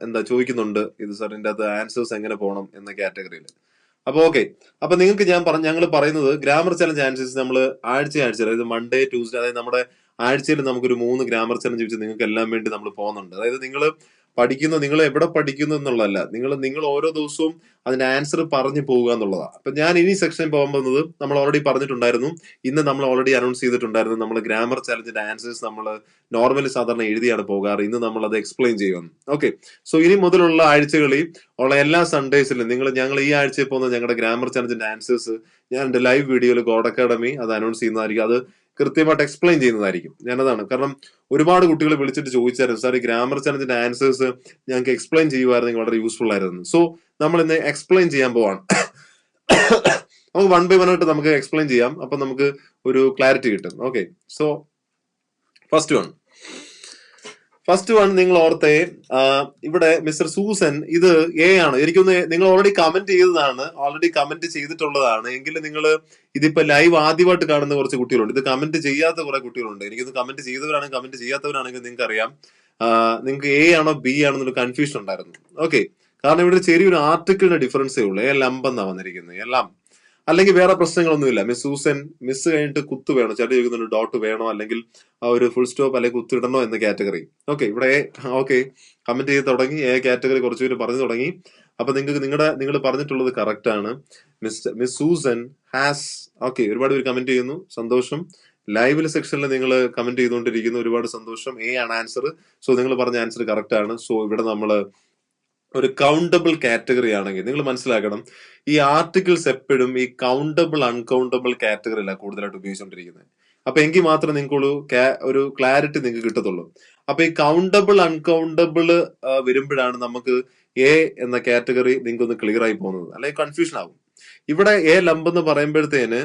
എന്താ ചോദിക്കുന്നുണ്ട്, ഇത് സാർ ഇതിന്റെ അകത്ത് ആൻസേഴ്സ് എങ്ങനെ പോകണം എന്ന കാറ്റഗറിയിൽ. അപ്പൊ ഓക്കെ, അപ്പൊ നിങ്ങൾക്ക് ഞങ്ങൾ പറയുന്നത് ഗ്രാമർ ചലഞ്ച് ആൻസേഴ്സ് നമ്മൾ ആഴ്ച അതായത് മൺഡേ ട്യൂസ്ഡേ, അതായത് നമ്മുടെ ആഴ്ചയിൽ നമുക്കൊരു 3 ഗ്രാമർ ചലഞ്ച് വെച്ച് നിങ്ങൾക്ക് എല്ലാം വേണ്ടി നമ്മൾ പോകുന്നുണ്ട്. അതായത് നിങ്ങൾ എവിടെ പഠിക്കുന്നു എന്നുള്ളതല്ല, നിങ്ങൾ ഓരോ ദിവസവും അതിന്റെ ആൻസർ പറഞ്ഞു പോവുക എന്നുള്ളതാണ്. അപ്പൊ ഞാൻ ഇനി സെക്ഷൻ പോകാൻ പോകുന്നത് നമ്മൾ ഓൾറെഡി പറഞ്ഞിട്ടുണ്ടായിരുന്നു. ഇന്ന് നമ്മൾ ഓൾറെഡി അനൗൺസ് ചെയ്തിട്ടുണ്ടായിരുന്നു. നമ്മൾ ഗ്രാമർ ചലഞ്ചിന്റെ ആൻസേഴ്സ് നമ്മൾ നോർമലി സാധാരണ എഴുതിയാണ് പോകാറ്. ഇന്ന് നമ്മൾ അത് എക്സ്പ്ലെയിൻ ചെയ്യുന്നു. ഓക്കെ, സോ ഇനി മുതലുള്ള ആഴ്ചകളിൽ ഉള്ള എല്ലാ സൺഡേസിലും ഞങ്ങൾ ഈ ആഴ്ചയിൽ പോകുന്ന ഞങ്ങളുടെ ഗ്രാമർ ചലഞ്ചിന്റെ ആൻസേഴ്സ് ഞാൻ എന്റെ ലൈവ് വീഡിയോയിൽ ഗോഡ് അക്കാഡമി അത് അനൗൺസ് ചെയ്യുന്നതായിരിക്കും. അത് കൃത്യമായിട്ട് എക്സ്പ്ലെയിൻ ചെയ്യുന്നതായിരിക്കും. ഞാനതാണ്, കാരണം ഒരുപാട് കുട്ടികൾ വിളിച്ചിട്ട് ചോദിച്ചായിരുന്നു, സാർ ഈ ഗ്രാമർ ചലഞ്ചിന്റെ ആൻസേഴ്സ് ഞങ്ങൾക്ക് എക്സ്പ്ലെയിൻ ചെയ്യുമായിരുന്നെങ്കിൽ വളരെ യൂസ്ഫുൾ ആയിരുന്നു. സോ നമ്മൾ ഇന്ന് എക്സ്പ്ലെയിൻ ചെയ്യാൻ പോവാണ്. നമുക്ക് 1 by 1 ആയിട്ട് നമുക്ക് എക്സ്പ്ലെയിൻ ചെയ്യാം. അപ്പൊ നമുക്ക് ഒരു ക്ലാരിറ്റി കിട്ടും. ഓക്കെ, സോ ഫസ്റ്റ് വൺ നിങ്ങൾ ഓർത്തേ, ഇവിടെ മിസ്റ്റർ സൂസൻ, ഇത് എ ആണ്. എനിക്കൊന്ന് നിങ്ങൾ ഓൾറെഡി കമന്റ് ചെയ്തിട്ടുള്ളതാണ്. എങ്കിലും നിങ്ങൾ ഇതിപ്പോ ലൈവ് ആദ്യമായിട്ട് കാണുന്ന കുറച്ച് കുട്ടികളുണ്ട്. ഇത് കമന്റ് ചെയ്യാത്ത കുറെ കുട്ടികളുണ്ട്. എനിക്കൊന്ന് കമന്റ് ചെയ്തവരാണെങ്കിൽ കമന്റ് ചെയ്യാത്തവരാണെങ്കിൽ നിങ്ങൾക്ക് അറിയാം, നിങ്ങൾക്ക് എ ആണോ ബി ആണോ എന്നൊരു കൺഫ്യൂഷൻ ഉണ്ടായിരുന്നു. ഓക്കെ, കാരണം ഇവിടെ ചെറിയൊരു ആർട്ടിക്കിളിന്റെ ഡിഫറൻസേ ഉള്ളൂ. എല്ലാം എന്നാ വന്നിരിക്കുന്നത്. എല്ലാം അല്ലെങ്കിൽ വേറെ പ്രശ്നങ്ങളൊന്നുമില്ല. മിസ് സൂസൻ മിസ് കഴിഞ്ഞിട്ട് കുത്ത് വേണോ, ചേട്ടൻ ചോദിക്കുന്നുണ്ട് ഡോട്ട് വേണോ, അല്ലെങ്കിൽ ആ ഒരു ഫുൾ സ്റ്റോപ്പ് അല്ലെങ്കിൽ കുത്ത് ഇടണോ എന്ന കാറ്റഗറി. ഓക്കെ, ഇവിടെ ഓക്കെ കമന്റ് ചെയ്ത് തുടങ്ങി. എ കാറ്റഗറി കുറച്ച് പേര് പറഞ്ഞു തുടങ്ങി. അപ്പൊ നിങ്ങൾക്ക് നിങ്ങൾ പറഞ്ഞിട്ടുള്ളത് കറക്റ്റ് ആണ്. Miss Susan has. ഓക്കെ, ഒരുപാട് പേര് കമന്റ് ചെയ്യുന്നു. സന്തോഷം. ലൈവിൽ സെക്ഷനിൽ നിങ്ങൾ കമന്റ് ചെയ്തുകൊണ്ടിരിക്കുന്നു. ഒരുപാട് സന്തോഷം. എ ആണ് ആൻസർ. സോ നിങ്ങൾ പറഞ്ഞ ആൻസർ കറക്റ്റ് ആണ്. സോ ഇവിടെ നമ്മൾ ഒരു കൗണ്ടബിൾ കാറ്റഗറി ആണെങ്കിൽ നിങ്ങൾ മനസ്സിലാക്കണം, ഈ ആർട്ടിക്കിൾസ് എപ്പോഴും ഈ കൗണ്ടബിൾ അൺകൗണ്ടബിൾ കാറ്റഗറിയിലാണ് കൂടുതലായിട്ട് ഉപയോഗിച്ചുകൊണ്ടിരിക്കുന്നത്. അപ്പൊ എങ്കിൽ മാത്രമേ നിങ്ങൾക്ക് ഒരു ക്ലാരിറ്റി നിങ്ങൾക്ക് കിട്ടത്തുള്ളൂ. അപ്പൊ ഈ കൗണ്ടബിൾ അൺകൗണ്ടബിൾ വരുമ്പോഴാണ് നമുക്ക് എ എന്ന കാറ്റഗറി നിങ്ങൾക്ക് ഒന്ന് ക്ലിയർ ആയി പോകുന്നത്, അല്ലെങ്കിൽ കൺഫ്യൂഷൻ ആവും. ഇവിടെ എ ലംബ് എന്ന് പറയുമ്പോഴത്തേന്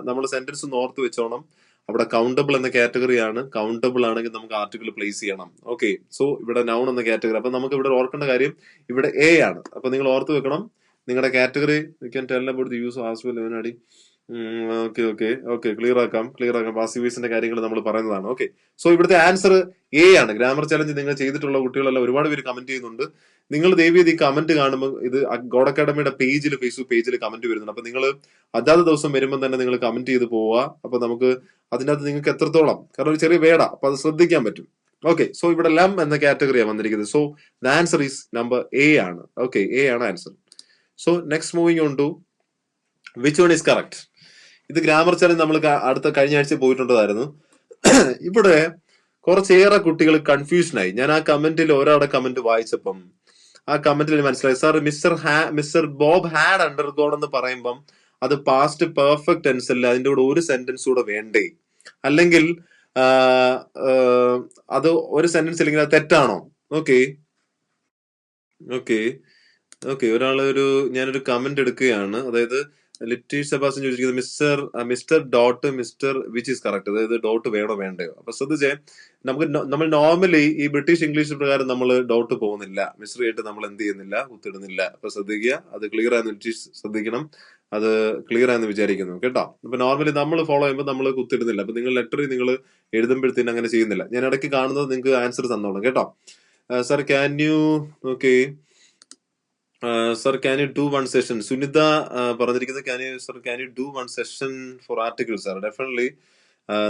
നമ്മൾ സെന്റൻസ് ഒന്ന് ഓർത്ത് വെച്ചോണം. അവിടെ കൗണ്ടബിൾ എന്ന കാറ്റഗറിയാണ്. കൗണ്ടബിൾ ആണെങ്കിൽ നമുക്ക് ആർട്ടിക്കിൾ പ്ലേസ് ചെയ്യണം. ഓക്കെ, സോ ഇവിടെ നൗൺ എന്ന കാറ്റഗറി. അപ്പൊ നമുക്ക് ഇവിടെ ഓർക്കേണ്ട കാര്യം ഇവിടെ എ ആണ്. അപ്പൊ നിങ്ങൾ ഓർത്ത് വെക്കണം നിങ്ങളുടെ category. You can tell about the use as well എവനാടി. ഓക്കെ ക്ലിയർ ആക്കാം. പാസീവ്സിന്റെ കാര്യങ്ങൾ നമ്മൾ പറയുന്നതാണ്. ഓക്കെ, സോ ഇവിടുത്തെ ആൻസർ എ ആണ്. ഗ്രാമർ ചലഞ്ച് നിങ്ങൾ ചെയ്തിട്ടുള്ള കുട്ടികളെല്ലാം ഒരുപാട് പേര് കമന്റ് ചെയ്യുന്നുണ്ട്. നിങ്ങൾ ദയവേദി ഈ കമന്റ് കാണുമ്പോൾ, ഇത് ഗോഡ് അക്കാഡമിയുടെ പേജിൽ, ഫേസ്ബുക്ക് പേജിൽ കമന്റ് വരുന്നുണ്ട്. അപ്പൊ നിങ്ങൾ അതാത് ദിവസം വരുമ്പോൾ തന്നെ നിങ്ങൾ കമന്റ് ചെയ്ത് പോവുക. അപ്പൊ നമുക്ക് അതിൻ്റെ അകത്ത് നിങ്ങൾക്ക് എത്രത്തോളം, കാരണം ഒരു ചെറിയ വേടാ, അപ്പൊ അത് ശ്രദ്ധിക്കാൻ പറ്റും. ഓക്കെ, സോ ഇവിടെ ലം എന്ന കാറ്റഗറിയാണ് വന്നിരിക്കുന്നത്. So the answer is number A ആണ്. ഓക്കെ, എ ആണ് answer. So next moving on to which one is correct. ഇത് ഗ്രാമർ ചാനൽ നമ്മൾ അടുത്ത കഴിഞ്ഞ ആഴ്ച പോയിട്ടുള്ളതായിരുന്നു. ഇവിടെ കുറച്ചേറെ കുട്ടികൾ കൺഫ്യൂഷനായി. ഞാൻ ആ കമന്റിൽ ഒരാളുടെ കമന്റ് വായിച്ചപ്പം ആ കമന്റിൽ മനസ്സിലായി, sir mister Bob had undergone എന്ന് പറയുമ്പം അത് പാസ്റ്റ് പെർഫെക്റ്റ് ടെൻസ് അല്ല, അതിന്റെ കൂടെ ഒരു സെന്റൻസ് കൂടെ വേണ്ടേ, അല്ലെങ്കിൽ അത് ഒരു സെന്റൻസ് ഇല്ലെങ്കിൽ അത് തെറ്റാണോ? ഓക്കെ ഓക്കെ ഓക്കെ ഞാനൊരു കമന്റ് എടുക്കുകയാണ്. അതായത് ലിറ്റീഷ് സെബാസ്റ്റ്യൻ ചോദിച്ചിരിക്കുന്നത് mister dot mister which is correct, അതായത് ഡോട്ട് വേണോ വേണ്ടയോ. അപ്പൊ ശ്രദ്ധിച്ചേ, നമ്മൾ നോർമലി ഈ ബ്രിട്ടീഷ് ഇംഗ്ലീഷ് പ്രകാരം നമ്മൾ ഡോട്ട് പോകുന്നില്ല, മിസ്റ്റർ ആയിട്ട് നമ്മൾ എന്ത് ചെയ്യുന്നില്ല, കുത്തിടുന്നില്ല. അപ്പൊ ശ്രദ്ധിക്കുക, അത് ക്ലിയർ ആയെന്ന് ലിറ്റീഷ് ശ്രദ്ധിക്കണം, അത് ക്ലിയർ ആയെന്ന് വിചാരിക്കുന്നു കേട്ടോ. അപ്പൊ നോർമലി നമ്മൾ ഫോളോ ചെയ്യുമ്പോൾ നമ്മൾ കുത്തിടുന്നില്ല. അപ്പൊ നിങ്ങൾ ലെറ്ററിൽ നിങ്ങൾ എഴുതുമ്പോഴത്തേനും അങ്ങനെ ചെയ്യുന്നില്ല. ഞാൻ ഇടയ്ക്ക് കാണുന്നത് നിങ്ങൾക്ക് ആൻസർ തന്നോളാം കേട്ടോ. Sir can you okay sir can you do one session, Sunitha പറഞ്ഞിരിക്കുന്നത് can you do one session for articles. Sir definitely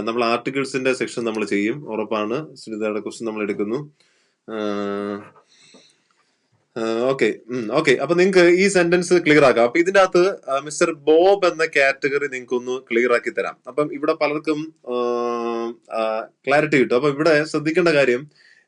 നമ്മൾ ആർട്ടിക്കിൾസിന്റെ സെക്ഷൻ നമ്മൾ ചെയ്യും, ഉറപ്പാണ്. സുനിതയുടെ ക്വസ്റ്റ്യൻ നമ്മൾ എടുക്കുന്നു. ഓക്കെ ഓക്കെ അപ്പൊ നിങ്ങൾക്ക് ഈ സെന്റൻസ് ക്ലിയർ ആക്കാം. അപ്പൊ ഇതിന്റെ അകത്ത് മിസ്റ്റർ ബോബ് എന്ന കാറ്റഗറി നിങ്ങൾക്ക് ഒന്ന് ക്ലിയർ ആക്കി തരാം. അപ്പം ഇവിടെ പലർക്കും ക്ലാരിറ്റി കിട്ടും. അപ്പൊ ഇവിടെ ശ്രദ്ധിക്കേണ്ട കാര്യം,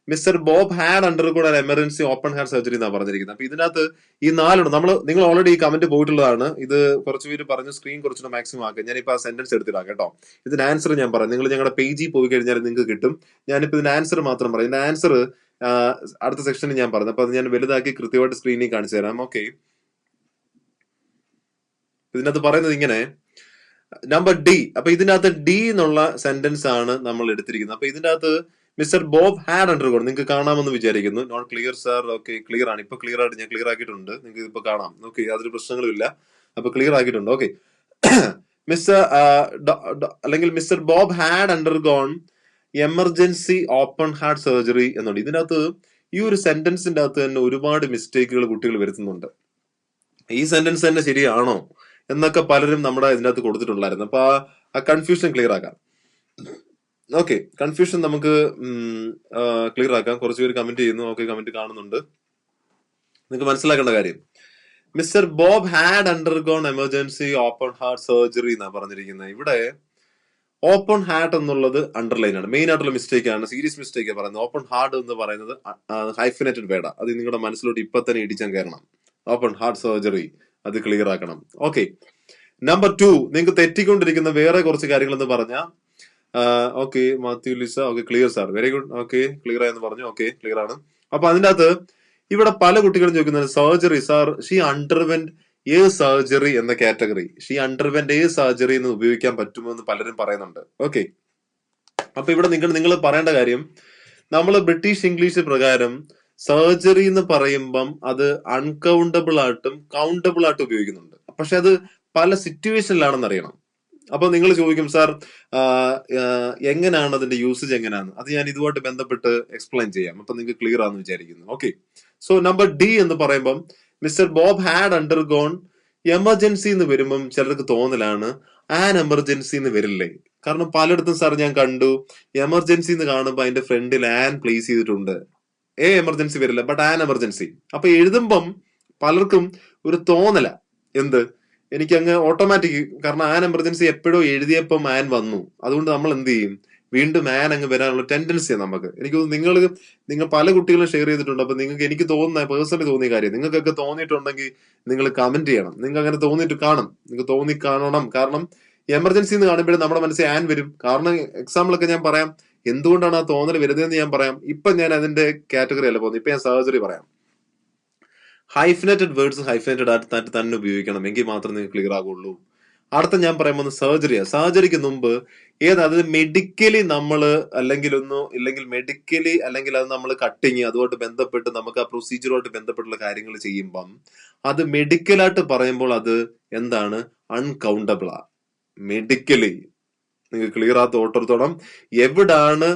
mister Bob had undergone an emergency open heart surgery എന്നാണ് പറഞ്ഞിരിക്കുന്നത്. അപ്പൊ ഇതിനകത്ത് ഈ നാലുണ്ട്. നിങ്ങൾ ഓൾറെഡി ഈ കമന്റ് പോയിട്ടുള്ളതാണ്. ഇത് കുറച്ച് പേര് പറഞ്ഞു സ്ക്രീൻ കുറച്ചുകൂടെ മാക്സിമം ആക്കുക. ഞാനിപ്പോ ആ സെന്റൻസ് എടുത്തിടാം കേട്ടോ. ഇതിന് ആൻസർ ഞാൻ പറയാം. നിങ്ങൾ ഞങ്ങളുടെ പേജിൽ പോയി കഴിഞ്ഞാൽ നിങ്ങൾക്ക് കിട്ടും. ഞാനിപ്പോ ഇതിന്റെ ആൻസർ മാത്രം പറയാം. ഇതിന്റെ ആൻസർ അടുത്ത സെക്ഷനിൽ ഞാൻ പറഞ്ഞു. അപ്പൊ അത് ഞാൻ വലുതാക്കി കൃത്യമായിട്ട് സ്ക്രീനിൽ കാണിച്ചു തരാം. ഓക്കെ, ഇതിനകത്ത് പറയുന്നത് ഇങ്ങനെ, നമ്പർ ഡി. അപ്പൊ ഇതിനകത്ത് ഡി എന്നുള്ള സെന്റൻസ് ആണ് നമ്മൾ എടുത്തിരിക്കുന്നത്. അപ്പൊ ഇതിന്റെ അകത്ത് മിസ്റ്റർ ബോബ് ഹാഡ് അണ്ടർഗോൺ നിങ്ങൾക്ക് കാണാമെന്ന് വിചാരിക്കുന്നു. Not clear sir. Okay, clear ആണ്. ഇപ്പൊ ക്ലിയർ ആയിട്ട് ഞാൻ ക്ലിയർ ആക്കിയിട്ടുണ്ട്, നിങ്ങൾക്ക് ഇപ്പൊ കാണാം. ഓക്കെ, യാതൊരു പ്രശ്നങ്ങളും ഇല്ല. അപ്പൊ ക്ലിയർ ആക്കിയിട്ടുണ്ട്. ഓക്കെ, അല്ലെങ്കിൽ mister Bob had undergone emergency open heart surgery എന്നുണ്ട്. ഇതിനകത്ത് ഈ ഒരു സെന്റൻസിന്റെ അകത്ത് തന്നെ ഒരുപാട് മിസ്റ്റേക്കുകൾ കുട്ടികൾ വരുത്തുന്നുണ്ട്. ഈ സെന്റൻസ് തന്നെ ശരിയാണോ എന്നൊക്കെ പലരും നമ്മുടെ ഇതിനകത്ത് കൊടുത്തിട്ടുണ്ടായിരുന്നു. അപ്പൊ ആ കൺഫ്യൂഷൻ ക്ലിയർ ആക്കാം. ഓക്കെ, കൺഫ്യൂഷൻ നമുക്ക് ക്ലിയർ ആക്കാം. കുറച്ച് പേര് കമന്റ് ചെയ്യുന്നു. ഓക്കെ, കമന്റ് കാണുന്നുണ്ട്. നിങ്ങൾക്ക് മനസ്സിലാക്കേണ്ട കാര്യം, mister Bob had undergone emergency open heart surgery എന്നാണ് പറഞ്ഞിരിക്കുന്നത്. ഇവിടെ ഓപ്പൺ ഹാർട്ട് എന്നുള്ളത് അണ്ടർലൈൻ ആണ്. മെയിൻ ആയിട്ടുള്ള മിസ്റ്റേക്ക് ആണ്, സീരിയസ് മിസ്റ്റേക്ക് പറയുന്നത്. ഓപ്പൺ ഹാർട്ട് എന്ന് പറയുന്നത് ഹൈഫിനേറ്റഡ് വേർഡാ. അത് നിങ്ങളുടെ മനസ്സിലോട്ട് ഇപ്പൊ തന്നെ ഇടിച്ചാൻ കയറണം. ഓപ്പൺ ഹാർട്ട് സർജറി, അത് ക്ലിയർ ആക്കണം. ഓക്കെ, നമ്പർ 2, നിങ്ങൾക്ക് തെറ്റിക്കൊണ്ടിരിക്കുന്ന വേറെ കുറച്ച് കാര്യങ്ങൾ എന്ന് പറഞ്ഞാൽ okay, Mathew Lisa. Okay, clear sir, very good. Okay, clear ആയെന്ന് പറഞ്ഞു. ഓക്കെ, ക്ലിയർ ആണ്. അപ്പൊ അതിന്റെ അകത്ത് ഇവിടെ പല കുട്ടികളും ചോദിക്കുന്നത് സർജറി സാർ, ഷീ അണ്ടർവെന്റ് ഏ സർജറി എന്ന കാറ്റഗറി, ഷീ അണ്ടർവെന്റ് ഏ സർജറി എന്ന് ഉപയോഗിക്കാൻ പറ്റുമോ എന്ന് പലരും പറയുന്നുണ്ട്. ഓക്കെ, അപ്പൊ ഇവിടെ നിങ്ങൾ പറയേണ്ട കാര്യം, നമ്മൾ ബ്രിട്ടീഷ് ഇംഗ്ലീഷ് പ്രകാരം സർജറി എന്ന് പറയുമ്പം അത് അൺകൗണ്ടബിൾ ആയിട്ടും കൗണ്ടബിൾ ആയിട്ടും ഉപയോഗിക്കുന്നുണ്ട്. പക്ഷെ അത് പല സിറ്റുവേഷനിലാണെന്ന് അറിയണം. അപ്പൊ നിങ്ങൾ ചോദിക്കും സാർ എങ്ങനെയാണ് അതിന്റെ യൂസേജ് എങ്ങനെയാണ്, അത് ഞാൻ ഇതുമായിട്ട് ബന്ധപ്പെട്ട് എക്സ്പ്ലെയിൻ ചെയ്യാം. അപ്പൊ നിങ്ങൾക്ക് ക്ലിയർ ആണെന്ന് വിചാരിക്കുന്നു. ഓക്കെ, സോ നമ്പർ ഡി എന്ന് പറയുമ്പം mister Bob had undergone emergency എന്ന് വരുമ്പം ചിലർക്ക് തോന്നലാണ് ആൻ എമർജൻസി എന്ന് വരില്ലേ. കാരണം പലയിടത്തും സാർ ഞാൻ കണ്ടു എമർജൻസി എന്ന് കാണുമ്പോൾ അതിന്റെ ഫ്രണ്ടിൽ ആൻ പ്ലേസ് ചെയ്തിട്ടുണ്ട്. എമർജൻസി വരില്ല, ബട്ട് ആൻ എമർജൻസി. അപ്പൊ എഴുതുമ്പം പലർക്കും ഒരു തോന്നല, എന്ത് എനിക്ക് അങ്ങ് ഓട്ടോമാറ്റിക്, കാരണം ആൻ എമർജൻസി എപ്പോഴും എഴുതിയപ്പം ആൻ വന്നു, അതുകൊണ്ട് നമ്മൾ എന്ത് ചെയ്യും, വീണ്ടും ആൻ അങ്ങ് വരാനുള്ള ടെൻഡൻസിയാണ് നമുക്ക്. എനിക്ക് നിങ്ങൾ പല കുട്ടികളും ഷെയർ ചെയ്തിട്ടുണ്ട്. അപ്പൊ നിങ്ങൾക്ക് എനിക്ക് തോന്നുന്ന പേഴ്സണലി തോന്നിയ കാര്യം നിങ്ങൾക്കൊക്കെ തോന്നിയിട്ടുണ്ടെങ്കിൽ നിങ്ങൾ കമന്റ് ചെയ്യണം. നിങ്ങൾക്ക് അങ്ങനെ തോന്നിയിട്ട് കാണണം. കാരണം എമർജൻസി എന്ന് കാണുമ്പോഴും നമ്മുടെ മനസ്സിൽ ആൻ വരും. കാരണം എക്സാമ്പിൾ ഒക്കെ ഞാൻ പറയാം, എന്തുകൊണ്ടാണ് ആ തോന്നൽ വരുന്നതെന്ന് ഞാൻ പറയാം. ഇപ്പൊ ഞാൻ അതിന്റെ കാറ്റഗറി അല്ല പോകുന്നത്, ഇപ്പൊ ഞാൻ സർജറി പറയാം. ഹൈഫിനേറ്റഡ് വേർഡ്സ് ഹൈഫിനേറ്റഡ് ആയിട്ട് തന്നെ ഉപയോഗിക്കണം, എങ്കിൽ മാത്രമേ നിങ്ങൾക്ക് ക്ലിയർ ആകുള്ളൂ. അടുത്ത ഞാൻ പറയാൻ പോകുന്നത് സർജറിയാണ്. സർജറിക്ക് മുമ്പ് അത് മെഡിക്കലി നമ്മള് ഇല്ലെങ്കിൽ മെഡിക്കലി അല്ലെങ്കിൽ അത് നമ്മൾ കട്ടിങ് അതുമായിട്ട് ബന്ധപ്പെട്ട് നമുക്ക് ആ പ്രൊസീജിയറുമായിട്ട് ബന്ധപ്പെട്ടുള്ള കാര്യങ്ങൾ ചെയ്യുമ്പം അത് മെഡിക്കലായിട്ട് പറയുമ്പോൾ അത് എന്താണ്, അൺകൗണ്ടബിളാ. മെഡിക്കലി നിങ്ങൾക്ക് ക്ലിയർ ആയിട്ട് ഓർത്തോളം എവിടാണ്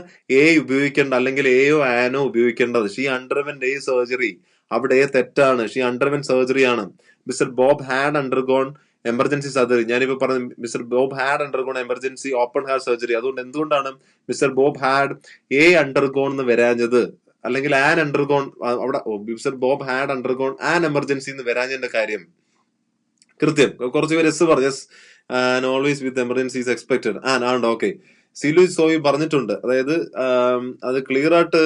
ഉപയോഗിക്കേണ്ട, അല്ലെങ്കിൽ എയോ ആനോ ഉപയോഗിക്കേണ്ടത്. ഷീ അണ്ടർവെന്റ് സർജറി, അവിടെ തെറ്റാണ്. ഷീ അണ്ടർവെന്റ് സർജറി ആണ്. Mister Bob had undergone emergency surgery. ഞാനിപ്പോ പറഞ്ഞ mister Bob had undergone emergency open heart surgery. അതുകൊണ്ട് എന്തുകൊണ്ടാണ് mister Bob had a undergone എന്ന് വരാഞ്ഞത്, അല്ലെങ്കിൽ ആൻ അണ്ടർഗോൺ അവിടെ mister Bob had undergone an emergency എന്ന് വരാഞ്ഞതിന്റെ കാര്യം കൃത്യം കുറച്ച് പേര് എസ് പറഞ്ഞു. Yes and always with emergencies expected and okay Silu Soyi പറഞ്ഞിട്ടുണ്ട്. അതായത് അത് ക്ലിയർ ആയിട്ട്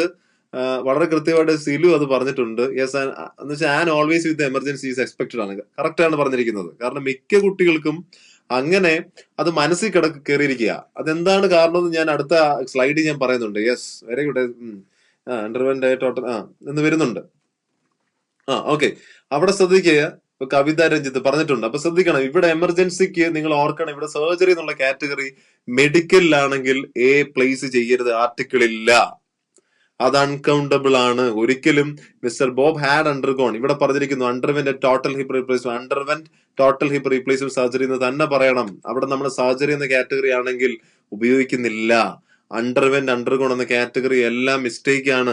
വളരെ കൃത്യമായിട്ട് സിലു അത് പറഞ്ഞിട്ടുണ്ട്. യെസ് എന്ന് വെച്ചാൽ an always with emergencies expected ആണ്, കറക്റ്റ് ആണ് പറഞ്ഞിരിക്കുന്നത്. കാരണം മിക്ക കുട്ടികൾക്കും അങ്ങനെ അത് മനസ്സിൽ കയറിയിരിക്കുക. അതെന്താണ് കാരണം എന്ന് ഞാൻ അടുത്ത സ്ലൈഡിൽ ഞാൻ പറയുന്നുണ്ട്. Yes very good. Underwent total എന്ന് വരുന്നുണ്ട്. ഓക്കെ, അവിടെ ശ്രദ്ധിക്കുക. കവിത രഞ്ജിത്ത് പറഞ്ഞിട്ടുണ്ട്. അപ്പൊ ശ്രദ്ധിക്കണം, ഇവിടെ എമർജൻസിക്ക് നിങ്ങൾ ഓർക്കണം, ഇവിടെ സർജറി എന്നുള്ള കാറ്റഗറി മെഡിക്കലിലാണെങ്കിൽ എ പ്ലേസ് ചെയ്യരുത്, ആർട്ടിക്കിൾ ഇല്ല, അത് അൺകൗണ്ടബിൾ ആണ്. ഒരിക്കലും മിസ്റ്റർ ബോബ് ഹാഡ് അണ്ടർഗോൺ ഇവിടെ പറഞ്ഞിരിക്കുന്നു underwent total hip replacement, underwent total hip replacement surgery എന്ന് തന്നെ പറയണം. അവിടെ നമ്മൾ സർജറി എന്ന കാറ്റഗറി ആണെങ്കിൽ ഉപയോഗിക്കുന്നില്ല. അണ്ടർവെന്റ് അണ്ടർഗോൺ എന്ന കാറ്റഗറി എല്ലാം മിസ്റ്റേക്ക് ആണ്.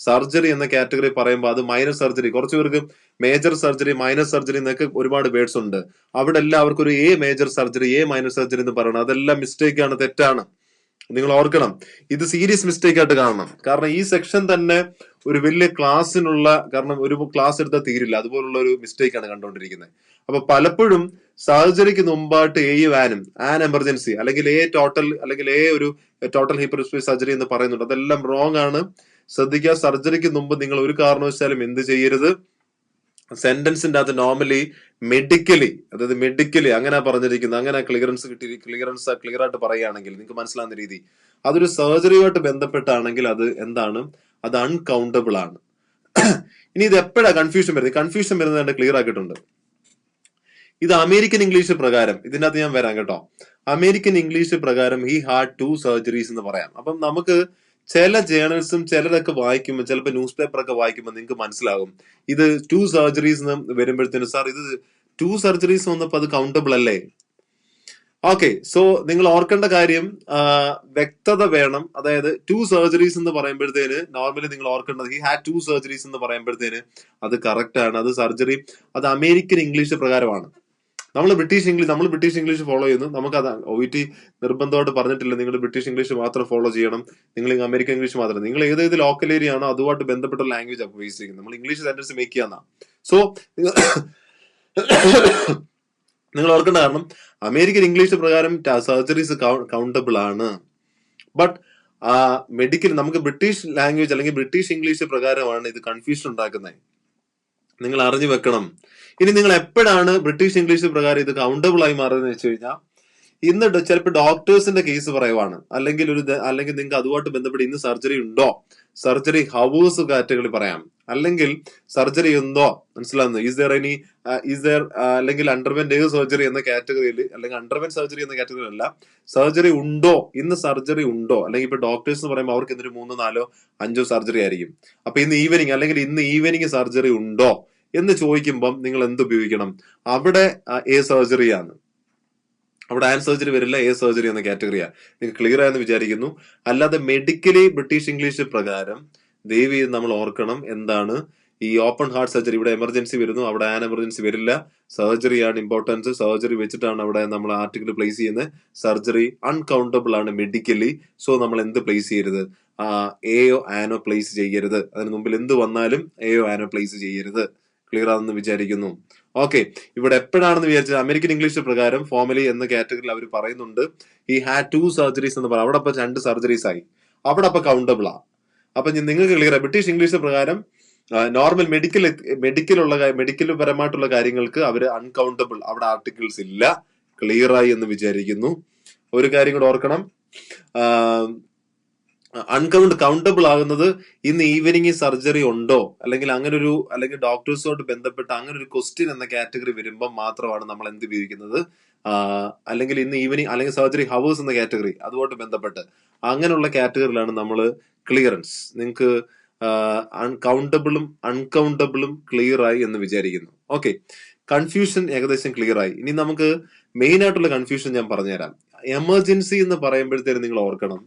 സർജറി എന്ന കാറ്റഗറി പറയുമ്പോൾ അത് മൈനർ സർജറി. കുറച്ചു പേർക്ക് മേജർ സർജറി മൈനർ സർജറി എന്നൊക്കെ ഒരുപാട് വേർഡ്സ് ഉണ്ട്. അവിടെ എല്ലാവർക്കും ഒരു A major surgery A minor surgery എന്ന് പറയണം. അതെല്ലാം മിസ്റ്റേക്ക് ആണ്, തെറ്റാണ്. നിങ്ങൾ ഓർക്കണം, ഇത് സീരിയസ് മിസ്റ്റേക്ക് ആയിട്ട് കാണണം. കാരണം ഈ സെക്ഷൻ തന്നെ ഒരു വലിയ ക്ലാസ്സിനുള്ള, കാരണം ഒരു ക്ലാസ് എടുത്താൽ തീരില്ല, അതുപോലുള്ള ഒരു മിസ്റ്റേക്ക് ആണ് കണ്ടുകൊണ്ടിരിക്കുന്നത്. അപ്പൊ പലപ്പോഴും സർജറിക്ക് മുമ്പായിട്ട് എയും ആനും ആൻ എമർജൻസി അല്ലെങ്കിൽ എ ടോട്ടൽ അല്ലെങ്കിൽ എ ഒരു ടോട്ടൽ ഹിപ്പ് റീപ്ലേസ്മെന്റ് സർജറി എന്ന് പറയുന്നുണ്ട്. അതെല്ലാം റോങ് ആണ്. ശ്രദ്ധിക്കുക, സർജറിക്ക് മുമ്പ് നിങ്ങൾ ഒരു കാരണവശാലും എന്ത് ചെയ്യരുത്, സെന്റൻസിന്റെ അകത്ത് നോർമലി മെഡിക്കലി, അതായത് മെഡിക്കലി അങ്ങനെ പറഞ്ഞിരിക്കുന്നത്, അങ്ങനെ ക്ലിയറൻസ് ക്ലിയർ ആയിട്ട് പറയുകയാണെങ്കിൽ നിങ്ങൾക്ക് മനസ്സിലാവുന്ന രീതി, അതൊരു സർജറിയുമായിട്ട് ബന്ധപ്പെട്ടാണെങ്കിൽ അത് എന്താണ്, അത് അൺകൗണ്ടബിൾ ആണ്. ഇനി ഇത് എപ്പോഴാണ് കൺഫ്യൂഷൻ വരുന്നത്? കൺഫ്യൂഷൻ വരുന്നത് ക്ലിയർ ആക്കിയിട്ടുണ്ട്. ഇത് അമേരിക്കൻ ഇംഗ്ലീഷ് പ്രകാരം, ഇതിന്റെ അകത്ത് ഞാൻ വരാം കേട്ടോ. അമേരിക്കൻ ഇംഗ്ലീഷ് പ്രകാരം ഹി ഹാഡ് 2 സർജറീസ് എന്ന് പറയാം. അപ്പം നമുക്ക് ചില ജേണൽസും ചിലരൊക്കെ വായിക്കുമ്പോൾ, ചിലപ്പോൾ ന്യൂസ് പേപ്പർ ഒക്കെ വായിക്കുമ്പോൾ നിങ്ങൾക്ക് മനസ്സിലാകും ഇത് 2 സർജറീസ് എന്ന് വരുമ്പോഴത്തേനും, സാർ ഇത് 2 സർജറീസ് വന്നപ്പോൾ അത് കൗണ്ടബിൾ അല്ലേ? ഓക്കെ, സോ നിങ്ങൾ ഓർക്കേണ്ട കാര്യം വ്യക്തത വേണം. അതായത് 2 സർജറീസ് എന്ന് പറയുമ്പോഴത്തേന് നോർമലി നിങ്ങൾ ഓർക്കേണ്ടത് ഹി ഹാഡ് 2 സർജറീസ് എന്ന് പറയുമ്പോഴത്തേന് അത് കറക്റ്റ് ആണ്. അത് സർജറി, അത് അമേരിക്കൻ ഇംഗ്ലീഷ് പ്രകാരമാണ്. നമ്മൾ ബ്രിട്ടീഷ് ഇംഗ്ലീഷ് ഫോളോ ചെയ്യുന്നു. നമുക്ക് അത് OET നിർബന്ധമായിട്ട് പറഞ്ഞിട്ടില്ല നിങ്ങൾ ബ്രിട്ടീഷ് ഇംഗ്ലീഷ് മാത്രം ഫോളോ ചെയ്യണം, നിങ്ങൾ അമേരിക്കൻ ഇംഗ്ലീഷ് മാത്രം. നിങ്ങൾ ഏത് ലോക്കൽ ഏരിയ ആണോ അതുമായിട്ട് ബന്ധപ്പെട്ട ലാംഗ്വേജ് ആണ് ഉപയോഗിച്ചിരിക്കുന്നത്. നമ്മൾ ഇംഗ്ലീഷ് സെന്റൻസ് മേക്ക് ചെയ്യാന്ന. സോ നിങ്ങൾ ഓർക്കേണ്ട കാരണം അമേരിക്കൻ ഇംഗ്ലീഷ് പ്രകാരം സർജറീസ് കൗണ്ടബിൾ ആണ്. ബട്ട് മെഡിക്കൽ നമുക്ക് ബ്രിട്ടീഷ് ലാംഗ്വേജ് അല്ലെങ്കിൽ ബ്രിട്ടീഷ് ഇംഗ്ലീഷ് പ്രകാരമാണ് ഇത് കൺഫ്യൂഷൻ ഉണ്ടാക്കുന്നത്. നിങ്ങൾ അറിഞ്ഞു വെക്കണം. ഇനി നിങ്ങൾ എപ്പോഴാണ് ബ്രിട്ടീഷ് ഇംഗ്ലീഷ് പ്രകാരം ഇത് കൗണ്ടബിൾ ആയി മാറുന്നത് വെച്ച് കഴിഞ്ഞാൽ, ഇന്ന് ചിലപ്പോൾ ഡോക്ടേഴ്സിന്റെ കേസ് പറയുവാണ്, അല്ലെങ്കിൽ നിങ്ങൾക്ക് അതുമായിട്ട് ബന്ധപ്പെട്ട് ഇന്ന് സർജറി ഉണ്ടോ, സർജറി ഹവേഴ്സ് കാറ്റഗറി പറയാം, അല്ലെങ്കിൽ സർജറി ഉണ്ടോ, മനസ്സിലാവുന്നു, ഈസ് ദർ അല്ലെങ്കിൽ അണ്ടർവെന്റ് സർജറി എന്ന കാറ്റഗറിയിൽ, അല്ലെങ്കിൽ അണ്ടർവെന്റ് സർജറി എന്ന കാറ്റഗറി അല്ല, സർജറി ഉണ്ടോ, ഇന്ന് സർജറി ഉണ്ടോ. അല്ലെങ്കിൽ ഇപ്പൊ ഡോക്ടേഴ്സ് എന്ന് പറയുമ്പോൾ അവർക്ക് ഇന്നൊരു 3, 4, 5 സർജറി ആയിരിക്കും. അപ്പൊ ഇന്ന് ഈവനിങ് അല്ലെങ്കിൽ ഇന്ന് ഈവനിങ് സർജറി ഉണ്ടോ എന്ന് ചോദിക്കുമ്പം നിങ്ങൾ എന്ത് ഉപയോഗിക്കണം? അവിടെ എ സർജറിയാണ്, അവിടെ ആൻ സർജറി വരില്ല, എ സർജറി എന്ന കാറ്റഗറിയാ. നിങ്ങൾക്ക് ക്ലിയർ ആയെന്ന് വിചാരിക്കുന്നു. അല്ലാതെ മെഡിക്കലി ബ്രിട്ടീഷ് ഇംഗ്ലീഷ് പ്രകാരം ദേവി നമ്മൾ ഓർക്കണം എന്താണ്, ഈ ഓപ്പൺ ഹാർട്ട് സർജറി ഇവിടെ എമർജൻസി വരുന്നു, അവിടെ ആൻ എമർജൻസി വരില്ല. സർജറിയാണ് ഇമ്പോർട്ടൻസ്. സർജറി വെച്ചിട്ടാണ് അവിടെ നമ്മൾ ആർട്ടിക്കിൾ പ്ലേസ് ചെയ്യുന്നത്. സർജറി അൺകൗണ്ടബിൾ ആണ് മെഡിക്കലി. സോ നമ്മൾ എന്ത് പ്ലേസ് ചെയ്യരുത്, എയോ ആനോ പ്ലേസ് ചെയ്യരുത്. അതിന് മുമ്പിൽ എന്ത് വന്നാലും എയോ ആനോ പ്ലേസ് ചെയ്യരുത്. ക്ലിയർ ആണെന്ന് വിചാരിക്കുന്നു. ഓക്കെ, ഇവിടെ എപ്പോഴാണെന്ന് വിചാരിച്ചത് അമേരിക്കൻ ഇംഗ്ലീഷ് പ്രകാരം ഫോർമലി എന്ന കാറ്റഗറിയിൽ അവർ പറയുന്നുണ്ട് ഹി ഹാഡ് 2 സർജറീസ് എന്ന് പറയാം. അവിടെ അപ്പൊ 2 സർജറീസ് ആയി, അവിടെ അപ്പൊ കൗണ്ടബിൾ ആ. അപ്പൊ നിങ്ങൾക്ക് ക്ലിയർ ആയി. ബ്രിട്ടീഷ് ഇംഗ്ലീഷ് പ്രകാരം നോർമൽ മെഡിക്കൽ പരമായിട്ടുള്ള കാര്യങ്ങൾക്ക് അവര് അൺകൗണ്ടബിൾ, അവിടെ ആർട്ടിക്കിൾസ് ഇല്ല. ക്ലിയർ ആയി എന്ന് വിചാരിക്കുന്നു. ഒരു കാര്യം കൂടെ ഓർക്കണം, കൗണ്ടബിൾ ആകുന്നത് ഇന്ന് ഈവനിങ് സർജറി ഉണ്ടോ, അല്ലെങ്കിൽ ഡോക്ടേഴ്സുമായിട്ട് ബന്ധപ്പെട്ട് അങ്ങനെ ഒരു ക്വസ്റ്റ്യൻ എന്ന കാറ്റഗറി വരുമ്പോൾ മാത്രമാണ് നമ്മൾ എന്ത് ഉപയോഗിക്കുന്നത്, അല്ലെങ്കിൽ ഇന്ന് ഈവനിങ് അല്ലെങ്കിൽ സർജറി ഹവേഴ്സ് എന്ന കാറ്റഗറി അതുമായിട്ട് ബന്ധപ്പെട്ട് അങ്ങനെയുള്ള കാറ്റഗറിയിലാണ് നമ്മൾ ക്ലിയറൻസ്. നിങ്ങൾക്ക് അൺകൗണ്ടബിളും ക്ലിയർ ആയി എന്ന് വിചാരിക്കുന്നു. ഓക്കെ, കൺഫ്യൂഷൻ ഏകദേശം ക്ലിയർ ആയി. ഇനി നമുക്ക് മെയിൻ ആയിട്ടുള്ള കൺഫ്യൂഷൻ ഞാൻ പറഞ്ഞുതരാം. എമർജൻസി എന്ന് പറയുമ്പോഴത്തേനും നിങ്ങൾ ഓർക്കണം,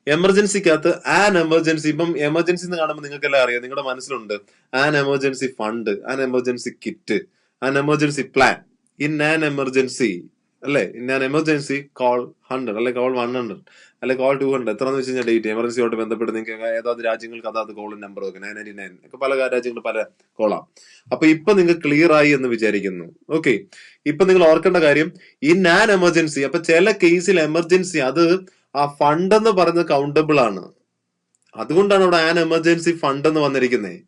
എമർജൻസിക്കകത്ത് ആൻ എമർജൻസി, ഇപ്പം എമർജൻസി എന്ന് കാണുമ്പോൾ നിങ്ങൾക്കെല്ലാം അറിയാം, നിങ്ങളുടെ മനസ്സിലുണ്ട് an emergency fund, an emergency kit, an emergency plan. In an emergency അല്ലെ, ഇൻ ആൻ എമർജൻസി കോൾ 100 അല്ലെ കോൾ 100 അല്ലെ കോൾ 200 എത്ര എന്ന് വെച്ച് കഴിഞ്ഞാൽ ഡേറ്റ് എമർജൻസിയോട്ട് ബന്ധപ്പെട്ട് നിങ്ങൾക്ക് ഏതാത് രാജ്യങ്ങൾക്ക് അതാത് കോൾ നമ്പർ വെക്കും 999 ഒക്കെ പല രാജ്യങ്ങൾ പല കോളാം. അപ്പൊ ഇപ്പൊ നിങ്ങൾക്ക് ക്ലിയർ ആയി എന്ന് വിചാരിക്കുന്നു. ഓക്കെ, ഇപ്പൊ നിങ്ങൾ ഓർക്കേണ്ട കാര്യം ഇൻ ആൻ എമർജൻസി. അപ്പൊ ചില കേസിൽ എമർജൻസി അത് ആ ഫണ്ട് എന്ന് പറയുന്നത് കൗണ്ടബിൾ ആണ്. അതുകൊണ്ടാണ് അവിടെ ആൻ എമർജൻസി ഫണ്ട് എന്ന് വന്നിരിക്കുന്നത്.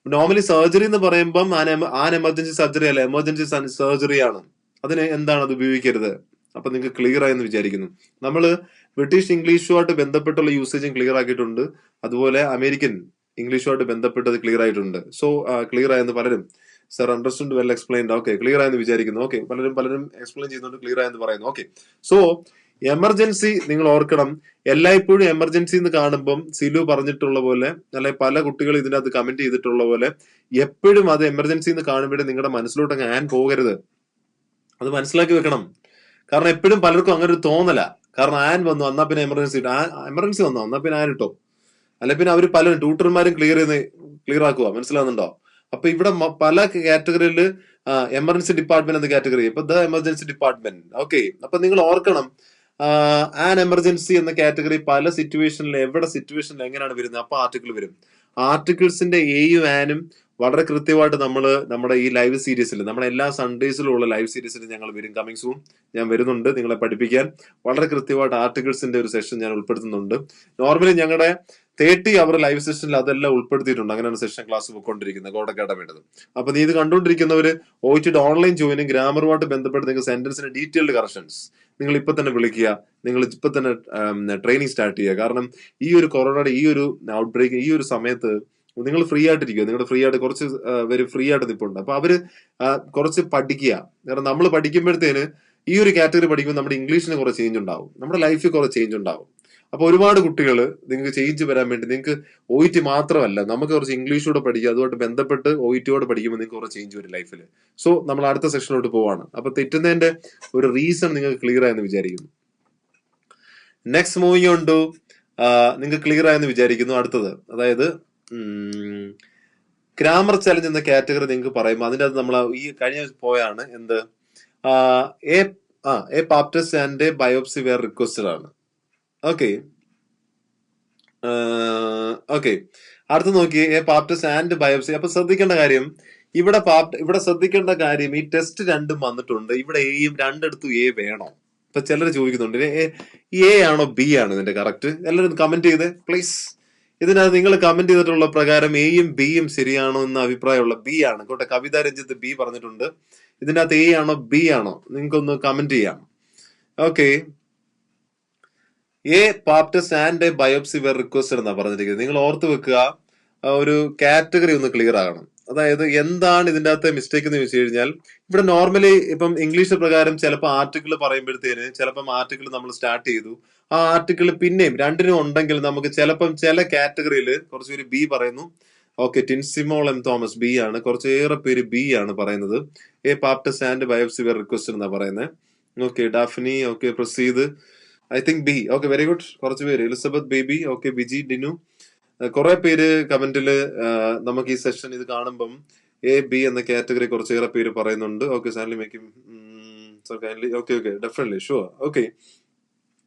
നോർമലി സർജറി എന്ന് പറയുമ്പോൾ ആൻ എമർജൻസി സർജറി അല്ല, എമർജൻസി സർജറി ആണ്. അതിന് എന്താണ് അത് ഉപയോഗിക്കരുത്. അപ്പൊ നിങ്ങൾക്ക് ക്ലിയർ ആയെന്ന് വിചാരിക്കുന്നു. നമ്മള് ബ്രിട്ടീഷ് ഇംഗ്ലീഷുമായിട്ട് ബന്ധപ്പെട്ടുള്ള യൂസേജും ക്ലിയർ ആക്കിയിട്ടുണ്ട്, അതുപോലെ അമേരിക്കൻ ഇംഗ്ലീഷുമായിട്ട് ബന്ധപ്പെട്ട് അത് ക്ലിയർ ആയിട്ടുണ്ട്. സോ ക്ലിയർ ആയെന്ന് പലരും sir understood well explained. Okay, clear ആയെന്ന് വിചാരിക്കുന്നു. ഓക്കെ, പലരും എക്സ്പ്ലെയിൻ ചെയ്യുന്നുണ്ട്, ക്ലിയർ ആയെന്ന് പറയുന്നു. ഓക്കെ, സോ എമർജൻസി നിങ്ങൾ ഓർക്കണം, എല്ലായ്പ്പോഴും എമർജൻസി എന്ന് കാണുമ്പം സിലു പറഞ്ഞിട്ടുള്ള പോലെ അല്ലെ പല കുട്ടികൾ ഇതിനകത്ത് കമന്റ് ചെയ്തിട്ടുള്ള പോലെ എപ്പോഴും അത് എമർജൻസി എന്ന് കാണുമ്പോഴേ നിങ്ങളുടെ മനസ്സിലോട്ട് ആൻ പോകരുത്. അത് മനസ്സിലാക്കി വെക്കണം. കാരണം എപ്പോഴും പലർക്കും അങ്ങനെ ഒരു തോന്നല. കാരണം ആൻ വന്നു എന്നാ പിന്നെ എമർജൻസി വന്നു എന്നാ പിന്നെ ആൻ ഇട്ടോ, അല്ലെ പിന്നെ അവര് പലരും ട്യൂട്ടർമാരും ക്ലിയർ ആക്കുക. മനസ്സിലാവുന്നുണ്ടോ? അപ്പൊ ഇവിടെ പല കാറ്റഗറിയിൽ എമർജൻസി ഡിപ്പാർട്ട്മെന്റ് എന്ന കാറ്റഗറി, ഇപ്പൊ ദ എമർജൻസി ഡിപ്പാർട്ട്മെന്റ്. ഓക്കെ, അപ്പൊ നിങ്ങൾ ഓർക്കണം ആൻ എമർജൻസി എന്ന കാറ്റഗറി പല സിറ്റുവേഷനിൽ എവിടെ സിറ്റുവേഷനിൽ എങ്ങനെയാണ് വരുന്നത് അപ്പൊ ആർട്ടിക്കിൾ വരും. ആർട്ടിക്കിൾസിന്റെ എയും ആനും വളരെ കൃത്യമായിട്ട് നമ്മുടെ ഈ ലൈവ് സീരീസിൽ നമ്മുടെ എല്ലാ സൺഡേസിലും ഉള്ള ലൈവ് സീരീസിൽ ഞങ്ങൾ വരും. കമ്മിങ് സൂൺ ഞാൻ വരുന്നുണ്ട് നിങ്ങളെ പഠിപ്പിക്കാൻ. വളരെ കൃത്യമായിട്ട് ആർട്ടിക്കിൾസിന്റെ ഒരു സെഷൻ ഞാൻ ഉൾപ്പെടുത്തുന്നുണ്ട്. നോർമലി ഞങ്ങളുടെ 30 അവർ ലൈവ് സെഷനിൽ അതെല്ലാം ഉൾപ്പെടുത്തിയിട്ടുണ്ട്. അങ്ങനെയാണ് സെഷൻ ക്ലാസ് പോയിക്കൊണ്ടിരിക്കുന്നത് ഗോഡ് അക്കാഡമിയുടേത്. അപ്പൊ നീ ഇത് കണ്ടുകൊണ്ടിരിക്കുന്നവര് OET ഓൺലൈൻ ജോയിനും ഗ്രാമറുമായിട്ട് ബന്ധപ്പെട്ട് നിങ്ങൾക്ക് സെന്റൻസിന്റെ ഡീറ്റെയിൽഡ് കറക്ഷൻസ് നിങ്ങൾ ഇപ്പൊ തന്നെ വിളിക്കുക. നിങ്ങൾ ഇപ്പൊ തന്നെ ട്രെയിനിങ് സ്റ്റാർട്ട് ചെയ്യുക. കാരണം ഈ ഒരു കൊറോണയുടെ ഈ ഒരു ഔട്ട് ബ്രേക്ക് ഈ ഒരു സമയത്ത് നിങ്ങൾ ഫ്രീ ആയിട്ടിരിക്കുക. നിങ്ങളുടെ ഫ്രീ ആയിട്ട് കുറച്ച് പേര് ഫ്രീ ആയിട്ട് നിൽപ്പുണ്ട്. അപ്പൊ അവര് കുറച്ച് പഠിക്കുക. കാരണം നമ്മൾ പഠിക്കുമ്പോഴത്തേന് ഈ ഒരു കാറ്റഗറി പഠിക്കുമ്പോൾ നമ്മുടെ ഇംഗ്ലീഷിന് കുറെ ചേഞ്ച് ഉണ്ടാവും, നമ്മുടെ ലൈഫിൽ കുറെ ചേഞ്ച് ഉണ്ടാവും. അപ്പൊ ഒരുപാട് കുട്ടികൾ നിങ്ങൾക്ക് ചേഞ്ച് വരാൻ വേണ്ടി നിങ്ങൾക്ക് OET മാത്രമല്ല നമുക്ക് കുറച്ച് ഇംഗ്ലീഷോടെ പഠിക്കുക. അതുമായിട്ട് ബന്ധപ്പെട്ട് OET പഠിക്കുമ്പോൾ നിങ്ങൾക്ക് കുറച്ച് ചേഞ്ച് വരും ലൈഫിൽ. സോ നമ്മൾ അടുത്ത സെഷനിലോട്ട് പോവാണ്. അപ്പൊ തെറ്റുന്നതിന്റെ ഒരു റീസൺ നിങ്ങൾക്ക് ക്ലിയർ ആയെന്ന് വിചാരിക്കുന്നു. നെക്സ്റ്റ് മൂവിങ് ഓൺ ടു നിങ്ങൾക്ക് ക്ലിയർ ആയെന്ന് വിചാരിക്കുന്നു. അടുത്തത് അതായത് ഗ്രാമർ ചലഞ്ച് എന്ന കാറ്റഗറി നിങ്ങൾക്ക് പറയുമ്പോൾ അതിൻ്റെ അത് നമ്മൾ ഈ കഴിഞ്ഞ പോയാണ് എന്ത് a Pap test and a biopsy were requested ആണ്. ഓക്കെ ഓക്കെ, അടുത്ത് നോക്കി a Pap test and biopsy. അപ്പൊ ശ്രദ്ധിക്കേണ്ട കാര്യം ഇവിടെ ശ്രദ്ധിക്കേണ്ട കാര്യം ഈ ടെസ്റ്റ് രണ്ടും വന്നിട്ടുണ്ട്. ഇവിടെ എയും രണ്ടിടത്തും എ വേണോ? ഇപ്പൊ ചിലർ ചോദിക്കുന്നുണ്ട് എ ആണോ ബി ആണോ ഇതിന്റെ കറക്റ്റ്? എല്ലാവരും കമന്റ് ചെയ്ത് പ്ലീസ്. ഇതിനകത്ത് നിങ്ങൾ കമന്റ് ചെയ്തിട്ടുള്ള പ്രകാരം എയും ബിയും ശരിയാണോ എന്ന അഭിപ്രായമുള്ള ബി ആണ്. കോട്ടെ കവിത രഞ്ജിത്ത് ബി പറഞ്ഞിട്ടുണ്ട്. ഇതിനകത്ത് എ ആണോ ബി ആണോ നിങ്ങൾക്കൊന്ന് കമന്റ് ചെയ്യാം. Okay, a Pap test and a biopsy were requested എന്നാ പറഞ്ഞിരിക്കുന്നത്. നിങ്ങൾ ഓർത്ത് വെക്കുക, ഒരു കാറ്റഗറി ഒന്ന് ക്ലിയർ ആകണം. അതായത് എന്താണ് ഇതിന്റെ അകത്തെ മിസ്റ്റേക്ക് എന്ന് ചോദിച്ചു കഴിഞ്ഞാൽ ഇവിടെ നോർമലി ഇപ്പം ഇംഗ്ലീഷ് പ്രകാരം ചിലപ്പോൾ ആർട്ടിക്കിൾ പറയുമ്പോഴത്തേന് ചിലപ്പം ആർട്ടിക്കിൾ നമ്മൾ സ്റ്റാർട്ട് ചെയ്തു, ആ ആർട്ടിക്കിൾ പിന്നെയും രണ്ടിനും ഉണ്ടെങ്കിൽ നമുക്ക് ചിലപ്പം ചില കാറ്റഗറിയിൽ കുറച്ചുപേര് ബി പറയുന്നു. Okay, Tincymol M Thomas B ആണ്, കുറച്ചേറെ പേര് ബി ആണ് പറയുന്നത്. A Pap test and biopsy were requested എന്നാ പറയുന്നത്. Okay, Daphne okay, Praseed I think B. Okay, very good. കുറച്ച് പേര് Elizabeth Baby okay, Biji Dinu കുറെ പേര് കമന്റില് നമുക്ക് ഈ സെഷൻ ഇത് കാണുമ്പം എ ബി എന്ന കാറ്റഗറി കുറച്ചേറെ പേര് പറയുന്നുണ്ട്. Okay, Sanly making okay okay definitely sure. Okay,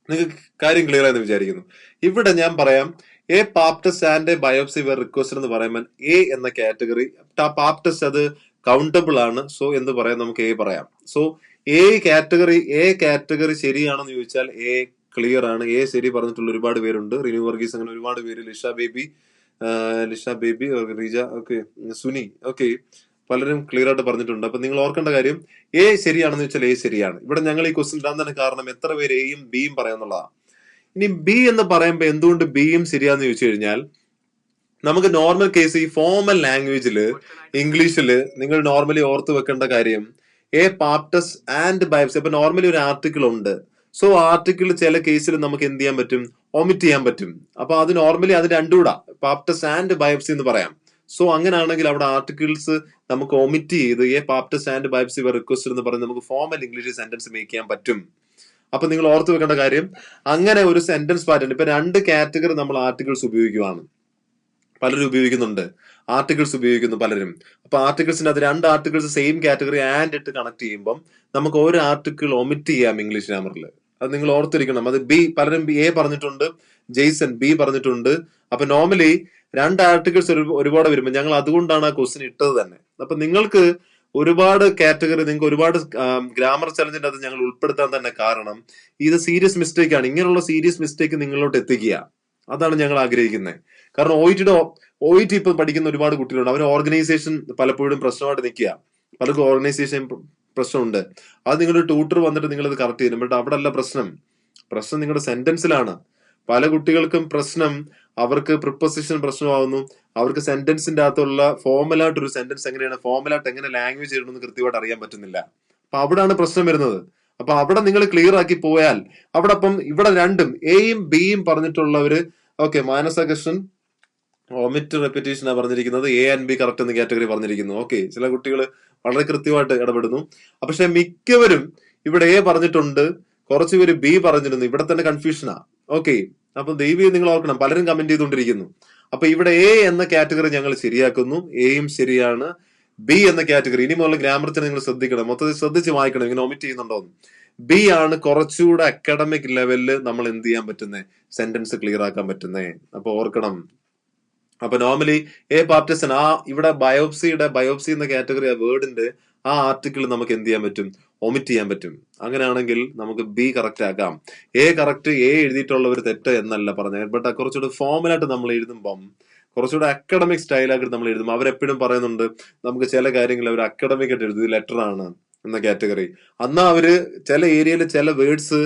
നിങ്ങൾക്ക് കാര്യം ക്ലിയർ ആയെന്ന് വിചാരിക്കുന്നു. ഇവിടെ ഞാൻ പറയാം a Pap test and a biopsy were requested എന്ന് പറയുമ്പോൾ എ എന്ന കാറ്റഗറി പാപ് ടെസ്റ്റ് അത് കൗണ്ടബിൾ ആണ്. സോ എന്ന് പറയാം, നമുക്ക് എ പറയാം. സോ എ കാറ്റഗറി ശരിയാണെന്ന് ചോദിച്ചാൽ എ ക്ലിയർ ആണ്. എ ശരി പറഞ്ഞിട്ടുള്ള ഒരുപാട് പേരുണ്ട്. റിനു വർഗീസ്, അങ്ങനെ ഒരുപാട് പേര്, Lisha baby Reeja okay, Suni okay, പലരും ക്ലിയർ ആയിട്ട് പറഞ്ഞിട്ടുണ്ട്. അപ്പൊ നിങ്ങൾ ഓർക്കേണ്ട കാര്യം എ ശരിയാണെന്ന് വെച്ചാൽ എ ശരിയാണ്. ഇവിടെ ഞങ്ങൾ ഈ ക്വസ്റ്റ്യൻ ഇടാൻ തന്നെ കാരണം എത്ര പേര് എയും ബിയും പറയാന്നുള്ളതാണ്. ഇനി ബി എന്ന് പറയുമ്പോൾ എന്തുകൊണ്ട് ബിയും ശരിയാന്ന് ചോദിച്ചു കഴിഞ്ഞാൽ നമുക്ക് നോർമൽ കേസ് ഈ ഫോർമൽ ലാംഗ്വേജില് ഇംഗ്ലീഷില് നിങ്ങൾ നോർമലി ഓർത്ത് വെക്കേണ്ട കാര്യം A Pap test and biopsy. അപ്പൊ നോർമലി ഒരു ആർട്ടിക്കിൾ ഉണ്ട്. സോ ആർട്ടിക്കിൾ ചില കേസിൽ നമുക്ക് എന്ത് ചെയ്യാൻ പറ്റും, ഒമിറ്റ് ചെയ്യാൻ പറ്റും. അപ്പൊ അത് നോർമലി അത് രണ്ടുകൂടാ പാപ് ടെസ്റ്റ് ആൻഡ് ബയോപ്സി എന്ന് പറയാം. സോ അങ്ങനെയാണെങ്കിൽ അവിടെ ആർട്ടിക്കിൾസ് നമുക്ക് ഒമിറ്റ് ചെയ്ത് a Pap test and biopsy were requested എന്ന് പറഞ്ഞ് നമുക്ക് ഫോർമൽ ഇംഗ്ലീഷ് സെന്റൻസ് മേക്ക് ചെയ്യാൻ പറ്റും. അപ്പൊ നിങ്ങൾ ഓർത്ത് വെക്കേണ്ട കാര്യം അങ്ങനെ ഒരു സെന്റൻസ് പാറ്റേൺ ഇപ്പൊ രണ്ട് കാറ്റഗറി നമ്മൾ ആർട്ടിക്കിൾസ് ഉപയോഗിക്കുകയാണ്. പലരും ഉപയോഗിക്കുന്നുണ്ട്. ആർട്ടിക്കിൾസ് ഉപയോഗിക്കുന്നു പലരും. അപ്പൊ ആർട്ടിക്കിൾസിന്റെ അത് 2 ആർട്ടിക്കിൾസ് സെയിം കാറ്റഗറി ആൻഡ് ഇട്ട് കണക്ട് ചെയ്യുമ്പോൾ നമുക്ക് ഒരു ആർട്ടിക്കിൾ ഒമിറ്റ് ചെയ്യാം ഇംഗ്ലീഷ് ഗ്രാമറിൽ. അത് നിങ്ങൾ ഓർത്തിരിക്കണം. അത് ബി, പലരും എ പറഞ്ഞിട്ടുണ്ട്, ജെയ്സൺ ബി പറഞ്ഞിട്ടുണ്ട്. അപ്പൊ നോർമലി 2 ആർട്ടിക്കിൾസ് ഒരുപാട് വരുമ്പോൾ ഞങ്ങൾ അതുകൊണ്ടാണ് ആ ക്വസ്റ്റ്യൻ ഇട്ടത് തന്നെ. അപ്പൊ നിങ്ങൾക്ക് ഒരുപാട് കാറ്റഗറി, നിങ്ങൾക്ക് ഒരുപാട് ഗ്രാമർ ചലഞ്ചിന്റെ അത് ഞങ്ങൾ ഉൾപ്പെടുത്താൻ തന്നെ കാരണം ഇത് സീരിയസ് മിസ്റ്റേക്ക് ആണ്. ഇങ്ങനെയുള്ള സീരിയസ് മിസ്റ്റേക്ക് നിങ്ങളിലോട്ട് എത്തിക്കുക, അതാണ് ഞങ്ങൾ ആഗ്രഹിക്കുന്നത്. കാരണം OET ഇപ്പൊ പഠിക്കുന്ന ഒരുപാട് കുട്ടികളുണ്ട്. അവർ ഓർഗനൈസേഷൻ പലപ്പോഴും പ്രശ്നമായിട്ട് നിൽക്കുക. പലർക്കും ഓർഗനൈസേഷൻ പ്രശ്നമുണ്ട്. അത് നിങ്ങളുടെ ട്യൂട്ടർ വന്നിട്ട് നിങ്ങളത് കറക്റ്റ് ചെയ്യും. ബട്ട് അവിടെ അല്ല പ്രശ്നം നിങ്ങളുടെ സെന്റൻസിലാണ്. പല കുട്ടികൾക്കും പ്രശ്നം അവർക്ക് പ്രിപ്പോസിഷൻ പ്രശ്നമാവുന്നു. അവർക്ക് സെന്റൻസിന്റെ അകത്തുള്ള ഫോർമലായിട്ട് ഒരു സെന്റൻസ് എങ്ങനെയാണ്, ഫോർമലായിട്ട് എങ്ങനെ ലാംഗ്വേജ് ചെയ്യണമെന്ന് കൃത്യമായിട്ട് അറിയാൻ പറ്റുന്നില്ല. അപ്പൊ അവിടാണ് പ്രശ്നം വരുന്നത്. അപ്പൊ അവിടെ നിങ്ങൾ ക്ലിയർ ആക്കി പോയാൽ അവിടെ അപ്പം ഇവിടെ രണ്ടും എയും ബിയും പറഞ്ഞിട്ടുള്ളവര് ഓക്കെ. മാനസ കൃഷ്ണൻ ഒമിറ്റ് റെപ്പിറ്റേഷനാണ് പറഞ്ഞിരിക്കുന്നത്. എ ആൻഡ് ബി കറക്റ്റ് എന്ന് കാറ്റഗറി പറഞ്ഞിരിക്കുന്നു. ഓക്കെ, ചില കുട്ടികൾ വളരെ കൃത്യമായിട്ട് ഇടപെടുന്നു. പക്ഷെ മിക്കവരും ഇവിടെ എ പറഞ്ഞിട്ടുണ്ട്, കുറച്ചുപേര് ബി പറഞ്ഞിരുന്നു. ഇവിടെ തന്നെ കൺഫ്യൂഷനാ. ഓക്കെ, അപ്പൊ ദൈവം നിങ്ങൾ ഓർക്കണം, പലരും കമന്റ് ചെയ്തുകൊണ്ടിരിക്കുന്നു. അപ്പൊ ഇവിടെ എ എന്ന കാറ്റഗറി ഞങ്ങൾ ശരിയാക്കുന്നു, എയും ശരിയാണ്. ബി എന്ന കാറ്റഗറി ഇനി മുതൽ ഗ്രാമറിന് നിങ്ങൾ ശ്രദ്ധിക്കണം, മൊത്തത്തിൽ ശ്രദ്ധിച്ച് വായിക്കണം, ഇങ്ങനെ ഒമിറ്റ് ചെയ്യുന്നുണ്ടോന്ന്. ബി ആണ് കുറച്ചുകൂടെ അക്കാഡമിക് ലെവലില് നമ്മൾ എന്ത് ചെയ്യാൻ പറ്റുന്നേ, സെന്റൻസ് ക്ലിയർ ആക്കാൻ പറ്റുന്നേ. അപ്പൊ ഓർക്കണം. അപ്പൊ നോർമലി എ പാർട്ടിസൺ, ആ ഇവിടെ ബയോപ്സി എന്ന കാറ്റഗറി ആ വേർഡിന്റെ ആ ആർട്ടിക്കിൾ നമുക്ക് എന്ത് ചെയ്യാൻ പറ്റും, ഒമിറ്റ് ചെയ്യാൻ പറ്റും. അങ്ങനെയാണെങ്കിൽ നമുക്ക് ബി കറക്റ്റ് ആക്കാം. എ കറക്റ്റ്, എ എഴുതിയിട്ടുള്ളവർ തെറ്റ് എന്നല്ല പറഞ്ഞത്. ബട്ട് കുറച്ചുകൂടെ ഫോർമലായിട്ട് നമ്മൾ എഴുതുമ്പം, കുറച്ചുകൂടെ അക്കാഡമിക് സ്റ്റൈലായിട്ട് നമ്മൾ എഴുതുമ്പോൾ അവരെപ്പോഴും പറയുന്നുണ്ട് നമുക്ക് ചില കാര്യങ്ങൾ അവർ അക്കാഡമിക് ആയിട്ട് എഴുതി ലെറ്റർ ആണ് എന്ന കാറ്റഗറി. അന്നാ അവര് ചില ഏരിയയിൽ ചില വേർഡ്സ്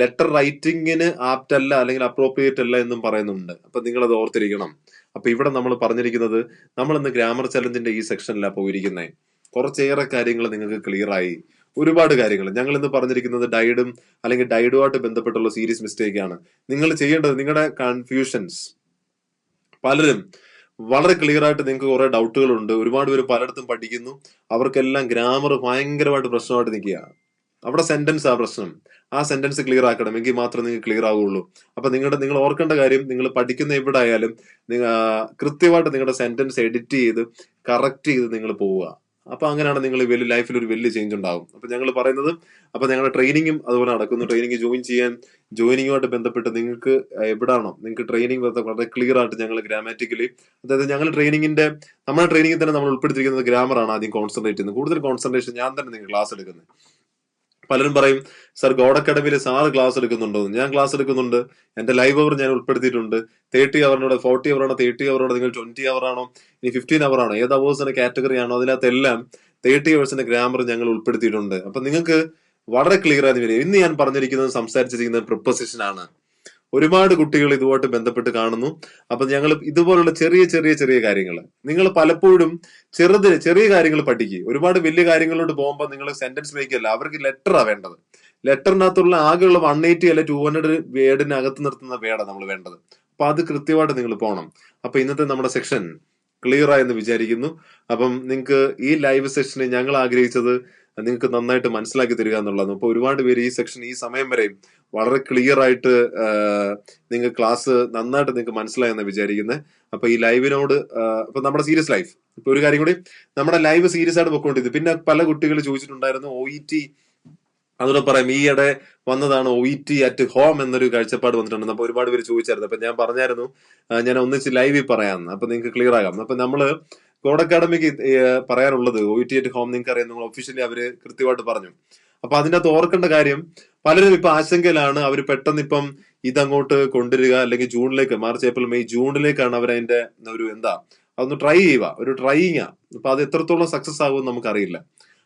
ലെറ്റർ റൈറ്റിങ്ങിന് ആപ്റ്റ് അല്ല അല്ലെങ്കിൽ അപ്രോപ്രിയേറ്റ് അല്ല എന്നും പറയുന്നുണ്ട്. അപ്പൊ നിങ്ങൾ അത് ഓർത്തിരിക്കണം. അപ്പൊ ഇവിടെ നമ്മൾ പറഞ്ഞിരിക്കുന്നത്, നമ്മൾ ഇന്ന് ഗ്രാമർ ചലഞ്ചിന്റെ ഈ സെക്ഷനിലാണ് പോയിരിക്കുന്നത്. കുറച്ചേറെ കാര്യങ്ങൾ നിങ്ങൾക്ക് ക്ലിയർ ആയി. ഒരുപാട് കാര്യങ്ങൾ ഞങ്ങൾ ഇന്ന് പറഞ്ഞിരിക്കുന്നത് ഡൈഡും അല്ലെങ്കിൽ ഡൈഡുമായിട്ട് ബന്ധപ്പെട്ടുള്ള സീരിയസ് മിസ്റ്റേക്ക് ആണ്. നിങ്ങൾ ചെയ്യേണ്ടത്, നിങ്ങളുടെ കൺഫ്യൂഷൻസ് പലരും വളരെ ക്ലിയർ ആയിട്ട് നിങ്ങൾക്ക് കുറെ ഡൗട്ടുകൾ ഉണ്ട്. ഒരുപാട് പേര് പലയിടത്തും പഠിക്കുന്നു, അവർക്കെല്ലാം ഗ്രാമർ ഭയങ്കരമായിട്ട് പ്രശ്നമായിട്ട് നിൽക്കുക. അവിടെ സെന്റൻസ് ആ പ്രശ്നം. ആ സെന്റൻസ് ക്ലിയർ ആക്കണം, എങ്കിൽ മാത്രമേ നിങ്ങൾക്ക് ക്ലിയർ ആവുള്ളൂ. അപ്പൊ നിങ്ങൾ ഓർക്കേണ്ട കാര്യം, നിങ്ങൾ പഠിക്കുന്ന എവിടെ ആയാലും കൃത്യമായിട്ട് നിങ്ങളുടെ സെന്റൻസ് എഡിറ്റ് ചെയ്ത് കറക്റ്റ് ചെയ്ത് നിങ്ങൾ പോവുക. അപ്പൊ അങ്ങനെയാണ് നിങ്ങൾ വലിയ ലൈഫിൽ ഒരു വലിയ ചേഞ്ച് ഉണ്ടാവും. അപ്പൊ ഞങ്ങൾ പറയുന്നത്, അപ്പൊ ഞങ്ങളുടെ ട്രെയിനിങ്ങും അതുപോലെ നടക്കുന്നു. ട്രെയിനിങ് ജോയിനിങ്ങുമായിട്ട് ബന്ധപ്പെട്ട് നിങ്ങൾക്ക് എവിടാണോ നിങ്ങൾക്ക് ട്രെയിനിങ് വളരെ ക്ലിയർ ആയിട്ട് ഞങ്ങൾ ഗ്രാമാറ്റിക്കലി, അതായത് നമ്മുടെ ട്രെയിനിങ്ങിൽ തന്നെ നമ്മൾ ഉൾപ്പെടുത്തിയിരിക്കുന്നത് ഗ്രാമറാണ് ആദ്യം കോൺസെൻട്രേറ്റ് ചെയ്യുന്നത്. കൂടുതൽ കോൺസെൻട്രേഷൻ ഞാൻ തന്നെ നിങ്ങൾ ക്ലാസ് എടുക്കുന്നത്. പലരും പറയും സർ ഗോഡ് അക്കാഡമിയിൽ സാറ് ക്ലാസ് എടുക്കുന്നുണ്ടോ? ഞാൻ ക്ലാസ് എടുക്കുന്നുണ്ട്. എന്റെ ലൈവ് അവർ ഞാൻ ഉൾപ്പെടുത്തിയിട്ടുണ്ട്. 30 അവറിനോട് 40 അവറാണോ, 30 അവറോടെ നിങ്ങൾ 20 അവറാണോ, ഇനി 15 അവറാണോ, ഏത് അവേഴ്സിന്റെ കാറ്റഗറി ആണോ, അതിനകത്തെല്ലാം 30 അവേഴ്സിന്റെ ഗ്രാമർ ഞങ്ങൾ ഉൾപ്പെടുത്തിയിട്ടുണ്ട്. അപ്പൊ നിങ്ങൾക്ക് വളരെ ക്ലിയർ ആയി വരും. ഇന്ന് ഞാൻ പറഞ്ഞിരിക്കുന്നത്, സംസാരിച്ചിരിക്കുന്നത് പ്രിപ്പോസിഷൻ ആണ്. ഒരുപാട് കുട്ടികൾ ഇതുമായിട്ട് ബന്ധപ്പെട്ട് കാണുന്നു. അപ്പൊ ഞങ്ങൾ ഇതുപോലുള്ള ചെറിയ ചെറിയ ചെറിയ കാര്യങ്ങൾ, നിങ്ങൾ പലപ്പോഴും ചെറിയ കാര്യങ്ങൾ പഠിക്കുക. ഒരുപാട് വലിയ കാര്യങ്ങളോട് പോകുമ്പോൾ നിങ്ങൾ സെന്റൻസ് മേക്കല്ല, അവർക്ക് ലെറ്ററാ വേണ്ടത്. ലെറ്ററിനകത്തുള്ള ആകെയുള്ള 180 അല്ലെ 200 വേർഡിനകത്ത് നിർത്തുന്ന വേർഡാണ് നമ്മൾ വേണ്ടത്. അപ്പൊ അത് കൃത്യമായിട്ട് നിങ്ങൾ പോകണം. അപ്പൊ ഇന്നത്തെ നമ്മുടെ സെക്ഷൻ ക്ലിയർ ആയെന്ന് വിചാരിക്കുന്നു. അപ്പം നിങ്ങൾക്ക് ഈ ലൈവ് സെഷന് ഞങ്ങൾ ആഗ്രഹിച്ചത് നിങ്ങൾക്ക് നന്നായിട്ട് മനസ്സിലാക്കി തരിക എന്നുള്ളതാണ്. അപ്പൊ ഒരുപാട് പേര് ഈ സെക്ഷൻ ഈ സമയം വരെയും വളരെ ക്ലിയർ ആയിട്ട് നിങ്ങൾ ക്ലാസ് നന്നായിട്ട് നിങ്ങൾക്ക് മനസ്സിലായെന്ന് വിചാരിക്കുന്നത്. അപ്പൊ ഈ ലൈവിനോട് ഇപ്പൊ നമ്മുടെ സീരിയസ് ലൈഫ്, ഇപ്പൊ ഒരു കാര്യം കൂടി, നമ്മുടെ ലൈവ് സീരിയസ് ആയിട്ട് പൊക്കോണ്ടിരുന്നു. പിന്നെ പല കുട്ടികൾ ചോദിച്ചിട്ടുണ്ടായിരുന്നു OET, അതുകൂടെ പറയാം, ഈയിടെ വന്നതാണ് OET അറ്റ് ഹോം എന്നൊരു കാഴ്ചപ്പാട് വന്നിട്ടുണ്ട്. അപ്പൊ ഒരുപാട് പേര് ചോദിച്ചായിരുന്നു. അപ്പൊ ഞാൻ പറഞ്ഞായിരുന്നു ഞാൻ ഒന്നിച്ച് ലൈവിൽ പറയാം, അപ്പൊ നിങ്ങൾക്ക് ക്ലിയർ ആകാം. അപ്പൊ നമ്മള് ഗോഡ് അക്കാഡമിക്ക് പറയാനുള്ളത് OET അറ്റ് ഹോം നിങ്ങൾക്ക് അറിയാം, നിങ്ങൾ ഒഫീഷ്യലി അവര് കൃത്യമായിട്ട് പറഞ്ഞു. അപ്പൊ അതിന്റെ അകത്ത് ഓർക്കേണ്ട കാര്യം, പലരും ഇപ്പൊ ആശങ്കയിലാണ്. അവർ പെട്ടെന്ന് ഇപ്പം ഇതങ്ങോട്ട് കൊണ്ടുവരിക, അല്ലെങ്കിൽ ജൂണിലേക്ക്, മാർച്ച് ഏപ്രിൽ മെയ് ജൂണിലേക്കാണ് അവർ അതിന്റെ ഒരു അതൊന്ന് ട്രൈ ചെയ്യുക, ഒരു ട്രൈയിങ്ങാ. അപ്പൊ അത് എത്രത്തോളം സക്സസ് ആകുമെന്ന് നമുക്കറിയില്ല.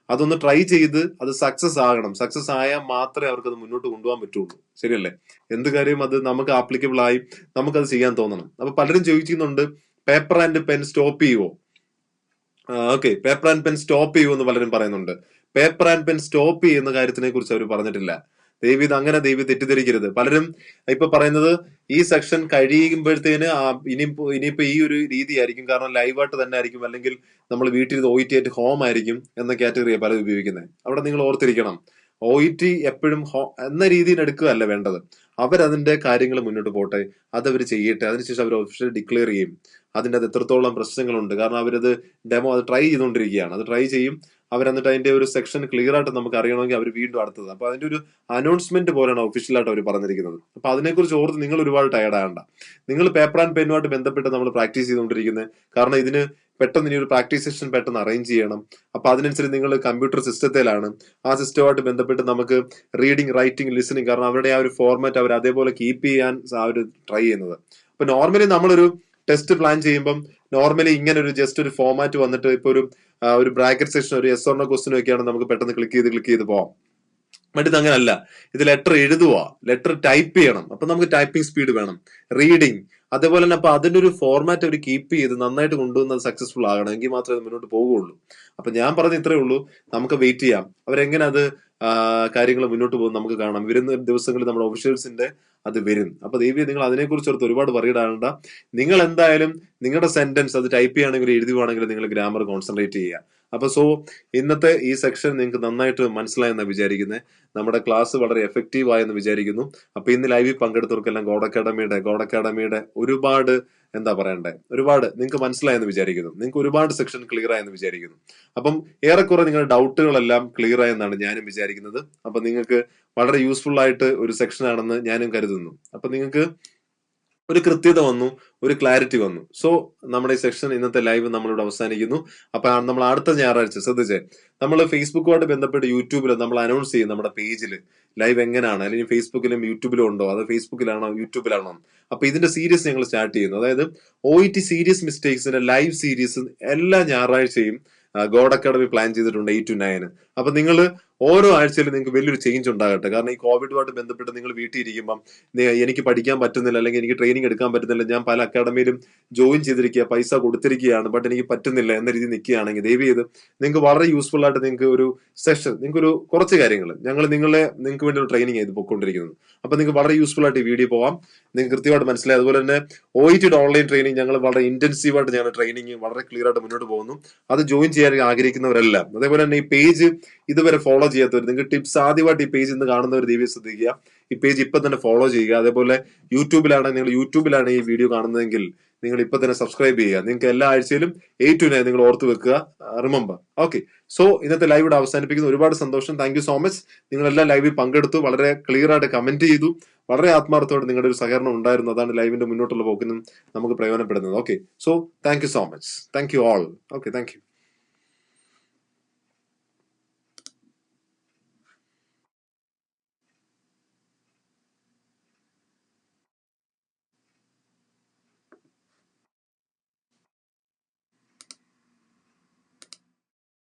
അതൊന്ന് ട്രൈ ചെയ്ത് അത് സക്സസ് ആകണം. സക്സസ് ആയാൽ മാത്രമേ അവർക്ക് അത് മുന്നോട്ട് കൊണ്ടുപോകാൻ പറ്റുള്ളൂ. ശരിയല്ലേ? എന്ത് കാര്യം അത് നമുക്ക് ആപ്ലിക്കബിൾ ആയി നമുക്കത് ചെയ്യാൻ തോന്നണം. അപ്പൊ പലരും ചോദിക്കുന്നുണ്ട്, പേപ്പർ ആൻഡ് പെൻ സ്റ്റോപ്പ് ചെയ്യുവോ? Okay, paper and pen stop ചെയ്യുമോ എന്ന് പലരും പറയുന്നുണ്ട്. പേപ്പർ ആൻഡ് പെൻ സ്റ്റോപ്പ് ചെയ്യുന്ന കാര്യത്തിനെ കുറിച്ച് അവർ പറഞ്ഞിട്ടില്ല. അങ്ങനെ തെറ്റിദ്ധരിക്കരുത്. പലരും ഇപ്പൊ പറയുന്നത് ഈ സെക്ഷൻ കഴിയുമ്പോഴത്തേന് ഇനിയിപ്പോ ഈ ഒരു രീതി ആയിരിക്കും, കാരണം ലൈവായിട്ട് തന്നെ ആയിരിക്കും, അല്ലെങ്കിൽ നമ്മൾ വീട്ടിൽ OET അറ്റ് ഹോം ആയിരിക്കും എന്ന കാറ്റഗറിയാണ് പലരും ഉപയോഗിക്കുന്നത്. അവിടെ നിങ്ങൾ ഓർത്തിരിക്കണം, OET എപ്പോഴും എന്ന രീതിയിൽ എടുക്കുകയല്ല വേണ്ടത്. അവരതിന്റെ കാര്യങ്ങൾ മുന്നോട്ട് പോട്ടെ, അതവർ ചെയ്യട്ടെ. അതിനുശേഷം അവർ ഒഫീഷ്യലി ഡിക്ലെയർ ചെയ്യും. അതിൻ്റെ അത് എത്രത്തോളം പ്രശ്നങ്ങളുണ്ട്. കാരണം അവരത് ഡെമോ അത് ട്രൈ ചെയ്തുകൊണ്ടിരിക്കുകയാണ്. അത് ട്രൈ ചെയ്യും അവരെന്നിട്ട് അതിന്റെ ഒരു സെക്ഷൻ ക്ലിയർ ആയിട്ട് നമുക്ക് അറിയണമെങ്കിൽ അവർ വീണ്ടും അടുത്തത്. അപ്പൊ അതിന്റെ ഒരു അനൗൺസ്മെന്റ് പോലെയാണ് ഒഫീഷ്യലായിട്ട് അവർ പറഞ്ഞിരിക്കുന്നത്. അപ്പൊ അതിനെക്കുറിച്ച് ഓർത്ത് നിങ്ങൾ ഒരുപാട് ടയർഡ് ആകണ്ട. നിങ്ങൾ പേപ്പർ ആൻഡ് പെന്നുമായിട്ട് ബന്ധപ്പെട്ട് നമ്മൾ പ്രാക്ടീസ് ചെയ്തുകൊണ്ടിരിക്കുന്നത്. കാരണം ഇതിന് പെട്ടെന്ന് ഇനി ഒരു പ്രാക്ടീസ് സെഷൻ പെട്ടെന്ന് അറേഞ്ച് ചെയ്യണം. അപ്പൊ അതിനനുസരിച്ച് നിങ്ങൾ കമ്പ്യൂട്ടർ സിസ്റ്റത്തിലാണ്. ആ സിസ്റ്റമായിട്ട് ബന്ധപ്പെട്ട് നമുക്ക് റീഡിങ്, റൈറ്റിംഗ്, ലിസണിങ്, കാരണം അവരുടെ ആ ഒരു ഫോർമാറ്റ് അവർ അതേപോലെ കീപ്പ് ചെയ്യാൻ അവർ ട്രൈ ചെയ്യുന്നത്. അപ്പൊ നോർമലി നമ്മളൊരു ടെസ്റ്റ് പ്ലാൻ ചെയ്യുമ്പം നോർമലി ഇങ്ങനെ ഒരു ജസ്റ്റ് ഒരു ഫോർമാറ്റ് വന്നിട്ട് ഇപ്പൊ ഒരു ബ്രാക്കറ്റ് സെക്ഷൻ, ഒരു എസ് ഓർ നോ ക്വസ്റ്റ്യൻ ഒക്കെയാണ് നമുക്ക് പെട്ടെന്ന് ക്ലിക്ക് ചെയ്ത് പോവാം. ബട്ട് ഇത് അങ്ങനല്ല. ഇത് ലെറ്റർ എഴുതുക, ലെറ്റർ ടൈപ്പ് ചെയ്യണം. അപ്പൊ നമുക്ക് ടൈപ്പിംഗ് സ്പീഡ് വേണം. റീഡിങ് അതേപോലെ തന്നെ. അപ്പൊ അതിന്റെ ഒരു ഫോർമാറ്റ് അവർ കീപ്പ് ചെയ്ത് നന്നായിട്ട് കൊണ്ടുവന്നത് സക്സസ്ഫുൾ ആകണം. എങ്കിൽ മാത്രമേ മുന്നോട്ട് പോകുള്ളൂ. അപ്പൊ ഞാൻ പറഞ്ഞ ഇത്രേ ഉള്ളൂ. നമുക്ക് വെയിറ്റ് ചെയ്യാം അവരെങ്ങനെ അത് കാര്യങ്ങൾ മുന്നോട്ട് പോകും നമുക്ക് കാണാം. വരുന്ന ദിവസങ്ങളിൽ നമ്മുടെ ഒഫീഷ്യൽസിന്റെ അത് വരും. അപ്പൊ ദേവി നിങ്ങൾ അതിനെക്കുറിച്ച് ഓർത്ത് ഒരുപാട് വറിയിടാണ്ട. നിങ്ങൾ എന്തായാലും നിങ്ങളുടെ സെന്റൻസ് അത് ടൈപ്പ് ചെയ്യുകയാണെങ്കിൽ എഴുതുവാണെങ്കിൽ നിങ്ങൾ ഗ്രാമർ കോൺസെൻട്രേറ്റ് ചെയ്യുക. അപ്പൊ ഇന്നത്തെ ഈ സെക്ഷൻ നിങ്ങൾക്ക് നന്നായിട്ട് മനസ്സിലായെന്നാണ് വിചാരിക്കുന്നത്. നമ്മുടെ ക്ലാസ് വളരെ എഫക്റ്റീവ് ആയെന്ന് വിചാരിക്കുന്നു. അപ്പൊ ഇന്ന് ലൈവിൽ പങ്കെടുത്തവർക്കെല്ലാം ഗോഡ് അക്കാഡമിയുടെ ഒരുപാട് ഒരുപാട് നിങ്ങൾക്ക് മനസ്സിലായെന്ന് വിചാരിക്കുന്നു. നിങ്ങൾക്ക് ഒരുപാട് സെക്ഷൻ ക്ലിയർ ആയെന്ന് വിചാരിക്കുന്നു. അപ്പം ഏറെക്കുറെ നിങ്ങളുടെ ഡൗട്ടുകളെല്ലാം ക്ലിയർ ആയെന്നാണ് ഞാനും വിചാരിക്കുന്നത്. അപ്പൊ നിങ്ങൾക്ക് വളരെ യൂസ്ഫുൾ ആയിട്ട് ഒരു സെക്ഷൻ ആണെന്ന് ഞാനും കരുതുന്നു. അപ്പൊ നിങ്ങൾക്ക് ഒരു കൃത്യത വന്നു, ഒരു ക്ലാരിറ്റി വന്നു. നമ്മുടെ ഈ സെക്ഷൻ ഇന്നത്തെ ലൈവ് നമ്മളിവിടെ അവസാനിക്കുന്നു. അപ്പൊ നമ്മൾ അടുത്ത ഞായറാഴ്ച ശ്രദ്ധിച്ചേ, നമ്മൾ ഫേസ്ബുക്കുമായിട്ട് ബന്ധപ്പെട്ട് യൂട്യൂബിൽ നമ്മൾ അനൗൺസ് ചെയ്യും നമ്മുടെ പേജിൽ ലൈവ് എങ്ങനെയാണ്, അല്ലെങ്കിൽ ഫേസ്ബുക്കിലും യൂട്യൂബിലും ഉണ്ടോ, അത് ഫേസ്ബുക്കിലാണോ യൂട്യൂബിലാണോ. അപ്പൊ ഇതിന്റെ സീരീസ് ഞങ്ങൾ സ്റ്റാർട്ട് ചെയ്യുന്നു. അതായത് OET സീരീസ് മിസ്റ്റേക്സിന്റെ ലൈവ് സീരീസ് എല്ലാ ഞായറാഴ്ചയും ഗോഡ് അക്കാഡമി പ്ലാൻ ചെയ്തിട്ടുണ്ട് 8 to 9. അപ്പൊ നിങ്ങൾ ഓരോ ആഴ്ചയിലും നിങ്ങൾക്ക് വലിയൊരു ചേഞ്ച് ഉണ്ടാകട്ടെ. കാരണം ഈ കോവിഡുമായിട്ട് ബന്ധപ്പെട്ട് നിങ്ങൾ വീട്ടിൽ ഇരിക്കുമ്പം എനിക്ക് പഠിക്കാൻ പറ്റുന്നില്ല, അല്ലെങ്കിൽ എനിക്ക് ട്രെയിനിങ് എടുക്കാൻ പറ്റുന്നില്ല, ഞാൻ പല അക്കാഡമിയിലും ജോയിൻ ചെയ്തിരിക്കുക, പൈസ കൊടുത്തിരിക്കുകയാണ്, ബട്ട് എനിക്ക് പറ്റുന്നില്ല എന്ന രീതിയിൽ നിൽക്കുകയാണെങ്കിൽ ദയവ് ചെയ്ത് നിങ്ങൾക്ക് വളരെ യൂസ്ഫുൾ ആയിട്ട് നിങ്ങൾക്ക് ഒരു സെഷൻ, നിങ്ങൾക്ക് ഒരു കുറച്ച് കാര്യങ്ങൾ നിങ്ങൾക്ക് വേണ്ടി ഒരു ട്രെയിനിങ് ചെയ്ത് പൊയ്ക്കൊണ്ടിരിക്കുന്നത്. അപ്പൊ നിങ്ങൾക്ക് വളരെ യൂസ്ഫുൾ ആയിട്ട് ഈ വീഡിയോ പോവാം. നിങ്ങൾക്ക് കൃത്യമായിട്ട് മനസ്സിലായി. അതുപോലെ തന്നെ OET ഓൺലൈൻ ട്രെയിനിങ് ഞങ്ങൾ വളരെ ഇന്റൻസീവായിട്ട് ഞങ്ങളുടെ ട്രെയിനിങ് വളരെ ക്ലിയർ ആയിട്ട് മുന്നോട്ട് പോകുന്നു. അത് ജോയിൻ ചെയ്യാൻ ആഗ്രഹിക്കുന്നവരെല്ലാം, അതേപോലെ തന്നെ ഈ പേജ് ഇതുവരെ ഫോളോ ചെയ്യാത്തവർ, നിങ്ങൾക്ക് ടിപ്സ് ആദ്യമായിട്ട് ഈ പേജ് ഇന്ന് കാണുന്നവർ ദയവായി ശ്രദ്ധിക്കുക, ഈ പേജ് ഇപ്പൊ തന്നെ ഫോളോ ചെയ്യുക. അതേപോലെ നിങ്ങൾ യൂട്യൂബിലാണ് ഈ വീഡിയോ കാണുന്നതെങ്കിൽ നിങ്ങൾ ഇപ്പൊ തന്നെ സബ്സ്ക്രൈബ് ചെയ്യുക. നിങ്ങൾക്ക് എല്ലാ ആഴ്ചയിലും 8 to 9 നിങ്ങൾ ഓർത്ത് വെക്കുക, റിമെമ്പർ. ഓക്കെ, ഇന്നത്തെ ലൈവ് ഇവിടെ അവസാനിപ്പിക്കുന്നു. ഒരുപാട് സന്തോഷം. Thank you so much. നിങ്ങളെല്ലാം ലൈവിൽ പങ്കെടുത്തു, വളരെ ക്ലിയർ ആയിട്ട് കമന്റ് ചെയ്തു, വളരെ ആത്മാർത്ഥത്തോടെ നിങ്ങളുടെ ഒരു സഹകരണം ഉണ്ടായിരുന്നു. അതാണ് ലൈവിന്റെ മുന്നോട്ടുള്ള പോക്കിനും നമുക്ക് പ്രയോജനപ്പെടുന്നത്. Okay, thank you so much. Thank you all. Okay, thank U.